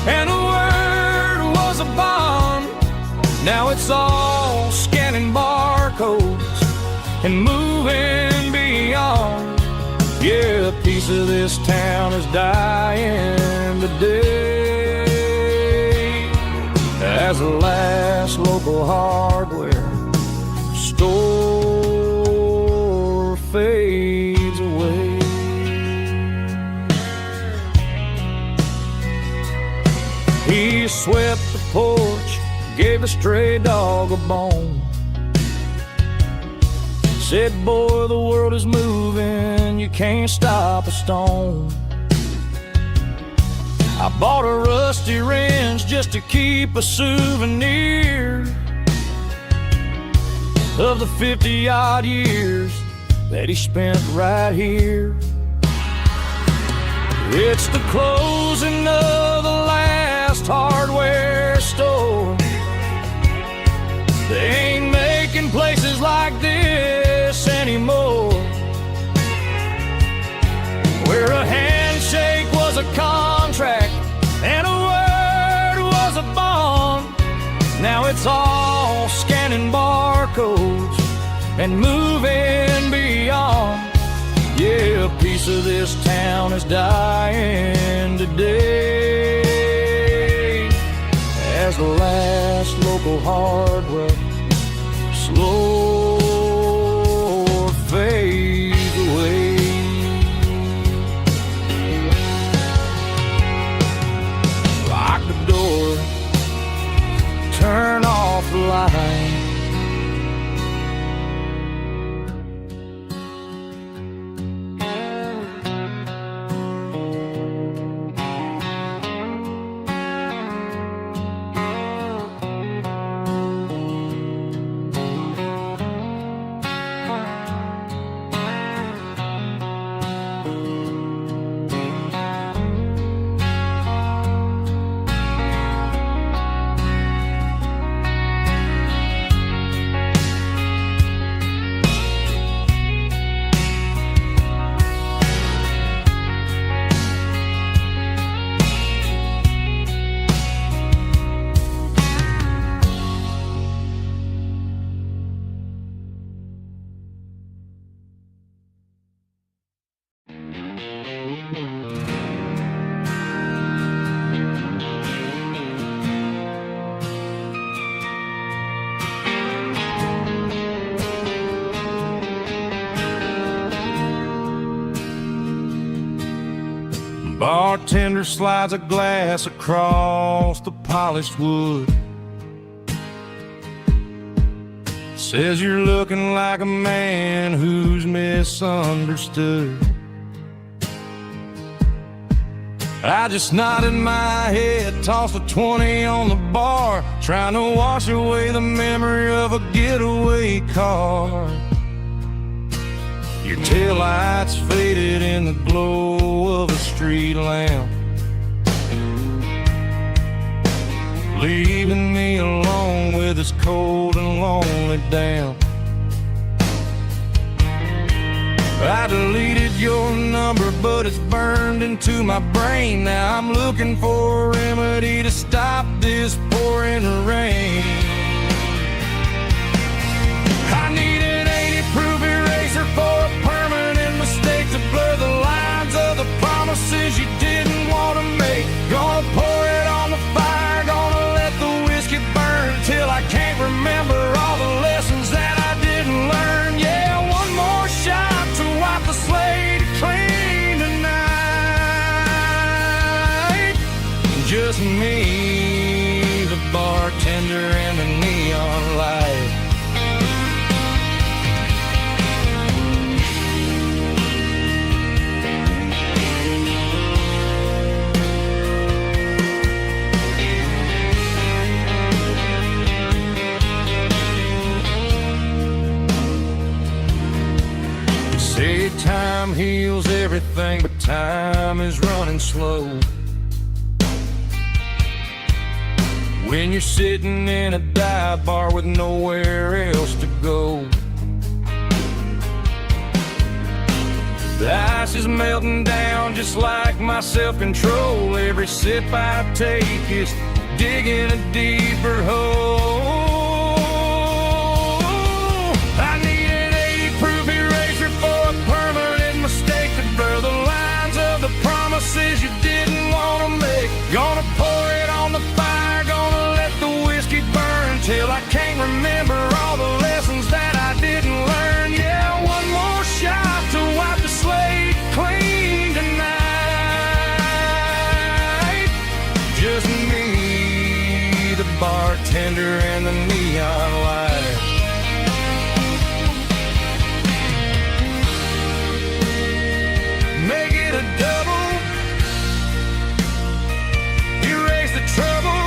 and a word was a bond. Now it's all scanning barcodes and moving beyond. Yeah, a piece of this town is dying today as the last local hardware store fades away. He swept the porch, gave the stray dog a bone, said, boy, the world is moving, you can't stop a stone. I bought a rusty wrench just to keep a souvenir of the 50-odd years that he spent right here. It's the closing of the last hardware store. They ain't making places like this anymore, where a handshake was a contract and a word was a bond. Now it's all scanning barcodes and moving beyond. Yeah, a piece of this town is dying today as the last local hardware slow fades away. Lock the door, turn off the light. bartender slides a glass across the polished wood. Says you're looking like a man who's misunderstood. I just nodded my head, tossed a 20 on the bar, trying to wash away the memory of a getaway car. Your taillights faded in the glow of a street lamp, leaving me alone with this cold and lonely damp. I deleted your number, but it's burned into my brain. Now I'm looking for a remedy to stop this pouring rain. I need an 80-proof eraser for a permanent mistake, to blur the lines of the promises you didn't want to make. Gonna pour it on the fire, gonna let the whiskey burn till I can't remember all the lessons that I didn't learn. Yeah, one more shot to wipe the slate clean tonight. Just me, the bartender, and the neon light. Say time heals everything, but time is running slow. When you're sitting in a dive bar with nowhere else to go, the ice is melting down just like my self-control. Every sip I take is digging a deeper hole. I need an 80-proof eraser for a permanent mistake, to blur the lines of the promises you didn't want to make. Gonna pour it on the fire, gonna let the whiskey burn till I can't remember all the lessons that I didn't learn. Yeah, one more shot to wipe the slate clean tonight. Just me, the bartender, and the neon light. Make it a double, erase the trouble.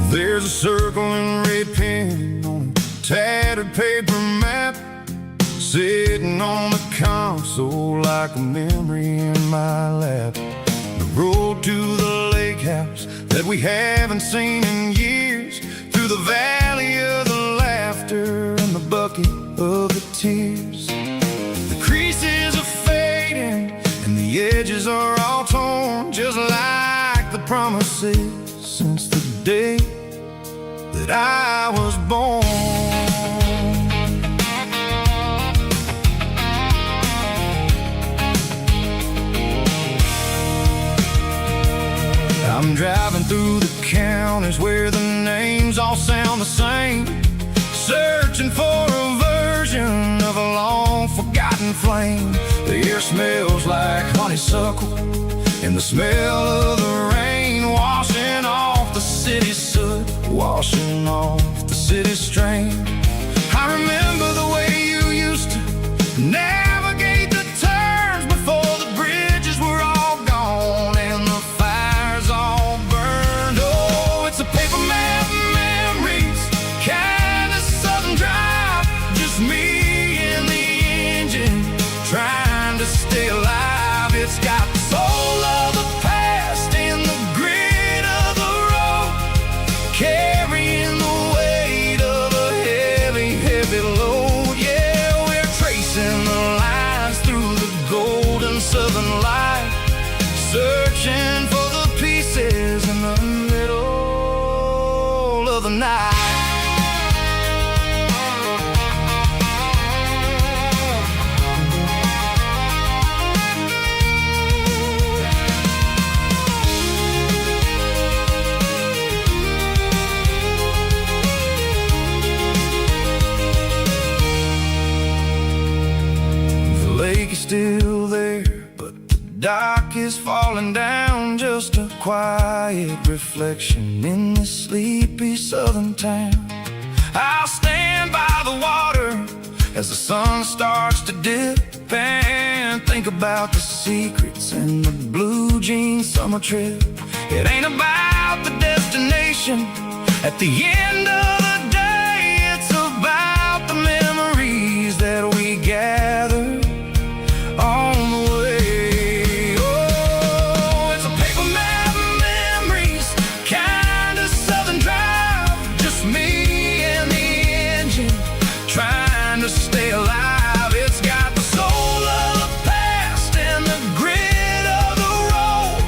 There's a circle in red pen on a tattered paper map, sitting on the console like a memory in my lap. The road to the lake house that we haven't seen in years, through the valley of the laughter and the bucket of the tears. The creases are fading and the edges are all torn, just like the promises since the day that I was born. I'm driving through the counties where the names all sound the same, searching for a version of a long forgotten flame. The air smells like honeysuckle and the smell of the rain, washing off the city's soot, washing off the city's strain. I remember the way you used to navigate the turns before the bridges were all gone and the fires all burned. Oh, it's a paper map memories, kind of southern drive, just me and the engine trying night. The lake is still there, but the dock is falling down, just a quiet reflection in this sleepy southern town. I'll stand by the water as the sun starts to dip and think about the secrets and the blue jean summer trip. It ain't about the destination at the end of the day, it's about the memories that we gather on the way. Oh, it's a paper map of memories, kind of southern drive, just me and the engine trying to stay alive. It's got the soul of the past and the grit of the road,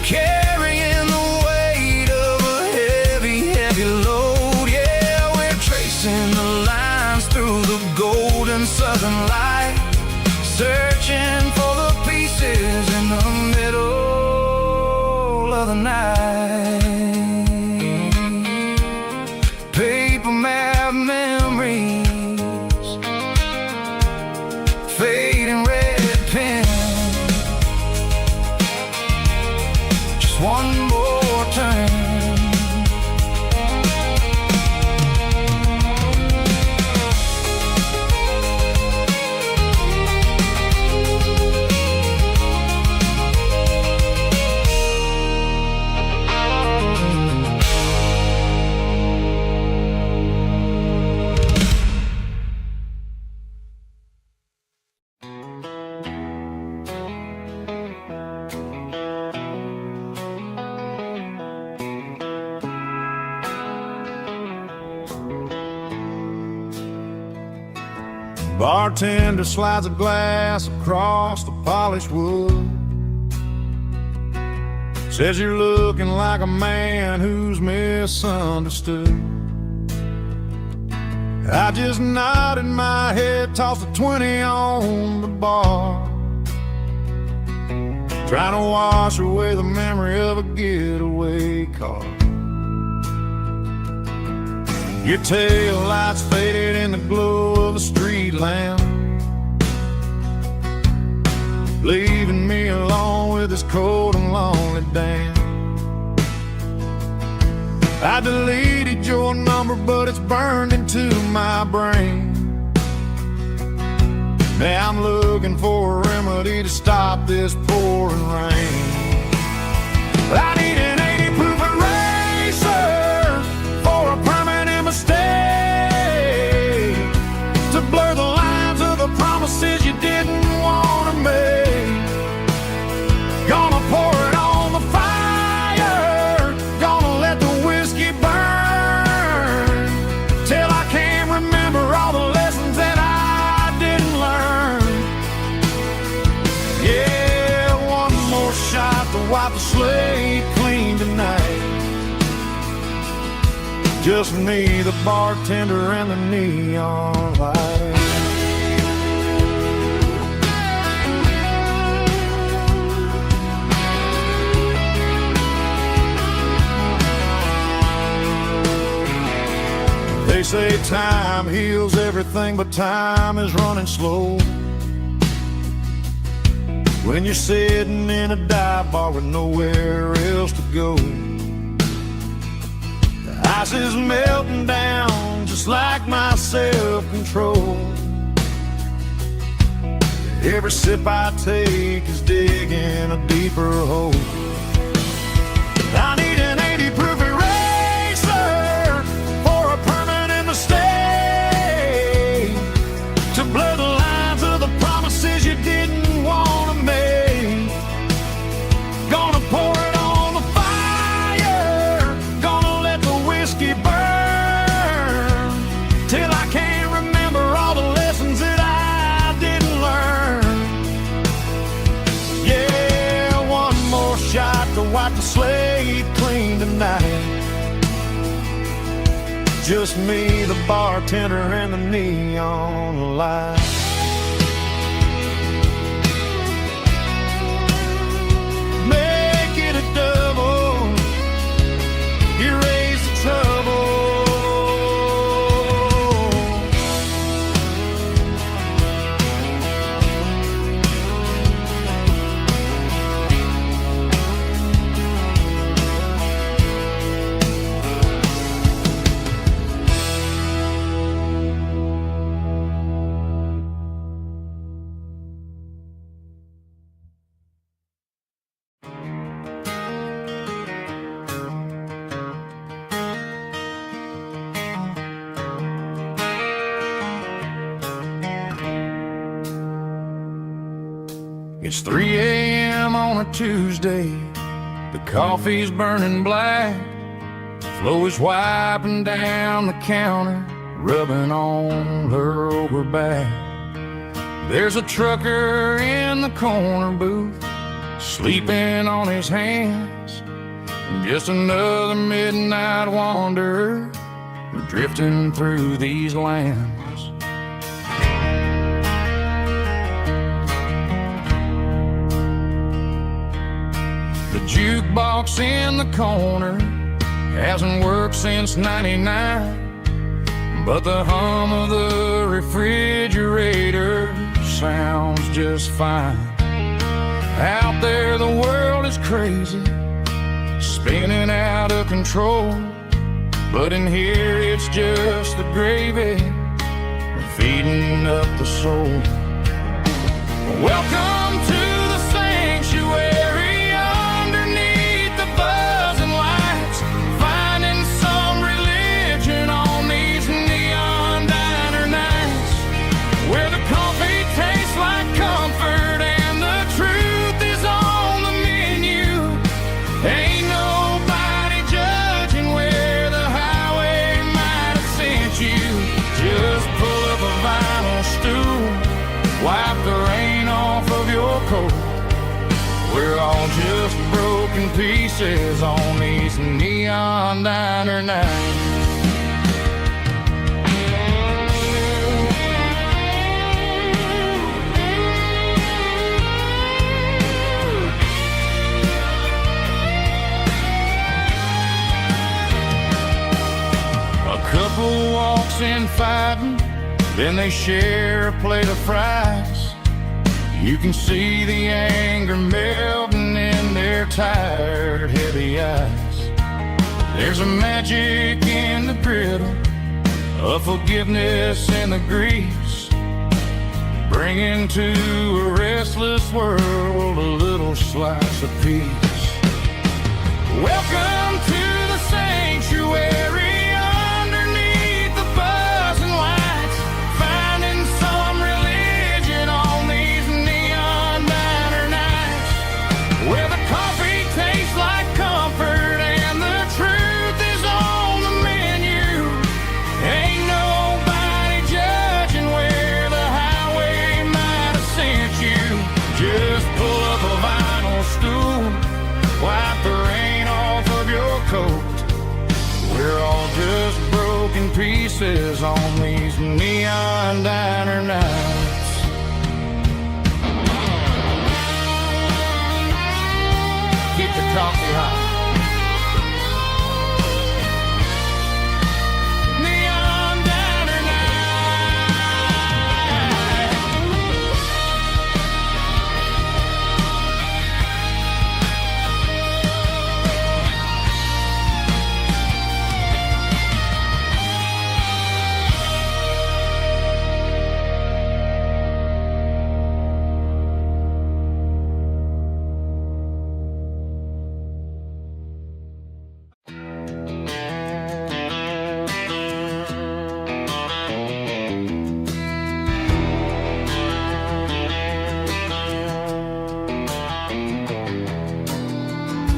carrying the weight of a heavy, heavy load. Yeah, we're tracing the lines through the golden southern light, searching for the pieces in the middle of the night. Paper map memories, fading red pen, just one more turn. Bartender slides a glass across the polished wood. Says you're looking like a man who's misunderstood. I just nodded my head, tossed a 20 on the bar, trying to wash away the memory of a getaway car. Your tail lights faded in the glow of a street lamp, leaving me alone with this cold and lonely damn. I deleted your number, but it's burned into my brain. Now I'm looking for a remedy to stop this pouring rain. I need an 80 proof eraser for a permanent mistake, to blur the lines of the promises you didn't want to make. Gonna pour it on the fire, gonna let the whiskey burn, till I can't remember all the lessons that I didn't learn. Yeah, one more shot to wipe the slate clean tonight. Just me, the bartender, and the neon light. They say time heals everything, but time is running slow when you're sitting in a dive bar with nowhere else to go. The ice is melting down just like my self-control. Every sip I take is digging a deeper hole. I need an 80 proof eraser for a permanent mistake, to blur the lines of the promises you didn't want to make. Gonna pour it on the fire, gonna let the whiskey burn, till I can't remember all the lessons that I didn't learn. Yeah, one more shot to wipe the slate clean tonight. just me, the bartender, and the neon light. Make it a double, erase the trouble. It's 3 a.m. on a Tuesday. The coffee's burning black. Flo is wiping down the counter, rubbing on her over back. There's a trucker in the corner booth, sleeping on his hands. Just another midnight wanderer, drifting through these lands. The jukebox in the corner hasn't worked since '99, but the hum of the refrigerator sounds just fine. Out there the world is crazy, spinning out of control, but in here it's just the gravy feeding up the soul. Welcome to the sanctuary, underneath the buzzing lights, finding some religion on these neon diner nights, where the coffee tastes like comfort and the truth is on the menu. Ain't nobody judging where the highway might have sent you. Just pull up a vinyl stool, wipe the rain off of your coat. We're all just broken pieces on these neon diner nights. A couple walks in fighting, then they share a plate of fries. You can see the anger melting in their tired, heavy eyes. There's a magic in the griddle, a forgiveness in the grease, bringing to a restless world a little slice of peace. Welcome to the sanctuary, underneath the buzzing lights, finding some religion on these neon diner nights, where the coffee tastes like comfort and the truth is on the menu. Ain't nobody judging where the highway might have sent you. Just pull up a vinyl stool, wipe the rain off of your coat. We're all just broken pieces on these neon diner nights. Keep the coffee hot. Neon diner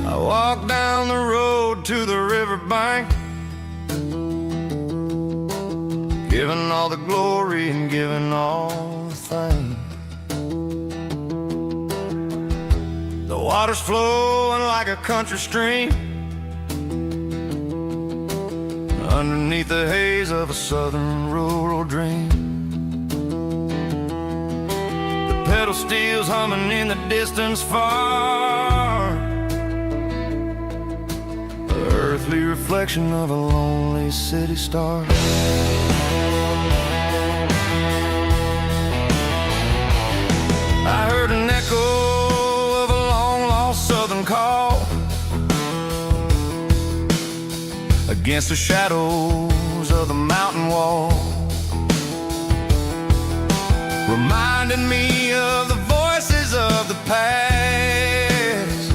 I walk down the road to the riverbank, giving all the glory and giving all the thanks. The water's flowing like a country stream, underneath the haze of a southern rural dream. The pedal steel's humming in the distance far, the earthly reflection of a lonely city star. I heard an echo of a long-lost southern call against the shadows of the mountain wall, reminding me of the voices of the past,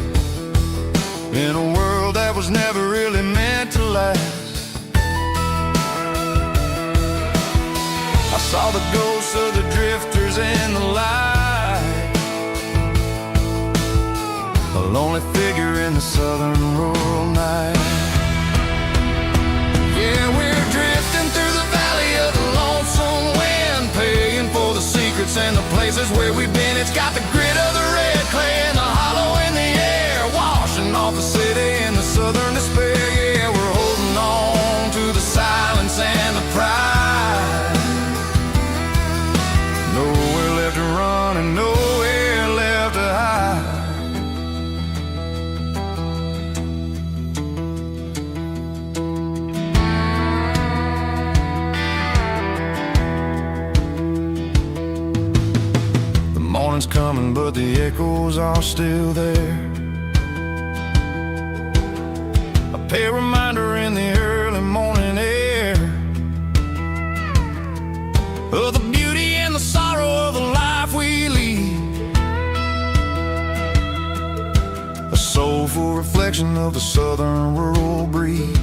in a world that was never really meant to last. I saw the ghosts of the drifters in the light, a lonely figure in the southern rural night. Yeah, we're drifting through the valley of the lonesome wind, paying for the secrets and the places where we've been. It's got the grit of the red clay and the hollow in the air, washing off the city and the southern despair. Yeah, we're holding on to the silence and the pride. Nowhere left to run and nowhere left to hide. Morning's coming, but the echoes are still there. A pale reminder in the early morning air of the beauty and the sorrow of the life we lead, a soulful reflection of the southern rural breed.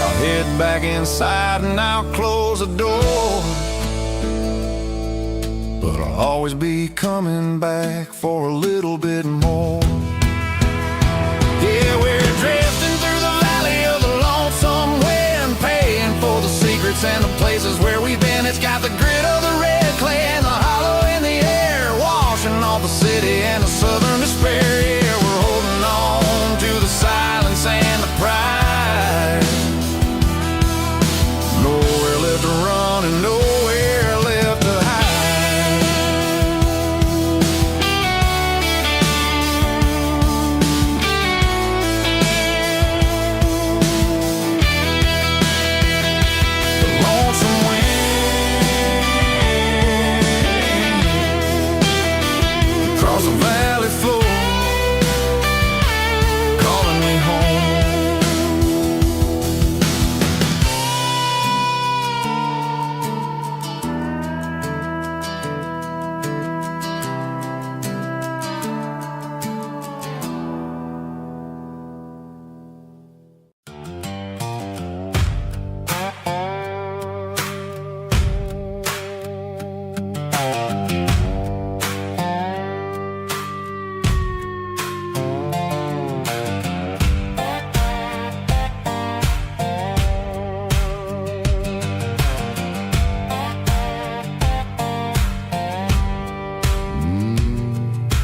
I'll head back inside and I'll close the door, but I'll always be coming back for a little bit more. Yeah, we're drifting through the valley of the lonesome wind, paying for the secrets and the places where we've been. It's got the grit of the red clay and the hollow in the air, washing off the city and the southern despair. Yeah, we're holding on to the silence and the pride. Nowhere left to run and nowhere left to hide. Across the valley floor, calling me home.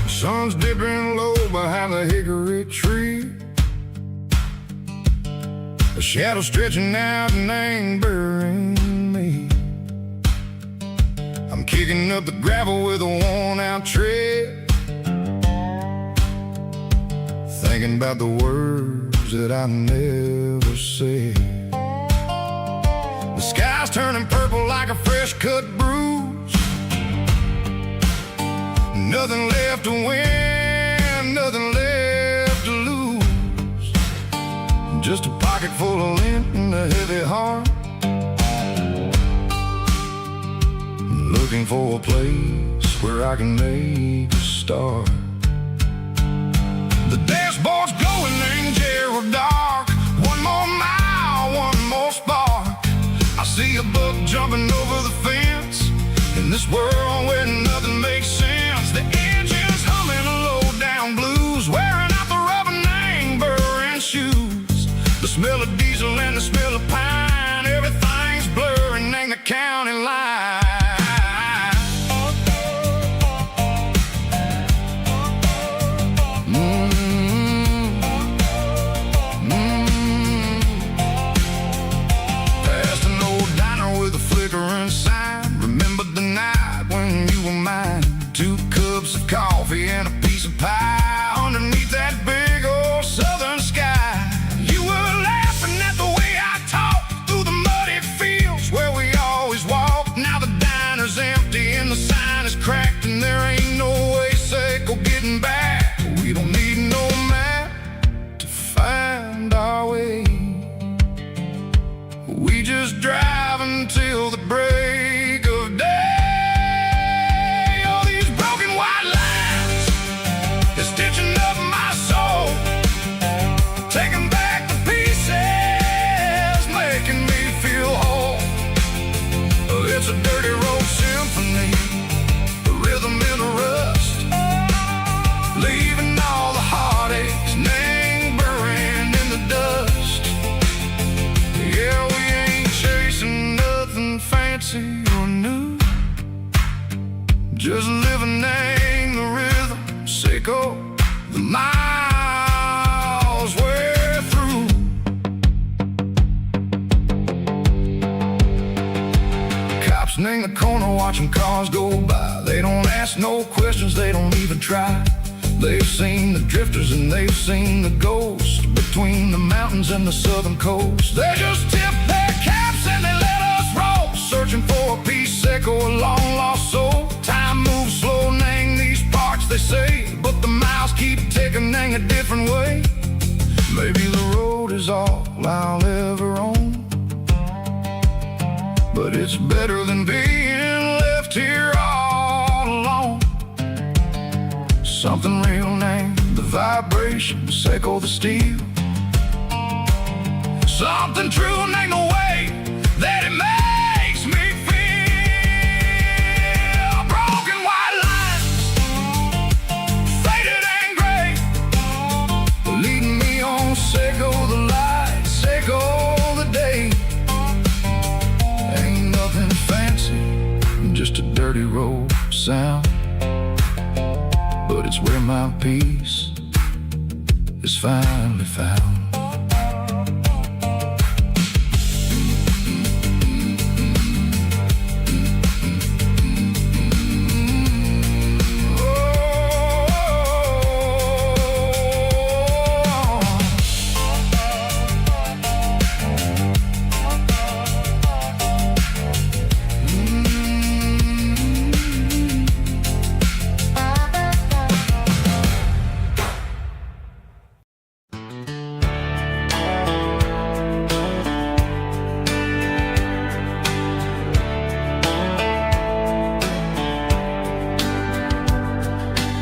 Sun's dipping low behind the hickory tree, a shadow stretching out and angering me. I'm kicking up the gravel with a worn-out tread, thinking about the words that I never said. The sky's turning purple like a fresh-cut bruise, nothing left to win, nothing left to lose, just a pocket full of lint and a heavy heart, looking for a place where I can make a start. The dashboard's glowing angel dark, one more mile, one more spark. I see a buck jumping over the fence, in this world where nothing makes sense. The engine's humming a low-down blues, wearing out the rubber name burring shoes. The smell of diesel and the smell of pine, everything's blurring in the county line. leaving all the heartaches and anger buried in the dust. Yeah, we ain't chasing nothing fancy or new, just living in the rhythm, sick of the miles we're through. Cops in the corner watching cars go by. They don't ask no questions, they don't even try. They've seen the drifters and they've seen the ghosts between the mountains and the southern coast. They just tip their caps and they let us roll, searching for a piece or a long lost soul. Time moves slow in these parts, they say, but the miles keep ticking in a different way. Maybe the road is all I'll ever own, but it's better than being left here all alone. Something real named the vibration, echo the steel. Something true named the way that it makes me feel. Broken white lines, faded and gray, leading me on, echo the light, echo the day. Ain't nothing fancy, just a dirty road sound, but it's where my peace is finally found.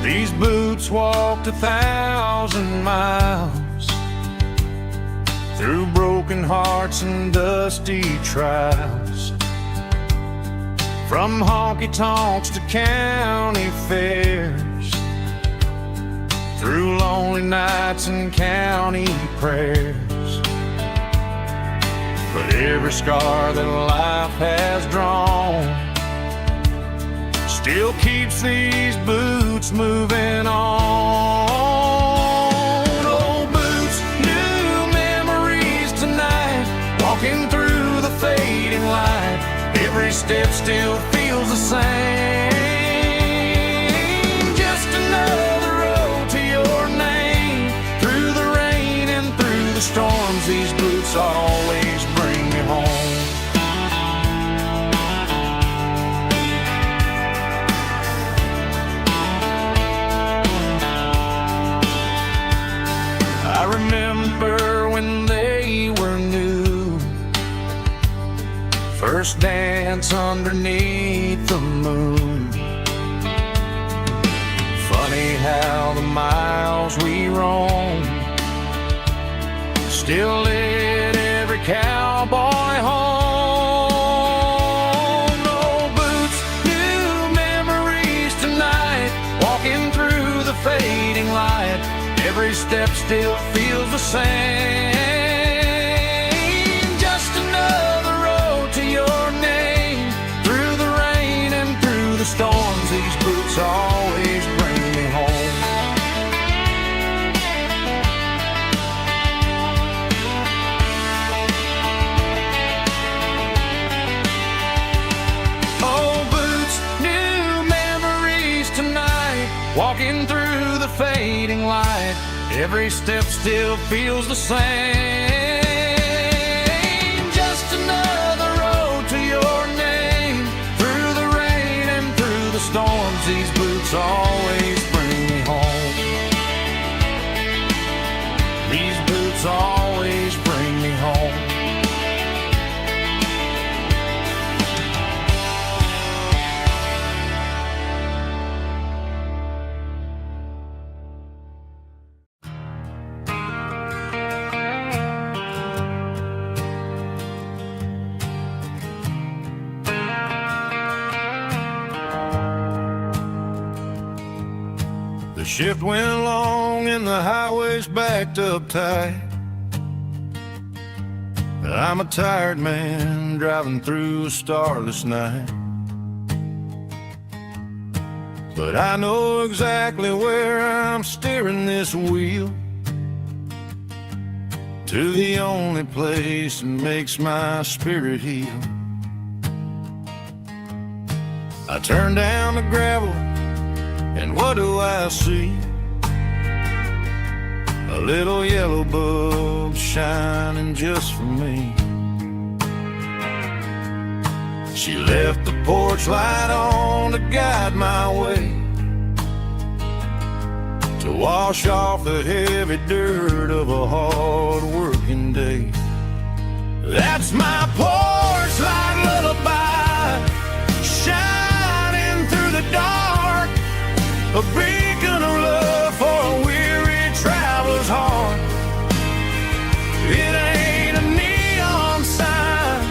These boots walked 1,000 miles through broken hearts and dusty trials, from honky-tonks to county fairs, through lonely nights and county prayers. But every scar that life has drawn still keeps these boots moving on. Old boots, new memories tonight, walking through the fading light. Every step still feels the same. Just another road to your name. Through the rain and through the storms, these boots always bring me home. I remember when they were new, first dance underneath the moon. Funny how the miles we roam still lit every cowboy home. Old boots, new memories tonight, walking through the fading light. Every step still feels the same. Just another road to your name. Through the rain and through the storms, these boots always bring me home. Old boots, new memories tonight, walking through the fading light. Every step still feels the same. Just another road to your name. Through the rain and through the storms, these boots always bring me home. These boots always bring me home. Shift went long and the highway's backed up tight. I'm a tired man driving through a starless night. But I know exactly where I'm steering this wheel, to the only place that makes my spirit heal. I turn down the gravel, and what do I see? A little yellow bulb shining just for me. She left the porch light on to guide my way, to wash off the heavy dirt of a hard-working day. That's my porch light lullaby, shining through the dark, a beacon of love for a weary traveler's heart. It ain't a neon sign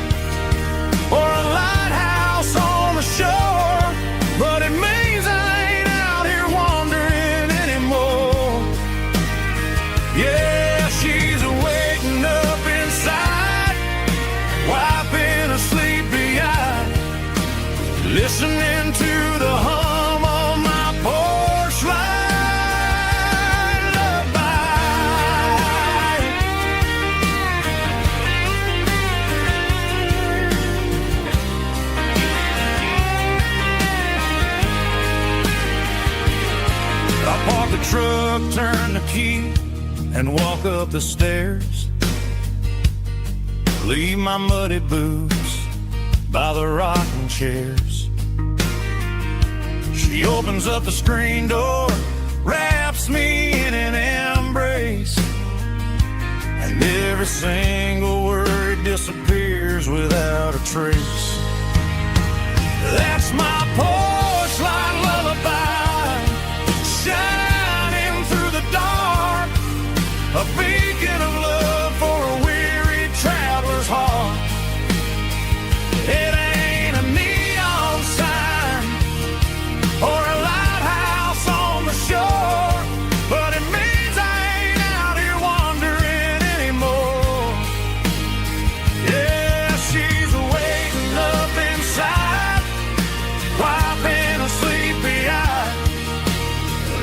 or a lighthouse on the shore, but it means I ain't out here wandering anymore. Yeah, she's waking up inside, wiping a sleepy eye, listening to the hum of my porch light lullaby. I park the truck, turn the key, and walk up the stairs. Leave my muddy boots by the rocking chairs. She opens up the screen door, wraps me in an embrace, and every single word disappears without a trace. That's my porch light lullaby, shining through the dark, a beacon of love for a weary traveler's heart. It ain't a neon sign or a lighthouse on the shore, but it means I ain't out here wandering anymore. Yeah, she's waking up inside, wiping a sleepy eye,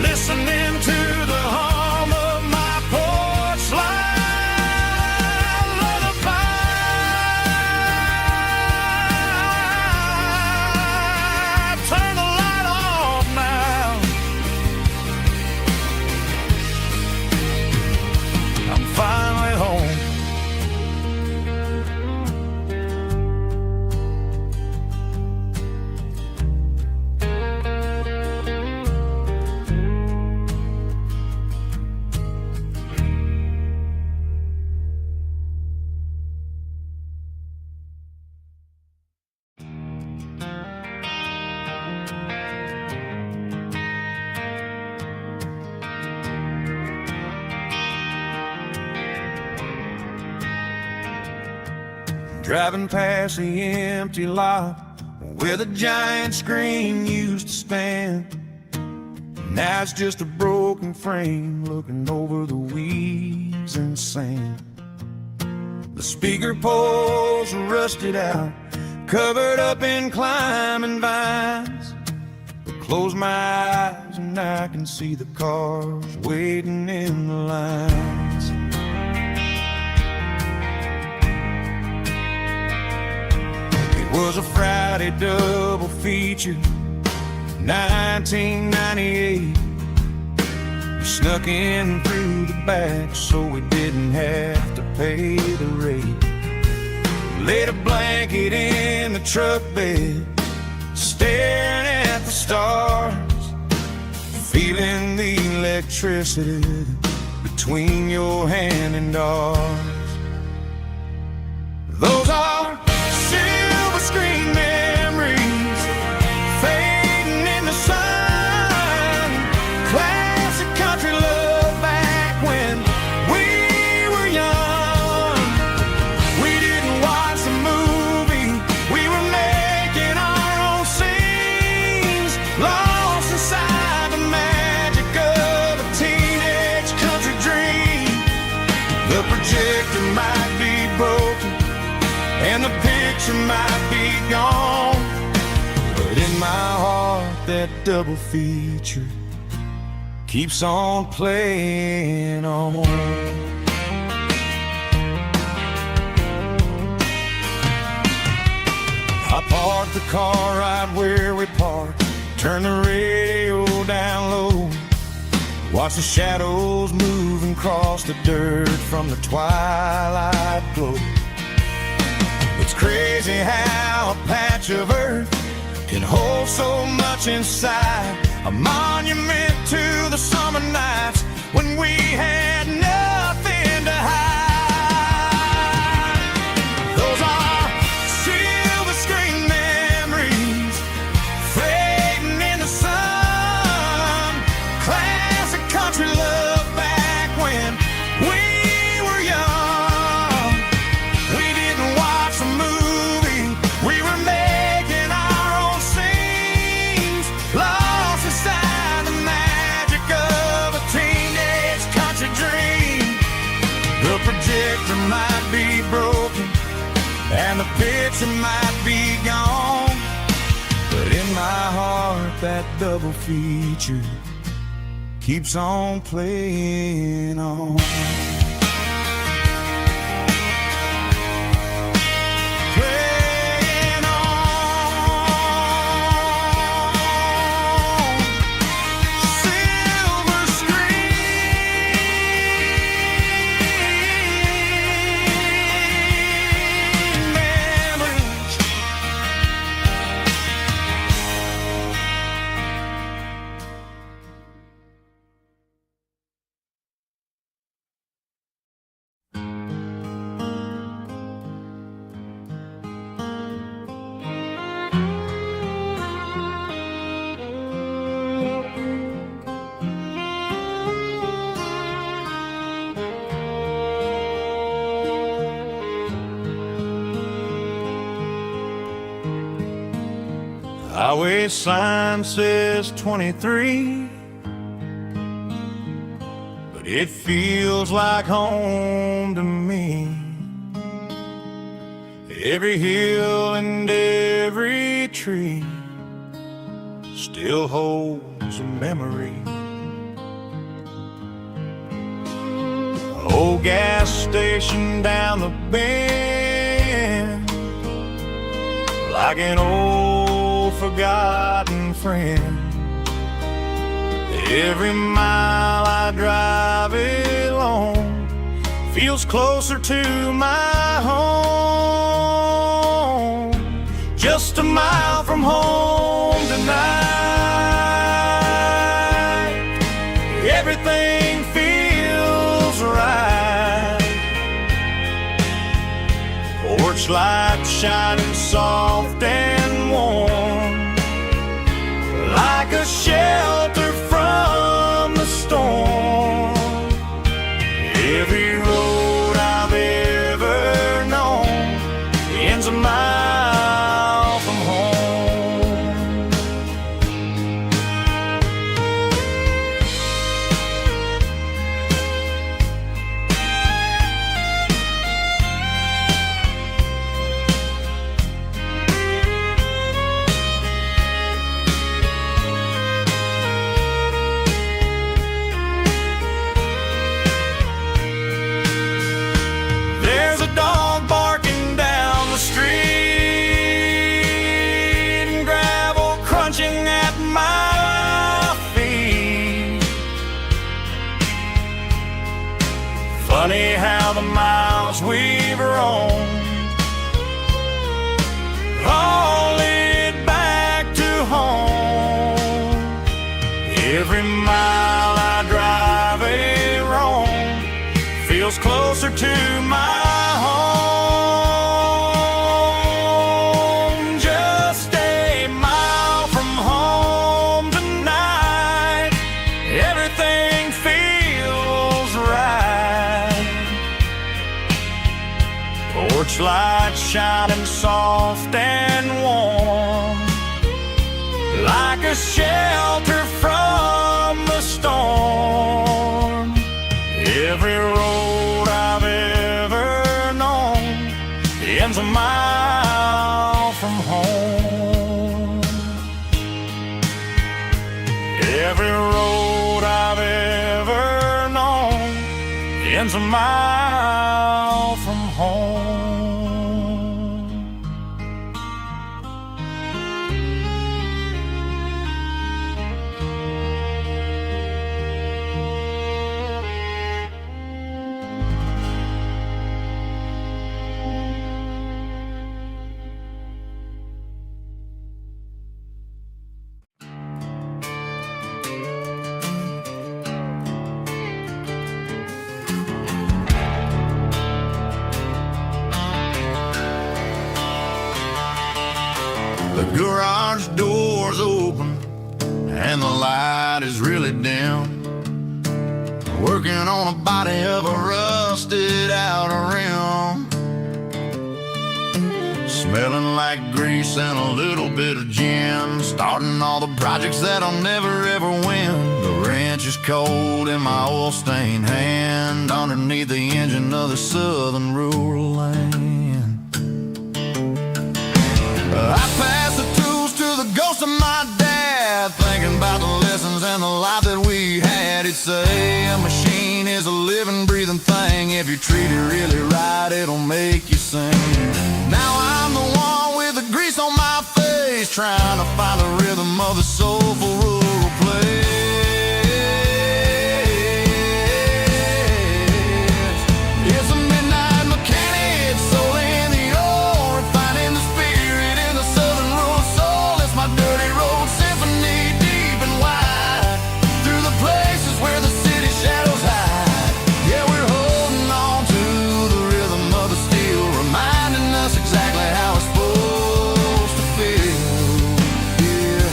listening to the hum of my porch light lullaby. Turn the light off now. I'm finally home. Driving past the empty lot where the giant screen used to stand. Now it's just a broken frame looking over the weeds and sand. The speaker poles are rusted out, covered up in climbing vines. But close my eyes and I can see the cars waiting in the lines. It was a Friday double feature, 1998. We snuck in through the back so we didn't have to pay the rate. Laid a blanket in the truck bed, staring at the stars, feeling the electricity between your hand and ours. Those are silver screen memories fading in the sun. Classic country love back when we were young. We didn't watch the movie, we were making our own scenes, lost inside the magic of The projector might be broken and the picture might be gone, but in my heart that double feature keeps on playing on. I parked the car right where we parked, turn the radio down low, watch the shadows move and cross the dirt from the twilight glow. It's crazy how a patch of earth can hold so much inside, a monument to the summer nights when we had nothing to hide. Those are silver screen memories fading in the sun, classic country love back when we were young. We didn't watch a movie, we were making our own scenes, lost inside the magic of a teenage country dream. The projector might be broken and the picture might be gone, but in my heart that double feature keeps on playing on. Playing on. Silver screen memories. Highway sign says 23, but it feels like home to me. Every hill and every tree still holds a memory. Old gas station down the bend, like an old forgotten friend. Every mile I drive it along feels closer to my home. Just a mile from home tonight, everything feels right. Porch light shining soft and warm, like a shelter from the storm. Every road I've ever known ends a mile from home. There's a dog barking down the street and gravel crunching at my feet. Funny how the miles we've roamed all lead back to home. Every mile I drive a roam feels closer to my home. Just a mile from home tonight, everything feels right. Porch light shining soft and warm, like a shelter from the storm. Every road I've ends a mile from home. The garage door's open and the light is really dim. Working on a body of a rusted out rim. Smelling like grease and a little bit of gin. Starting all the projects that I'll never ever win. The wrench is cold in my oil-stained hand underneath the engine of the southern rural land. I pass the tools to the ghost of my dad, thinking about the lessons and the life that we had. He'd say a machine is a living, breathing thing. If you treat it really right, it'll make you sing. Now I'm the one with the grease on my face, trying to find the rhythm of the soulful rural place. It's a midnight mechanic, soul in the ore, refining the spirit in the southern rural soul. It's my dirty road symphony, deep and wide, through the places where the city shadows hide. Yeah, we're holding on to the rhythm of the steel, reminding us exactly how it's supposed to feel. Yeah.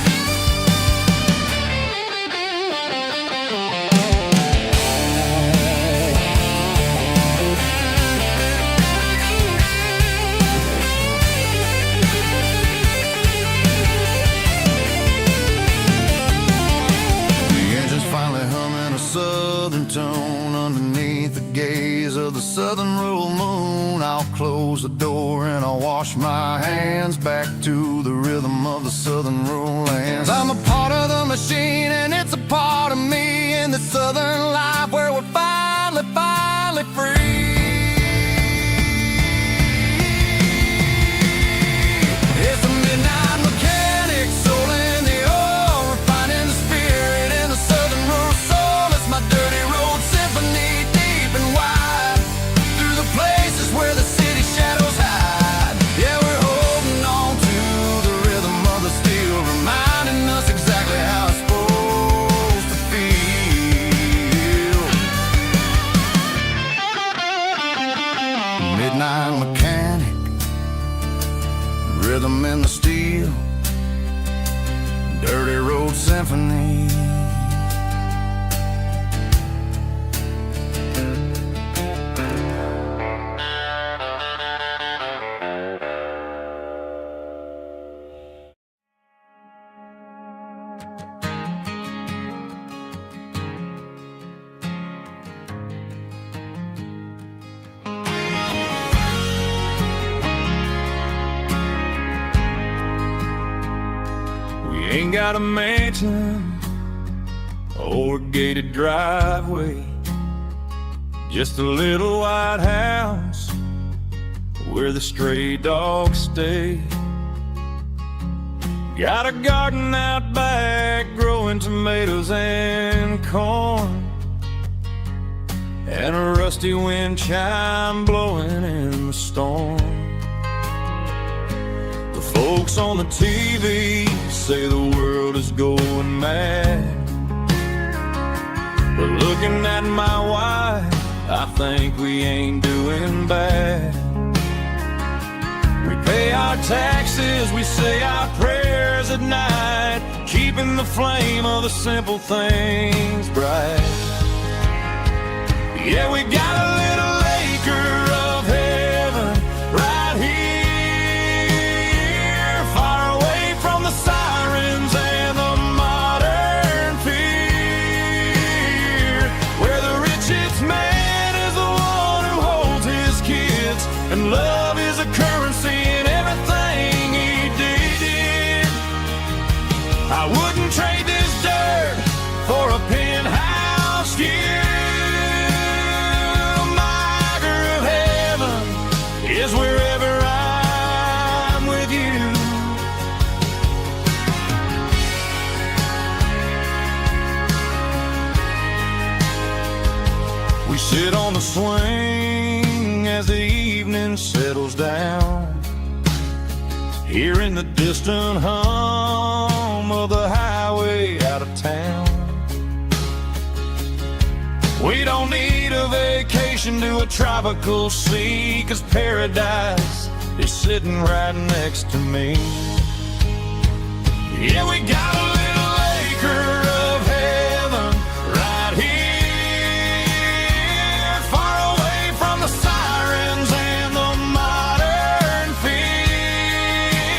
The engine's finally humming a southern tune underneath the gaze of the southern rural moon. I'll close the door and I'll wash my hands back to the rhythm of the southern rural lands. I'm a part of the machine and it's a part of me in the southern life where we're finally free. It's a midnight mechanic, soul in the ore, refining the spirit in the southern rural soul. It's my dirty road symphony, deep and wide, through the places where the city shadows hide. Yeah, we're holding on to the rhythm of the steel, reminding us exactly how it's supposed to feel. Midnight mechanic, rhythm in the steel, dirty road symphony. Ain't got a mansion or a gated driveway, just a little white house where the stray dogs stay. Got a garden out back growing tomatoes and corn, and a rusty wind chime blowing in the storm. The folks on the TV say the world is going mad, but looking at my wife, I think we ain't doing bad. We pay our taxes, we say our prayers at night, keeping the flame of the simple things bright. Yeah, we got a little acre of heaven right here, far away from the sirens and the modern fear, where the richest man is the one who holds his kids, and love is a currency in everything he did. I wouldn't trade this dirt for a penthouse view. We sit on the swing as the evening settles down, hearing the distant hum of the highway out of town. We don't need a vacation to a tropical sea, 'cause paradise is sitting right next to me. Yeah, we got a little acre of heaven right here, far away from the sirens and the modern fear,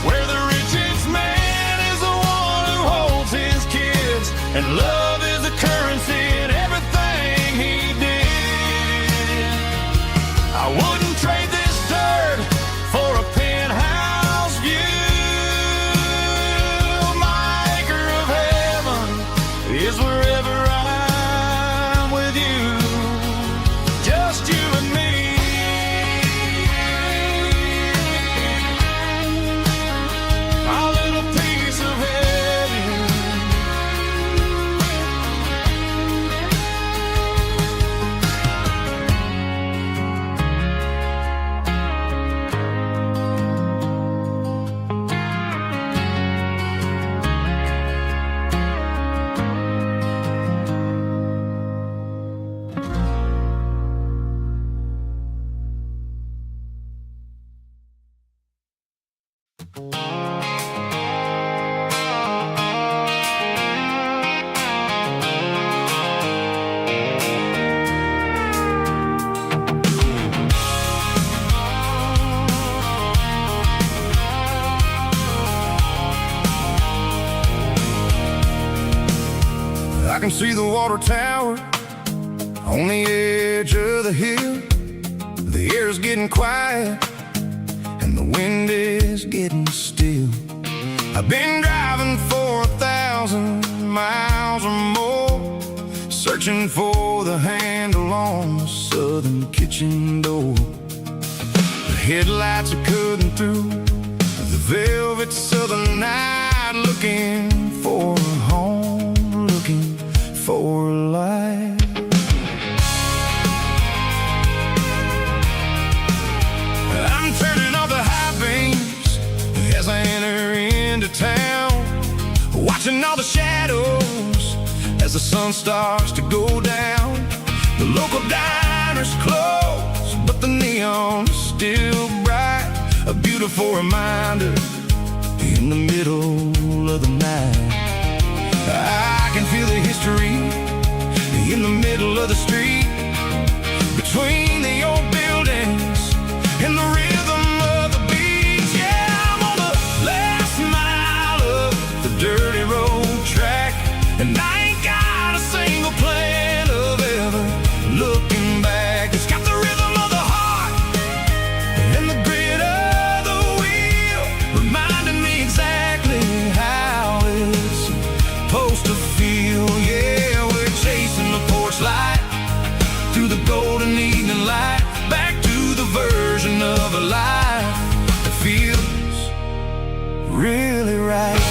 where the richest man is the one who holds his kids, and love is the currency in everything he did. I wouldn't trade this dirt for a penthouse view. My acre of heaven is wherever I'm with you, just you and me. Our little piece of heaven. I can see the water tower on the edge of the hill. The air's getting quiet and the wind is getting still. I've been driving for 1,000 miles or more, searching for the handle on the southern kitchen door. The headlights are cutting through the velvet southern night, looking for a home, looking for a life. I'm turning off the high beams as I enter into town, watching all the shadows as the sun starts to go down. The local diner's closed, but the neon is still bright, a beautiful reminder in the middle of the night. I can feel the history in the middle of the street, between the old buildings and the rhythm of the beats. Yeah, I'm on the last mile of the dirty road track, and I ain't got a single plan of ever looking back. It's got the rhythm of the heart and the grit of the wheel, reminding me exactly how it's supposed to feel. Yeah, we're chasing the porch light through the golden evening light, back to the version of a life that feels really right.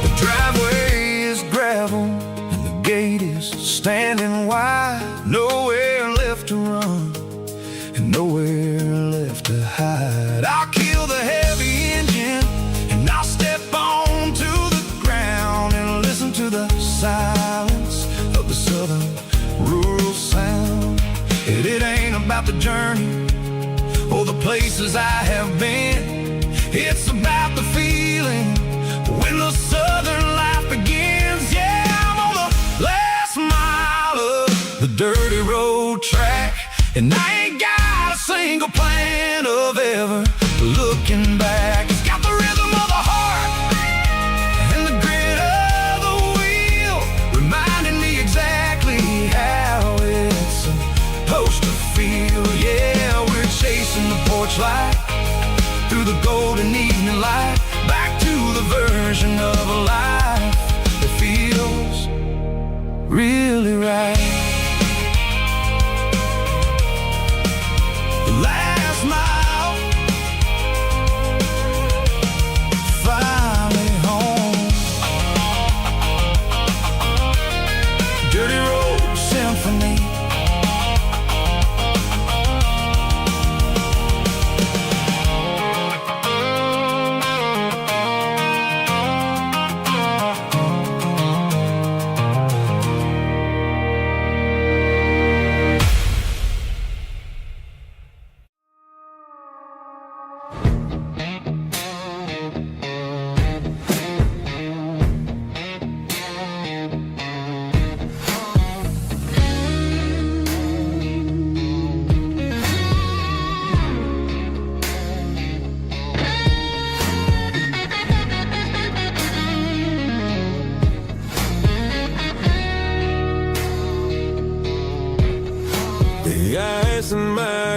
The driveway is gravel and the gate is standing wide, nowhere left to run and nowhere left to hide. I'll kill the heavy engine and I'll step onto the ground and listen to the silence of the southern rural sound. It ain't about the journey or the places I have been, it's about the feeling when the southern life begins. Yeah, I'm on the last mile of the dirty road track, and I ain't got a single plan of ever looking back. It's got the rhythm of the heart and the grit of the wheel, reminding me exactly how it's supposed to feel. Yeah, we're chasing the porch light through the golden evening light, back to the version of a life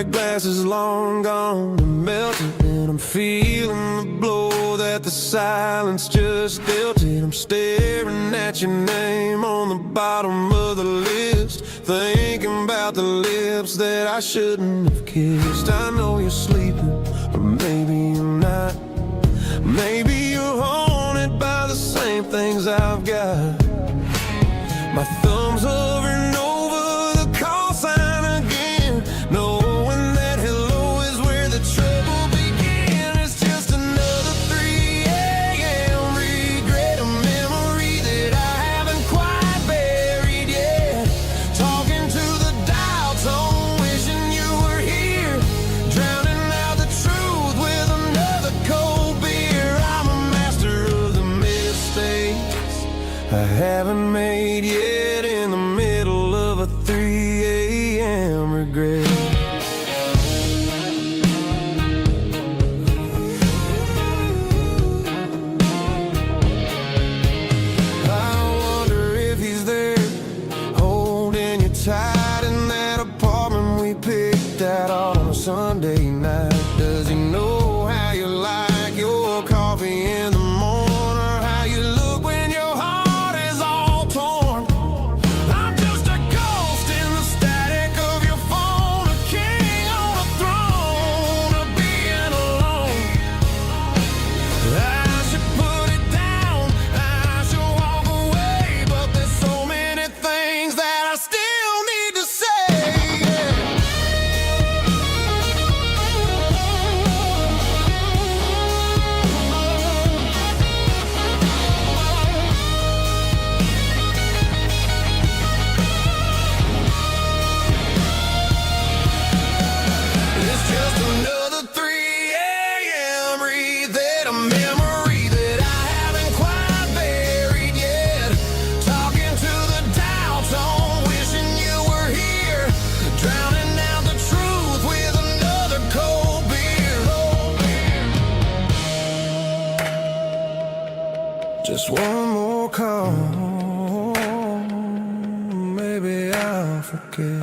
my glass is long gone and melted, and I'm feeling the blow that the silence just dealt it. I'm staring at your name on the bottom of the list, thinking about the lips that I shouldn't have kissed. I know you're sleeping, or maybe you're not. Maybe you're haunted by the same things I've got. My thumb's hovering over the call sign again, knowing that hello is where the trouble began. It's just another 3 a.m. regret, a memory that I haven't quite buried yet. Talking to the dial tone, wishing you were here, drowning out the truth with another cold beer. I'm a master of the mistakes I haven't made yet, in the middle of a 3 a.m. regret. I wonder if he's there, holding you tight in that apartment we picked out on a Sunday night. Does he know how you like your coffee in the morning, or how you look when your heart is all torn? I'm just a ghost in the static of your phone, a king on a throne of being alone. I should put it down, I should walk away, but there's so many things that I still need to say. It's just another 3 a.m. read, a memory that I haven't quite buried yet. Talking to the dial tone, wishing you were here, drowning out the truth with another cold beer. Just one more call, maybe I'll forget.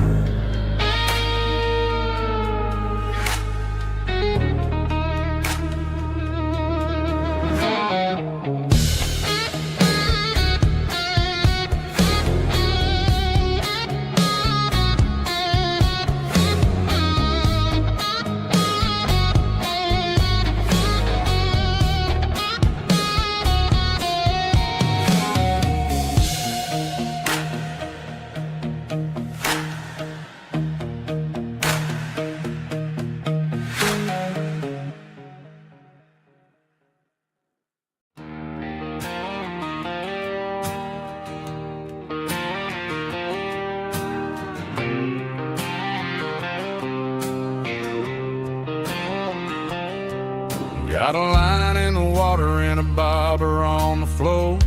Got a line in the water and a bobber on the floor,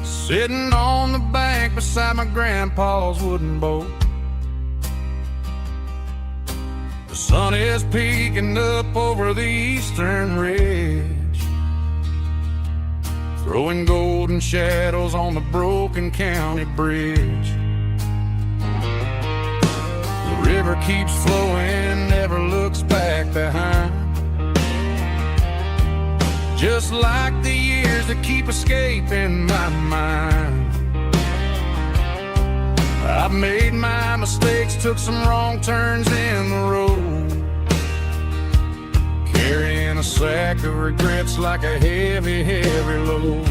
sitting on the bank beside my grandpa's wooden boat. The sun is peeking up over the eastern ridge, throwing golden shadows on the broken county bridge. The river keeps flowing, never looks back behind, just like the years that keep escaping my mind. I've made my mistakes, took some wrong turns in the road, carrying a sack of regrets like a heavy, heavy load.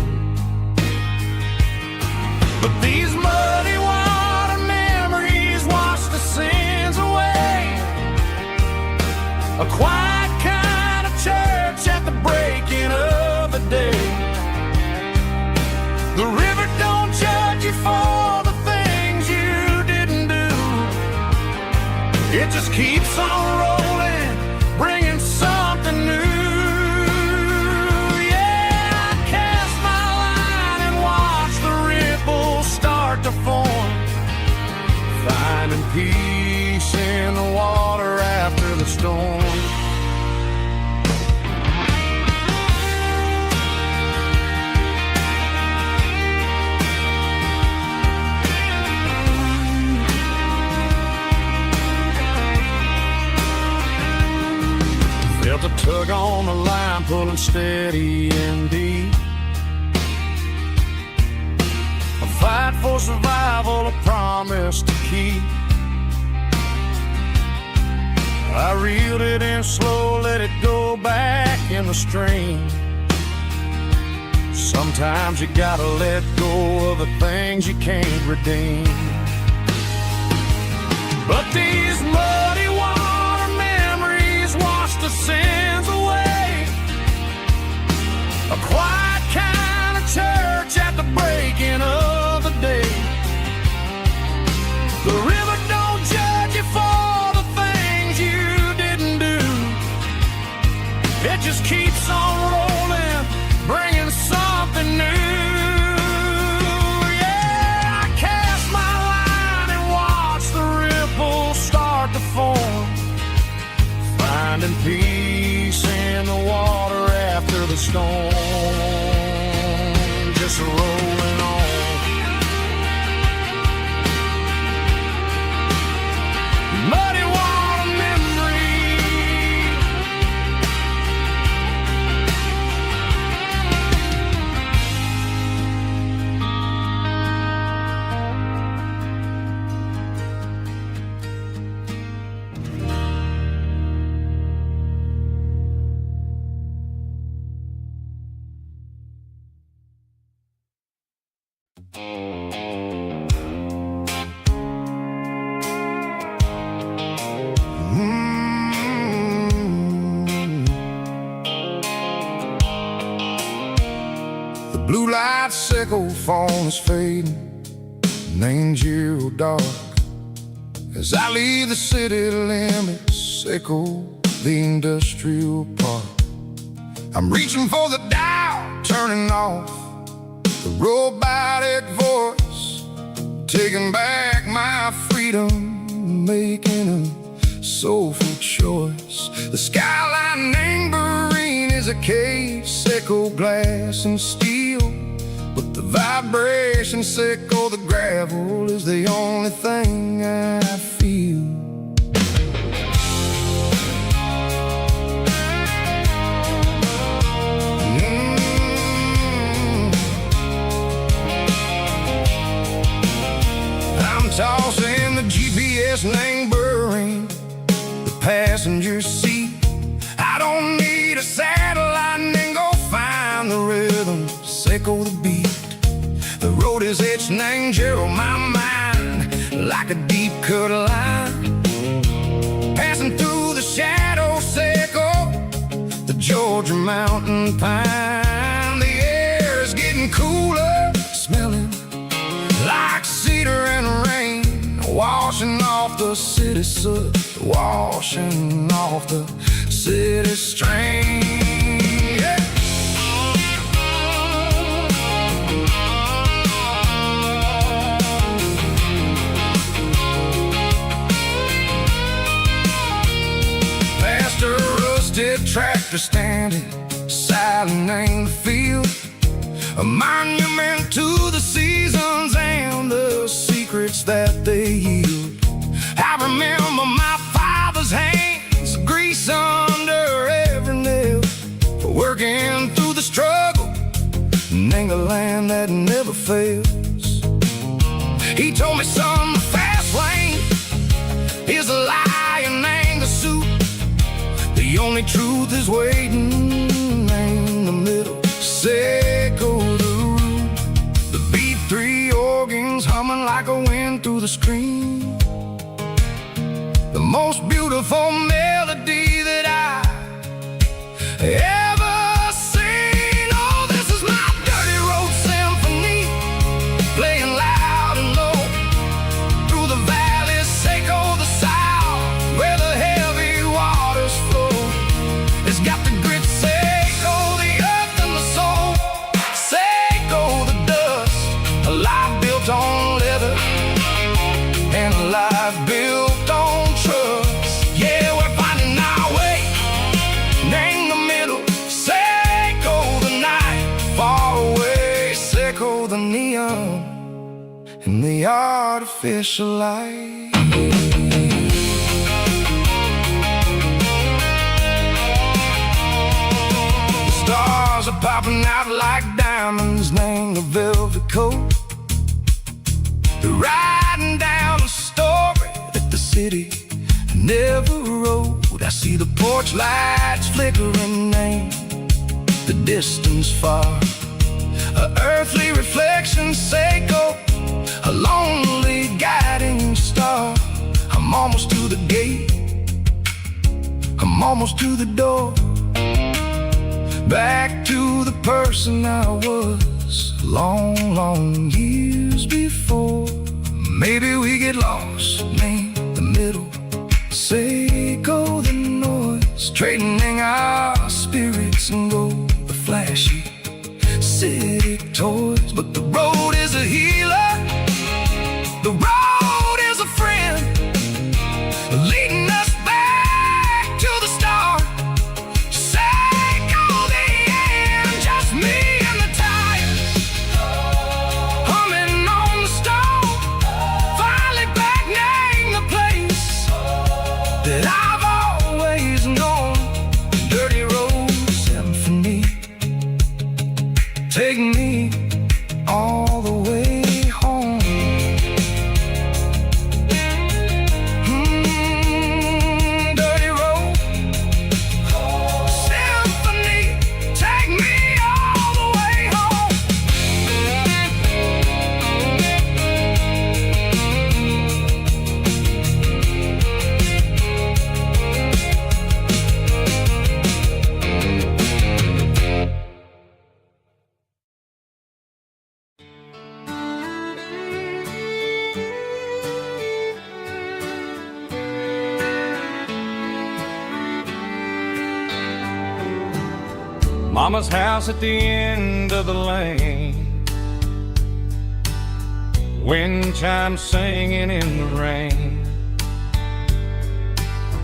But these muddy water memories wash the sins away. A quiet kind of church at the breaking of the day. The river don't judge you for the things you didn't do. It just keeps on rolling, bringing something new. Yeah, I cast my line and watch the ripples start to form, finding peace in the water after the storm. pulling steady and deep. A fight for survival, a promise to keep. I reeled it in slow, let it go back in the stream. Sometimes you gotta let go of the things you can't redeem. But these muddy water memories wash the sins away. A quiet kind of church at the breaking of the day. The river don't judge you for the things you didn't do. It just keeps on rolling, bringing something new. Yeah, I cast my line and watch the ripples start to form, finding peace in the water after the storm, just rolling on. Muddy water memory. The blue light sickle phone is fading, names you dark. As I leave the city limits, sickle the industrial park. I'm reaching for the dial, turning off the robotic voice, taking back my freedom, making a soulful choice. The skyline neighboring is a cave, sickle glass and steel, but the vibration sickle, the gravel is the only thing I feel. I'm tossing the GPS neighboring the passenger seat. I don't need a satellite and go find the rhythm, sickle the beat. The road is etched and angel on my mind like a deep cut line, passing through the shadow sickle, the Georgia mountain pine. The air is getting cooler, smelling like cedar and rain, washing off the city soot, washing off the city strain. Yeah. Past a rusted tractor standing silent in the field, a monument to the seasons and the secrets that they yield. I remember my father's hands, grease under every nail, for working through the struggle and the land that never fails. He told me, son, the fast lane is a lie and ain't the suit. The only truth is waiting in the middle, sickle the root. The B3 organs humming like a wind through the screen, the most beautiful melody that I ever seen. Oh, this is my dirty road symphony, playing loud and low through the valleys, sickle the south, where the heavy waters flow. It's got the grit, sickle the earth and the soul, sickle the dust, a life built on leather and a life built on trust. Yeah, we're finding our way in the middle, sickle the night far away, sickle the neon and the artificial light. popping out like diamonds, named a velvet coat. Riding down a story that the city never wrote. I see the porch lights flickering, name the distance far. A earthly reflection, Seiko, a lonely guiding star. I'm almost to the gate, I'm almost to the door. Back to the person I was long, long years before. Maybe we get lost, name the middle, Seiko the noise, trading our spirits and go the flashy city toys. But the road is a healer, the road is a friend, leading us back to the start. Seiko the end, just me and the tires, humming on the stove. Finally back, name the place that I've always known. Dirty Road Symphony, take me all the way home. Dirty Road Symphony, take me all the way home. Mama's house at the end of the lane, wind chimes singing in the rain.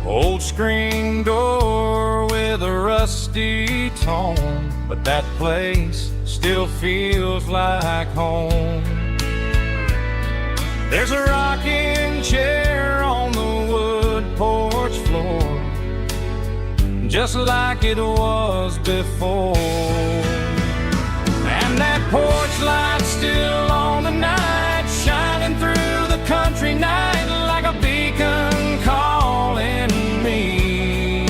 Old screen door with a rusty tone, but that place still feels like home. There's a rocking chair on the wood porch floor, just like it was before. And that porch light's still on tonight, shining through the country night like a beacon calling me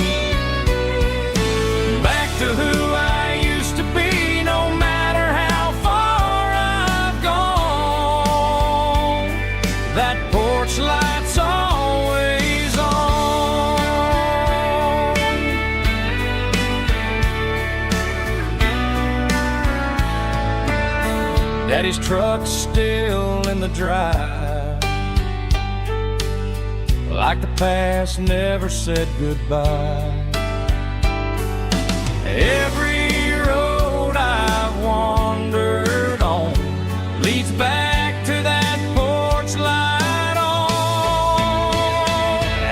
back to who I used to be. No matter how far I've gone, that porch light's always on. Daddy's truck's still in the drive, like the past never said goodbye. Every road I've wandered on leads back to that porch light on.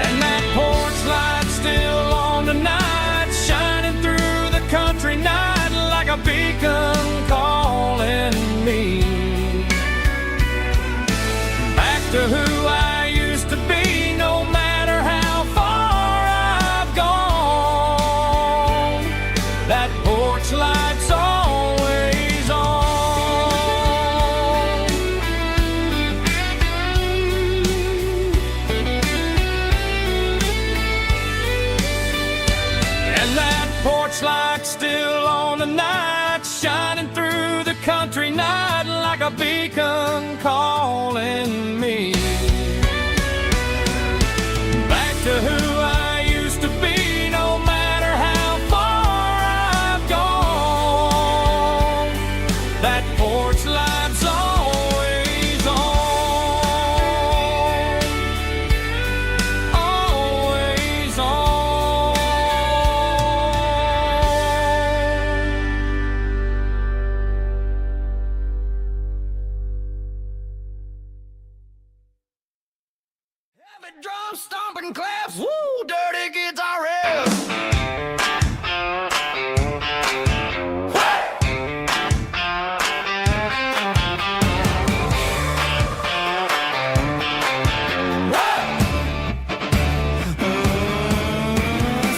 And that porch light's still on tonight, shining through the country night like a beacon calling me back to who I used to be. No matter how far I've gone, that porch light's always on. And that porch light's still on tonight, shining through the country night like a beacon calling me back to who I used to be. No matter how far I've gone, that porch light's always on, always on. Heavy drum stomping claps, woo, dirty guitar riffs.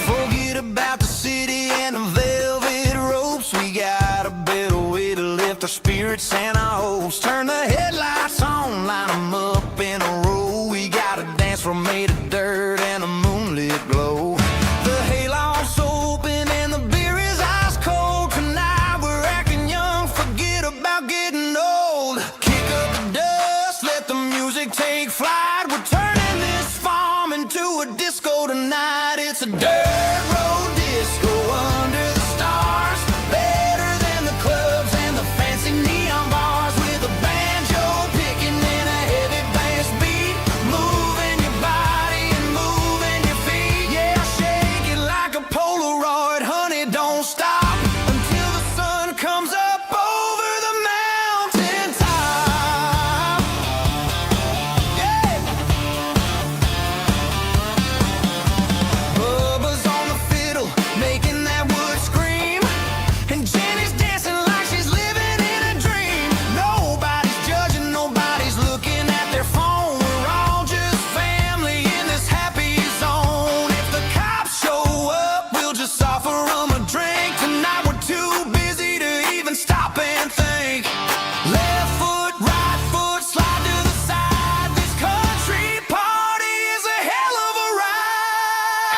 Forget about the city and the velvet ropes. We got a our spirits and our hopes. Turn the headlights on, line them up in a row. We got a dance floor made of dirt and a moonlit glow. The hayloft's open and the beer is ice cold. Tonight we're acting young, forget about getting old. Kick up the dust, let the music take flight. We're turning this farm into a disco tonight. It's a dirt road disco under the stars. Better than the clubs and the fancy neon bars. With a banjo picking and a heavy bass beat. Moving your body and moving your feet. Yeah, shake it like a Polaroid, honey, don't stop until the sun comes up over the mountain top. Yeah. Bubba's on the fiddle, making that wood scream. And Jenny's dancing like she's living in a dream. Nobody's judging, nobody's looking at their phone. We're all just family in this happy zone. If the cops show up, we'll just offer them a drink. Tonight we're too busy to even stop and think. Left foot, right foot, slide to the side. This country party is a hell of a ride.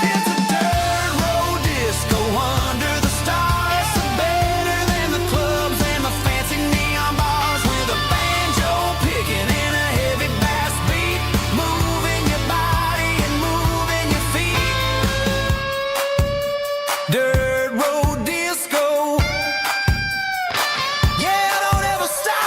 It's a dirt road disco under the stars. Better than the clubs and the fancy neon bars. With a banjo picking and a heavy bass beat. Moving your body and moving your feet. Dirt road disco. Yeah, don't ever stop.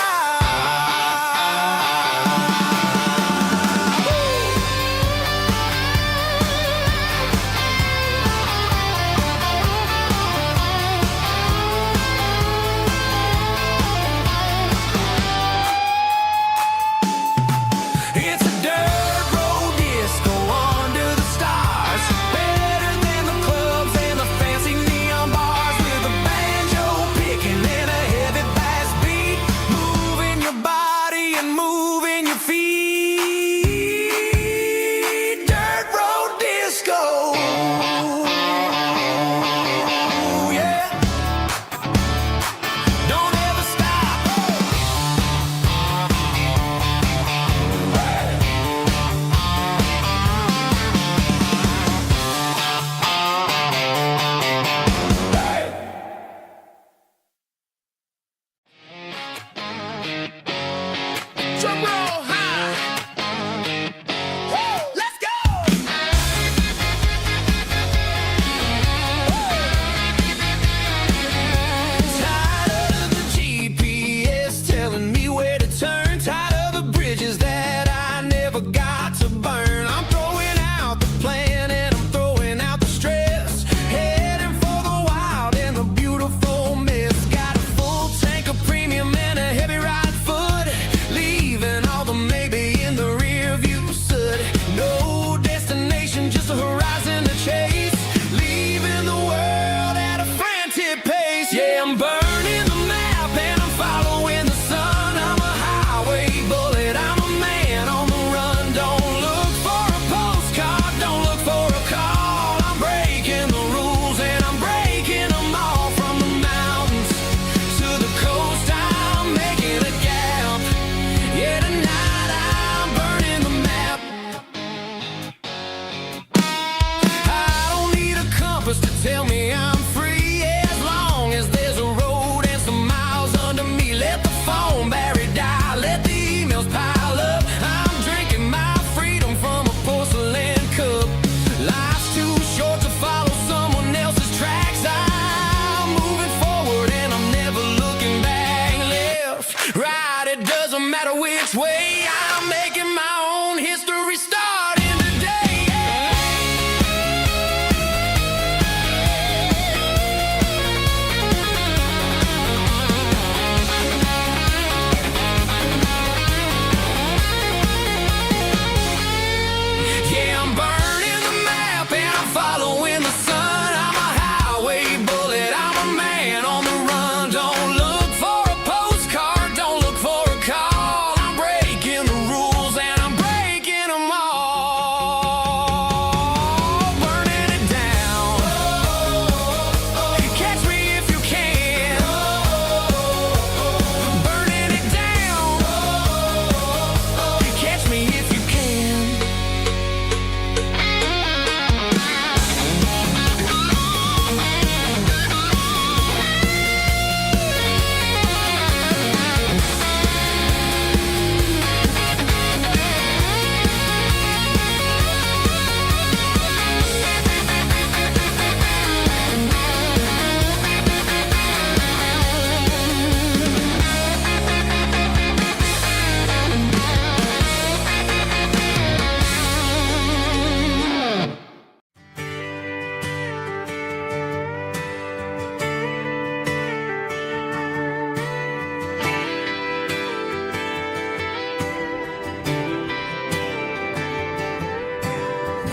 It's a dirt road disco under the stars. Better than the clubs and the fancy neon bars. With a banjo picking and a heavy bass beat. Moving your body and moving your feet. Dirt road disco. Yeah. Don't ever stop. Drum roll high. Woo, let's go. Tired of the GPS telling me where to turn. Tired of the bridges that I never got to burn. I'm throwing out the plan and I'm throwing out the stress. Heading for the wild and the beautiful mess. Got a full tank of premium and a heavy right foot. Leaving all the maybe in the rear view soot. No destination, just a horizon to chase. Leaving the world at a frantic pace. Yeah, I'm burning the map and I'm following the sun. I'm a highway bullet, I'm a man on the run. Don't look for a postcard, don't look for a call. I'm breaking the rules and I'm breaking them all. From the mountains to the coast, I'm making a gap. Yeah, tonight I'm burning the map. I don't need a compass to tell me I'm free. As long as there's a road and some miles under me. Let the phone battery die, let the emails pile up. I'm drinking my freedom from a porcelain cup. Life's too short to follow someone else's tracks. I'm moving forward and I'm never looking back. Left, right, it doesn't matter which way. I'm making my own history starting today. Yeah, I'm burning the map and I'm following the sun. I'm a highway bullet, I'm a man on the run. Don't look for a postcard, don't look for a call. I'm breaking the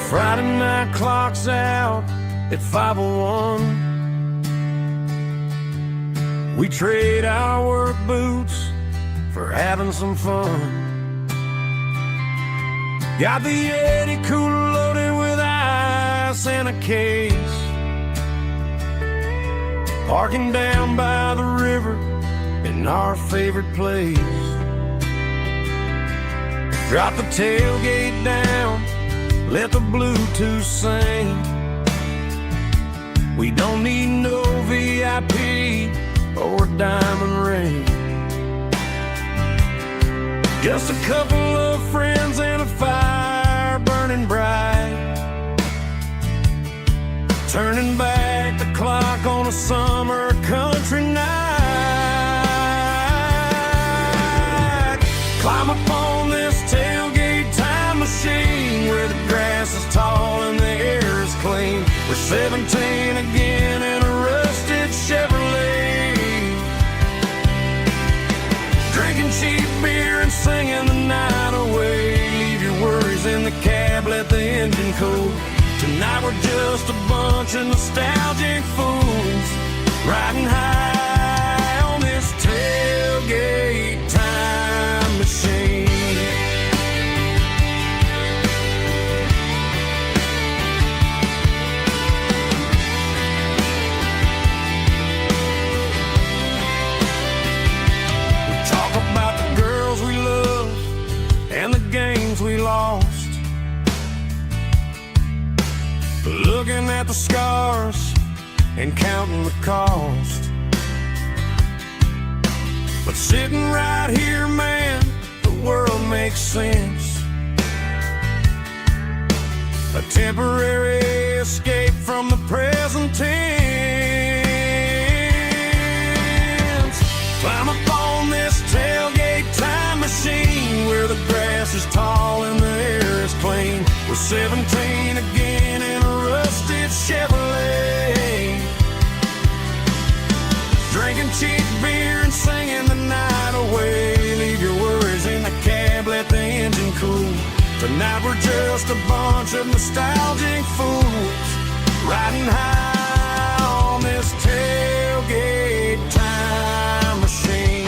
Friday night clock's out at 5:01. We trade our work boots for having some fun. Got the Yeti cooler loaded with ice and a case. Parking down by the river in our favorite place. Drop the tailgate down, let the Bluetooth sing. We don't need no VIP or diamond ring. Just a couple of friends and a fire burning bright, turning back the clock on a summer country night. Climb up on this tailgate time machine where the grass is tall and the air is clean. We're 17 again in a rusted Chevrolet, drinking cheap beer and singing the night away. Leave your worries in the cab, let the engine cool. Tonight we're just a bunch of nostalgic fools riding high on this tailgate time machine. We talk about the girls we love and the games we lost, looking at the scars and counting the cost. But sitting right here, man, the world makes sense. A temporary escape from the present tense. Climb up on this tailgate time machine where the grass is tall and the air is clean. We're 17 again in a rusted Chevrolet, drinking cheap beer and singing the night away. Leave your worries in the cab, let the engine cool. Tonight we're just a bunch of nostalgic fools riding high on this tailgate time machine.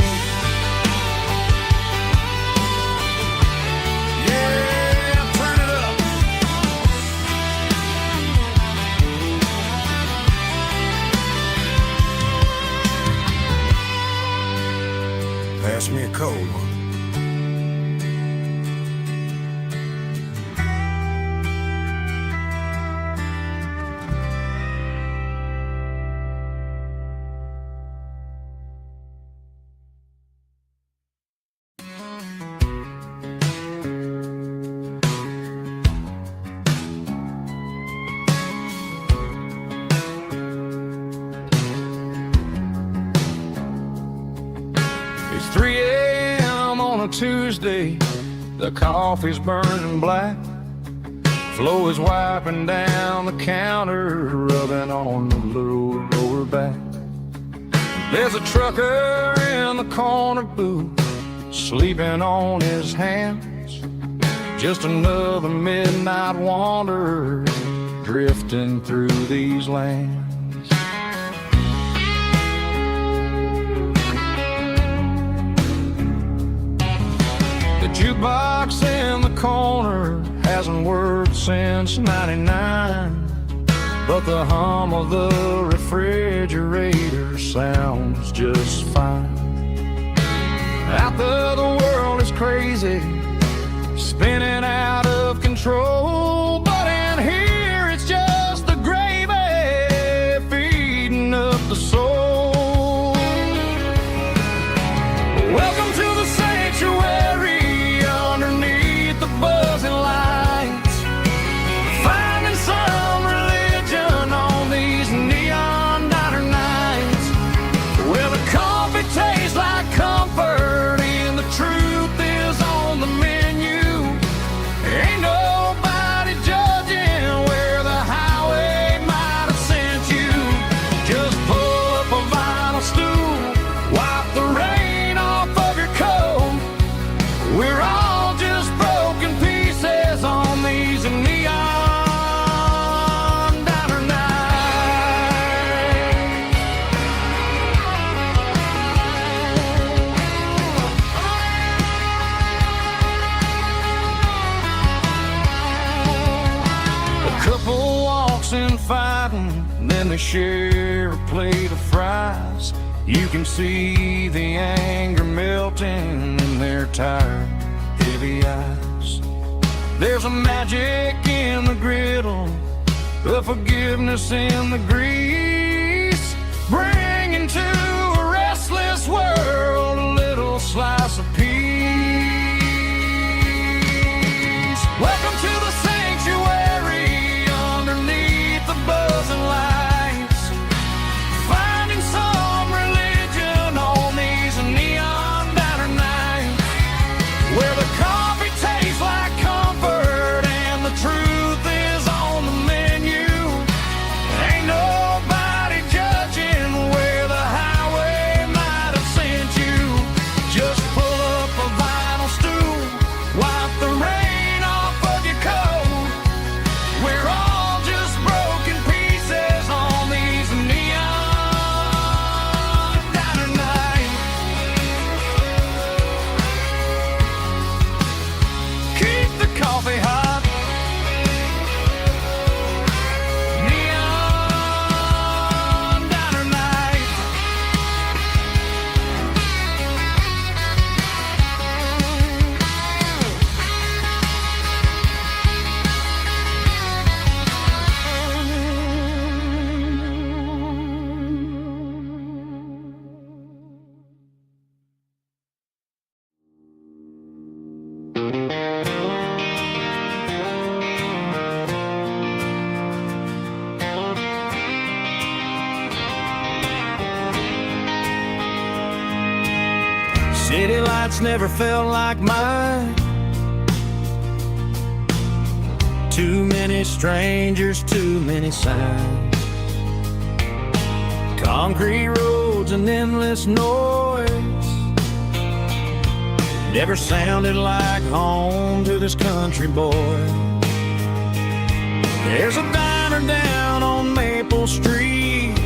Pass me a cold one. It's 3 a.m. on a Tuesday, the coffee's burning black. Flo is wiping down the counter, rubbing on the little lower back. There's a trucker in the corner booth, sleeping on his hands. Just another midnight wanderer, drifting through these lands. The jukebox in the corner hasn't worked since '99, but the hum of the refrigerator sounds just fine. Out there the world is crazy, spinning out of control, but in here it's just the gravy feeding up the soul. Welcome to the sanctuary underneath the buzzing lights, finding some religion on these neon diner nights, where the coffee tastes like comfort in share a plate of fries, you can see the anger melting in their tired, heavy eyes. There's a magic in the griddle, a forgiveness in the grease, bringing to a restless world a little slice of peace. Welcome to the sanctuary underneath the buzzing lights, finding some religion on these neon diner nights, where the coffee tastes like comfort and the truth is on the menu. Ain't nobody judging where the highway might have sent you. Just pull up a vinyl stool, wipe the rain off of your coat. We're all just broken pieces on these neon diner nights. Keep the coffee hot. Neon diner night. City lights never felt like mine. Too many strangers, too many signs. Concrete roads and endless noise never sounded like home to this country boy. There's a diner down on Maple Street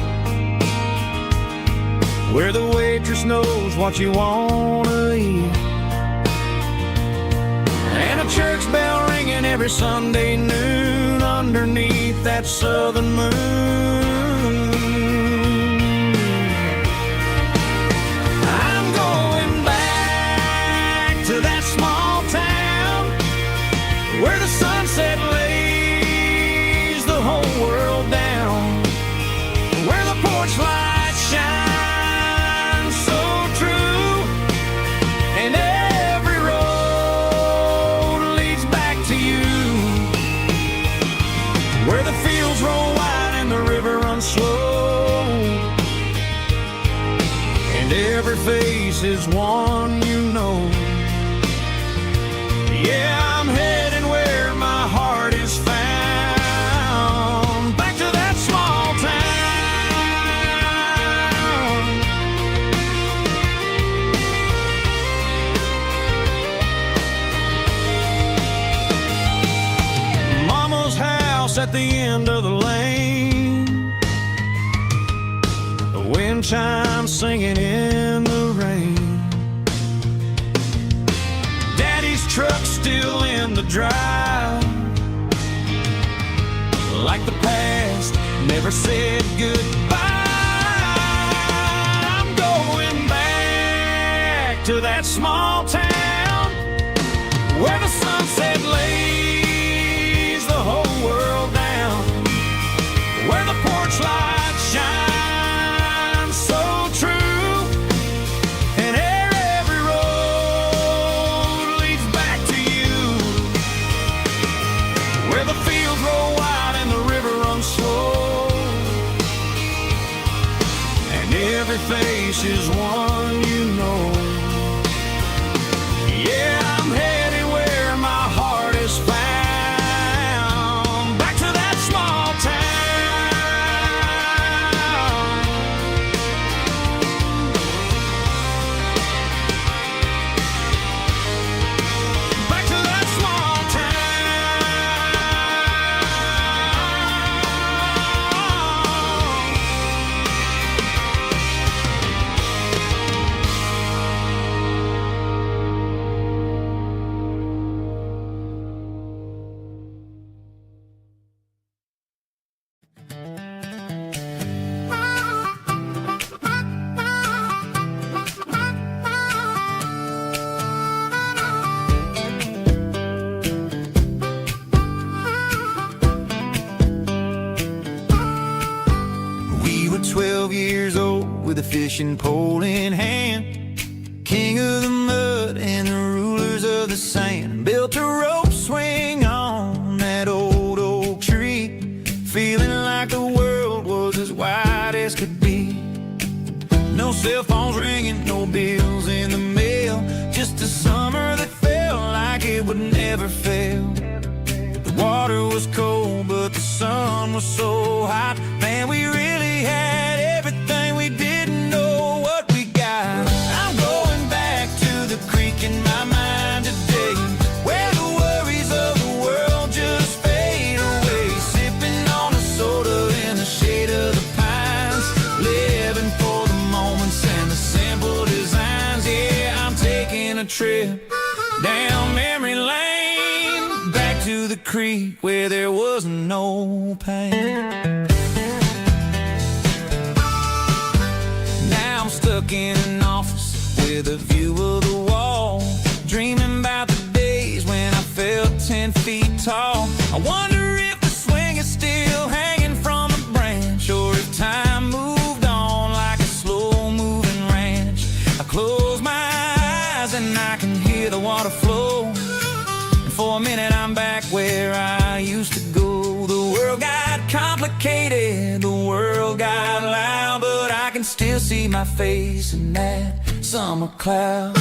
where the waitress knows what you wanna eat, and a church bell ringing every Sunday noon underneath that southern moon. I'm going back to that small town where the sunset lays the whole world down, where the porch lights shine slow, and every face is one you know. Yeah, I'm heading where my heart is found, back to that small town. Mama's house at the end of the lane, wind chimes singing in the rain. Daddy's truck still in the drive, like the past never said goodbye. I'm going back to that small town where the sunset lays the whole world down, where the porch lights shine face is one you know. Yeah, I'm heading where my heart is found, back to that small back to that small town. fishing pole in hand, king of the mud and the rulers of the sand. Built a rope swing on that old oak tree, feeling like the world was as wide as could be. No cell phones ringing, no bills in the mail, just a summer that felt like it would never fail. The water was cold, but the sun was so hot. Man, we really had everything, we didn't know what we got. I'm going back to the creek in my mind today, where the worries of the world just fade away. Sipping on a soda in the shade of the pines, living for the moments and the simple designs. Yeah, I'm taking a trip down memory lane, back to the creek where there was no pain. Now I'm stuck in an office with a view of the wall, dreaming about the days when I felt 10 feet tall. I wonder if the swing is still hanging from a branch, or if time moved on like a slow-moving ranch. I close my eyes and I can hear the water flow, and for a minute I'm back where I used to go. The world got complicated, the world got loud, but I can still see my face in that summer cloud.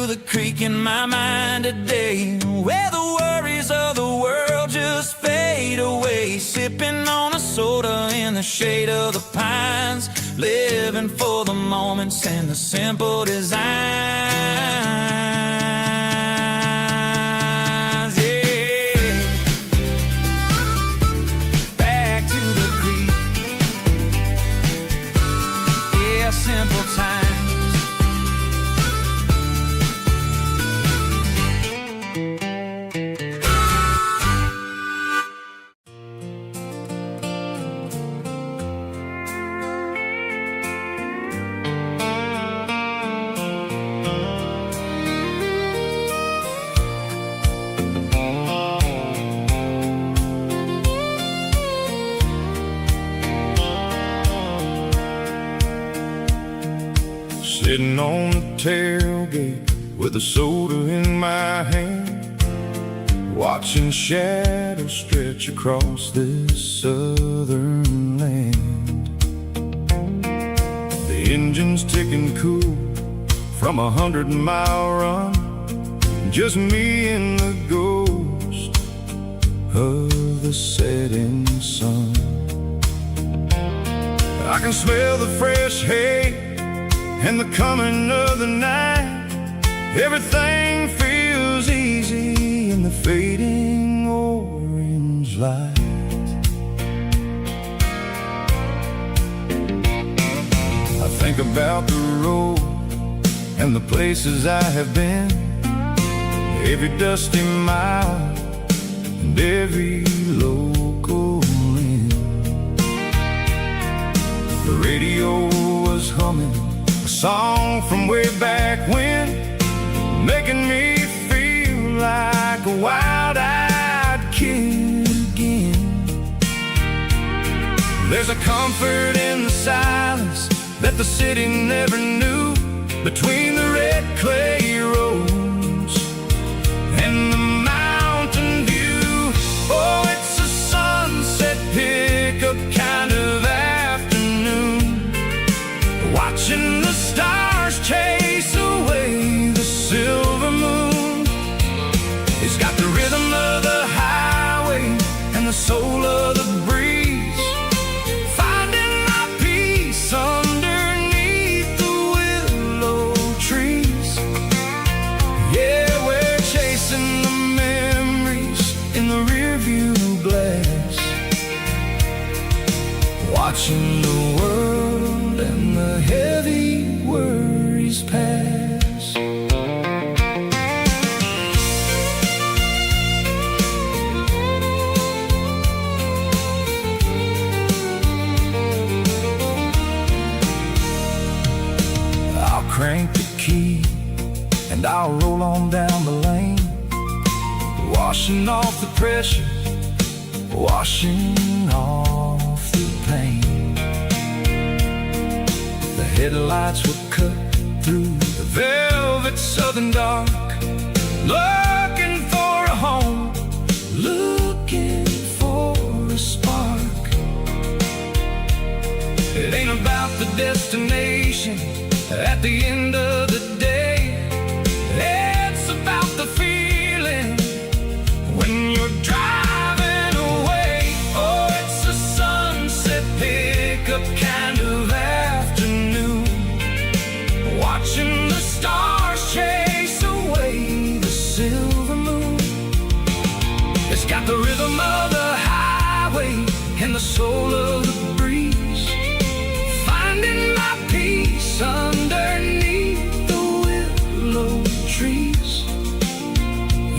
The creek in my mind today, where the worries of the world just fade away. Sipping on a soda in the shade of the pines, living for the moments and the simple designs. Yeah, back to the creek. Yeah, simple times. Sitting on the tailgate with a soda in my hand, watching shadows stretch across this southern land. The engine's ticking cool from 100-mile run, just me and the ghost of the setting sun. I can smell the fresh hay and the coming of the night. Everything feels easy in the fading orange light. I think about the road and the places I have been, every dusty mile and every local inn. The radio was humming a song from way back when, making me feel like a wild-eyed kid again. There's a comfort in the silence that the city never knew, between the red clay roads and the mountain view. Oh, it's a sunset pickup kind of afternoon, watching the stars chase away the silver moon. It's got the rhythm of the highway and the soul of the breeze, finding my peace underneath the willow trees. Yeah, we're chasing the memories in the rearview glass, watching the world and the heavy worries pass. crank the key, and I'll roll on down the lane, washing off the pressure, washing off the pain. The headlights were cut through the velvet southern dark, looking for a home, looking for a spark. It ain't about the destination at the end of the day, it's about the feeling when you're driving away. Oh, it's a sunset pickup kind of afternoon, watching the stars chase away the silver moon. It's got the rhythm of the highway and the soul of the breeze, finding my peace underneath the willow trees.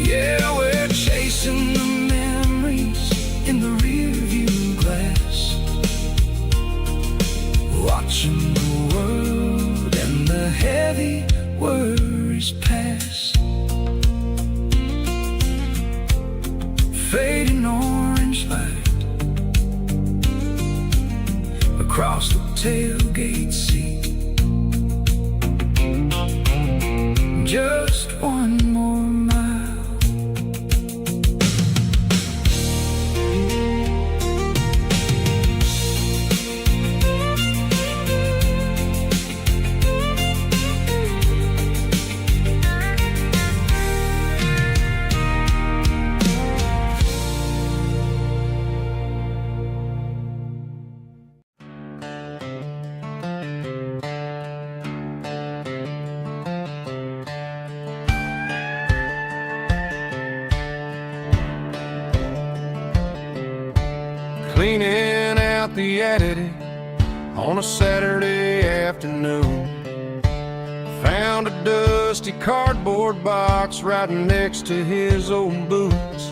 Yeah, we're chasing the memories in the rearview glass, watching the world and the heavy worries pass. Fading orange light across the tailgate seat. Just one more mile. Cleaning out the attic on a Saturday afternoon, found a dusty cardboard box right next to his old boots.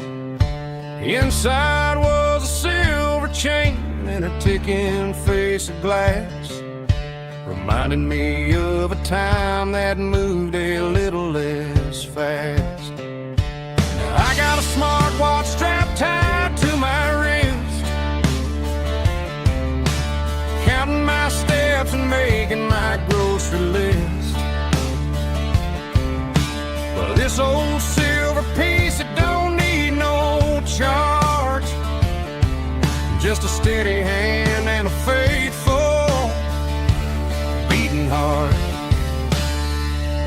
Inside was a silver chain and a ticking face of glass, reminding me of a time that moved a little less fast. Now I got a smartwatch strapped tied to my wrist, counting my steps and making my grocery list. Well, this old silver piece, it don't need no charge, just a steady hand and a faithful beating heart.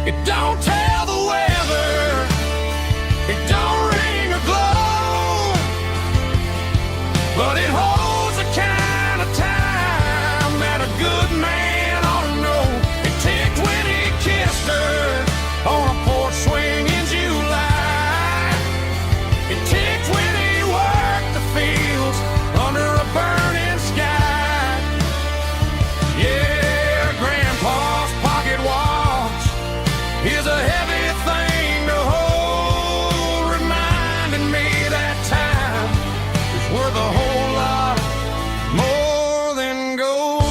It don't tell the weather, it don't ring or glow, but it holds the kind of time that a good man ought to know. It ticked when he kissed her on a porch swing in July. It ticked when he worked the fields under a burning sky. Yeah, Grandpa's pocket watch is a heavy thing to hold, reminding me that time is worth a whole lot more than gold.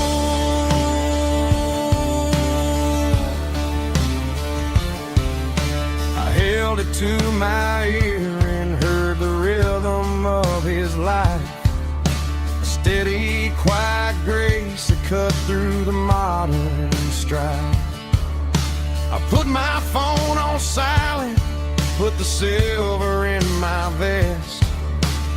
I held it to my ear and heard the rhythm of his life, a steady, quiet grace that cut through the modern strife. I put my phone on silent, put the silver in my vest,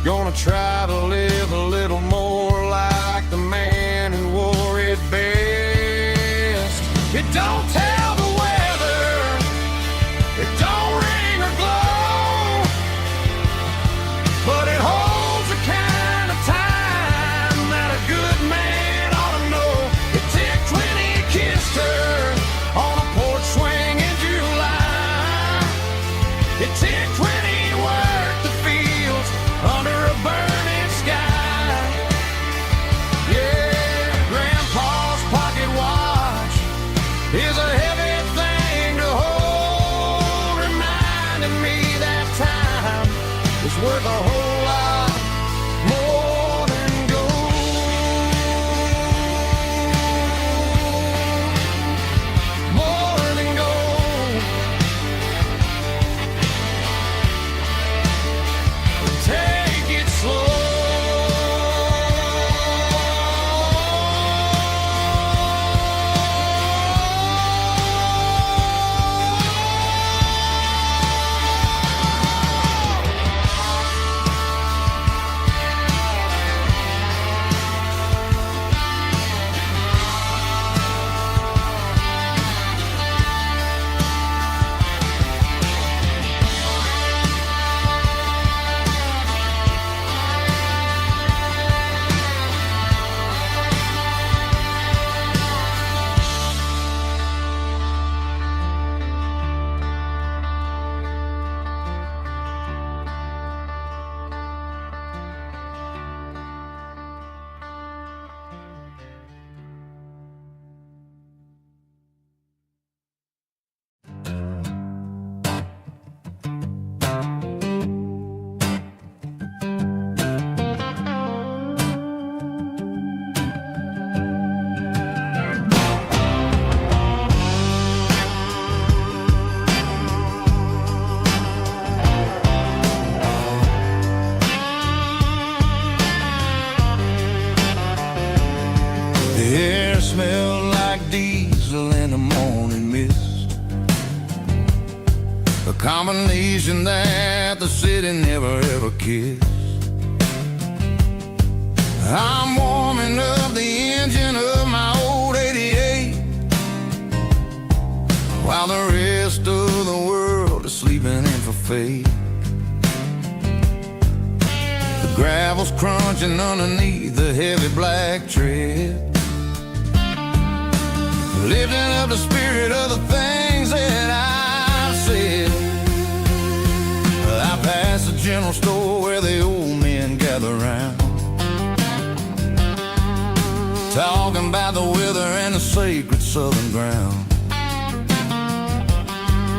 gonna try to live a little more like the man who wore it best. It don't tell the weather, it don't ring or glow, but it holds the kind of time that a good man ought to know. It ticked when he kissed her on a porch swing in July. It ticked when he worked the fields under a burning sky. Yeah, Grandpa's pocket watch is a combination that the city never ever kissed. I'm warming up the engine of my old 88 while the rest of the world is sleeping in for fate. The gravel's crunching underneath the heavy black tread, lifting up the spirit of the things that I've said. I passed the general store where the old men gather round, talking about the weather and the sacred southern ground.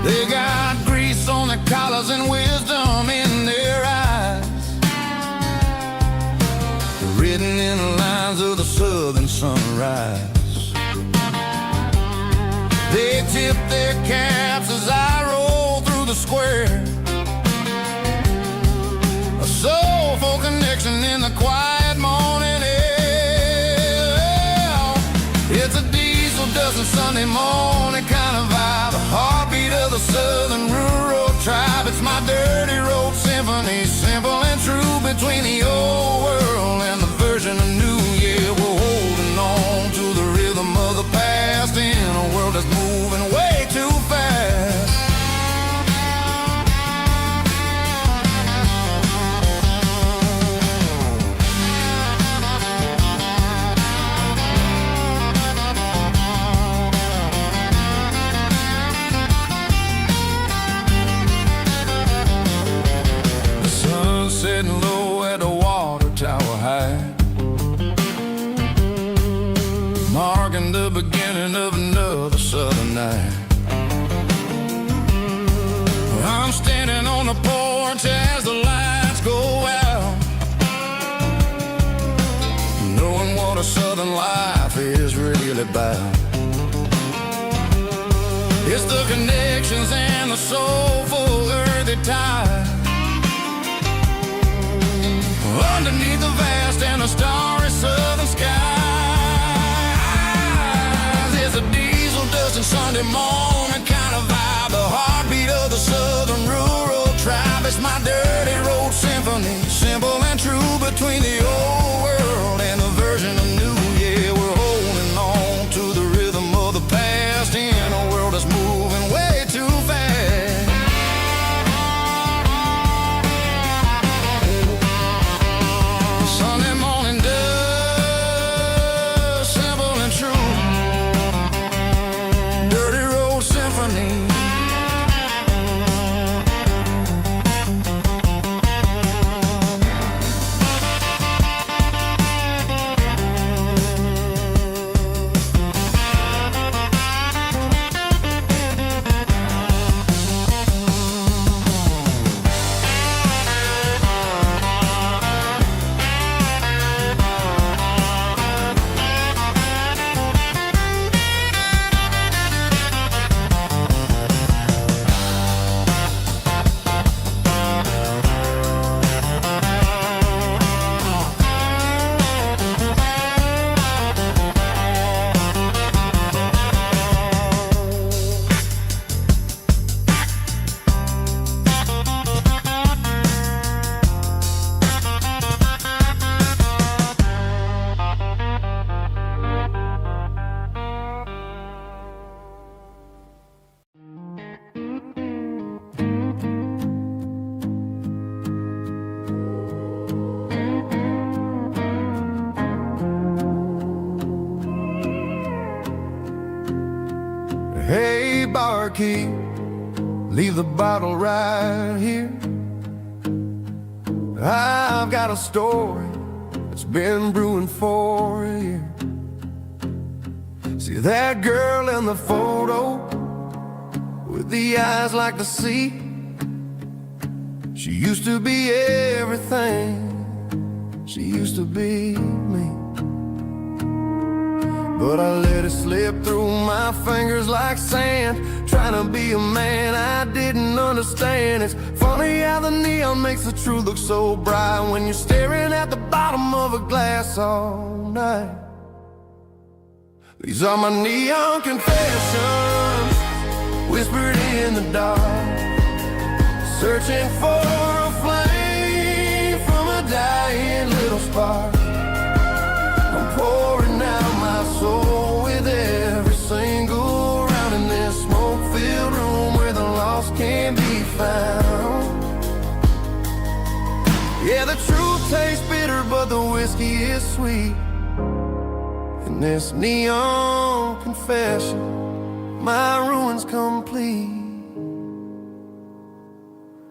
They got grease on their collars and wisdom in their eyes, written in the lines of the southern sunrise. They tip their caps as I roll through the square, a soulful connection in the quiet morning air. It's a diesel dusting Sunday morning kind of vibe, the heartbeat of the southern rural tribe. It's my dirty road symphony, simple and true, between the old world and the version of new. Yeah, we're holding on to the rhythm of the past in a world that's moving way too fast. The sun's setting low at the water tower high, marking the beginning of another southern night. I'm standing on the porch as the lights go out, knowing what a southern life is really about. It's the connections and the soulful earthy tide, underneath the vast and the starry southern skies. It's a diesel dusting Sunday morning kind of vibe, the heartbeat of the southern rural tribe. It's my dirty road symphony, simple and true, between the old world and the version of new. Yeah, we're holding on to the rhythm of the past in a world that's moving way too fast. Sunday morning dust, simple and true, dirty road symphony. Hey, barkeep, leave the bottle right here. I've got a story that's been brewing for a year. See that girl in the photo with the eyes like the sea? She used to be everything, she used to be me. But I let it slip through my fingers like sand, trying to be a man I didn't understand. It's funny how the neon makes the truth look so bright when you're staring at the bottom of a glass all night. These are my neon confessions, whispered in the dark. searching for a flame from a dying little spark. I'm pouring out my soul with every single round in this smoke-filled room where the lost can be found. Yeah, the truth tastes bitter, but the whiskey is sweet. In this neon confession, my ruin's complete.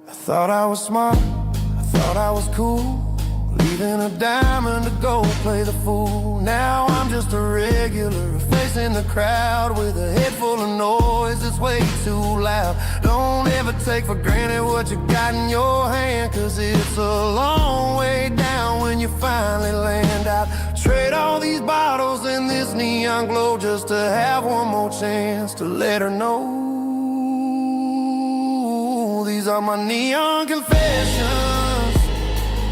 I thought I was smart, I thought I was cool, leaving a diamond to go play the fool. Now I'm just a regular, facing the crowd with a head full of noise that's way too loud. Don't ever take for granted what you got in your hand, cause it's a long way down when you finally land out. Trade all these bottles and this neon glow just to have one more chance to let her know. These are my neon confessions,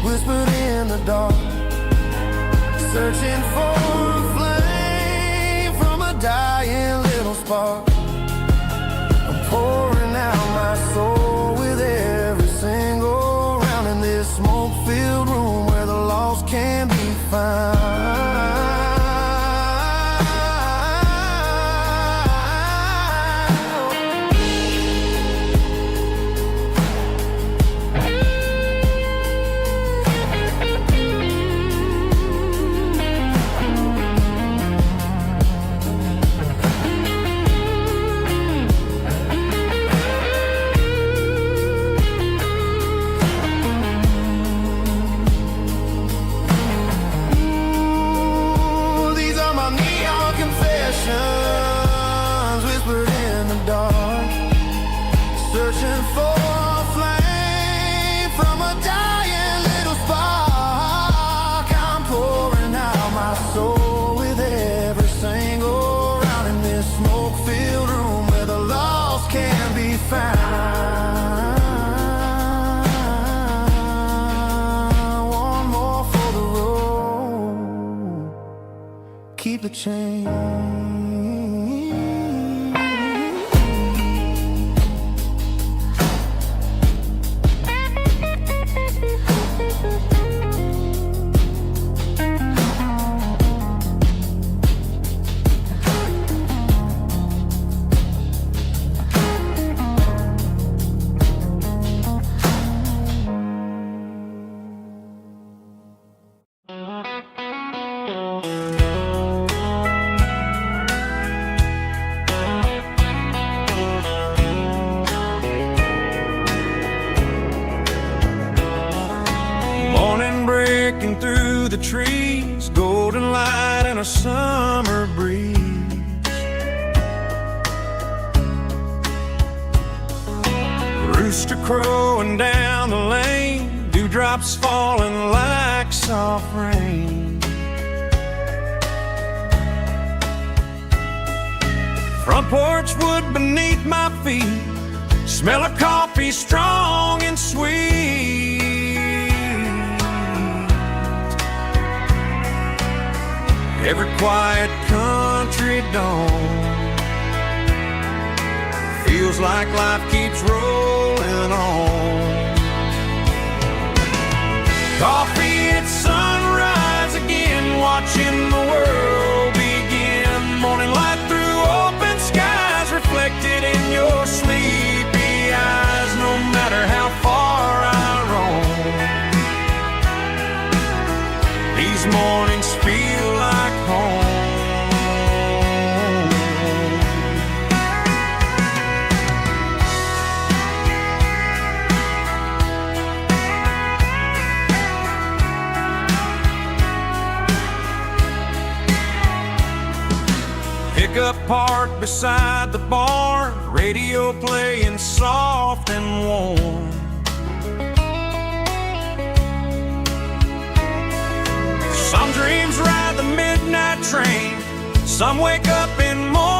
whispered in the dark, searching for a flame from a dying little spark. I'm pouring out my soul with every single round in this smoke-filled room where the lost can be found. Whispered in the dark, searching for a flame from a dying little spark. I'm pouring out my soul with every single round in this smoke-filled room where the lost can be found. One more for the road, keep the change. Through the trees, golden light and a summer breeze. Rooster crowing down the lane, dewdrops falling like soft rain. Front porch wood beneath my feet, smell of coffee strong and sweet. Every quiet country dawn feels like life keeps rolling on. Coffee at sunrise again, watching the world begin. Morning light through open skies, reflected in your sleepy eyes. No matter how far I roam, these mornings feel like home. Pickup parked beside the barn, radio playing soft and warm. Some dreams ride the midnight train, some wake up in morning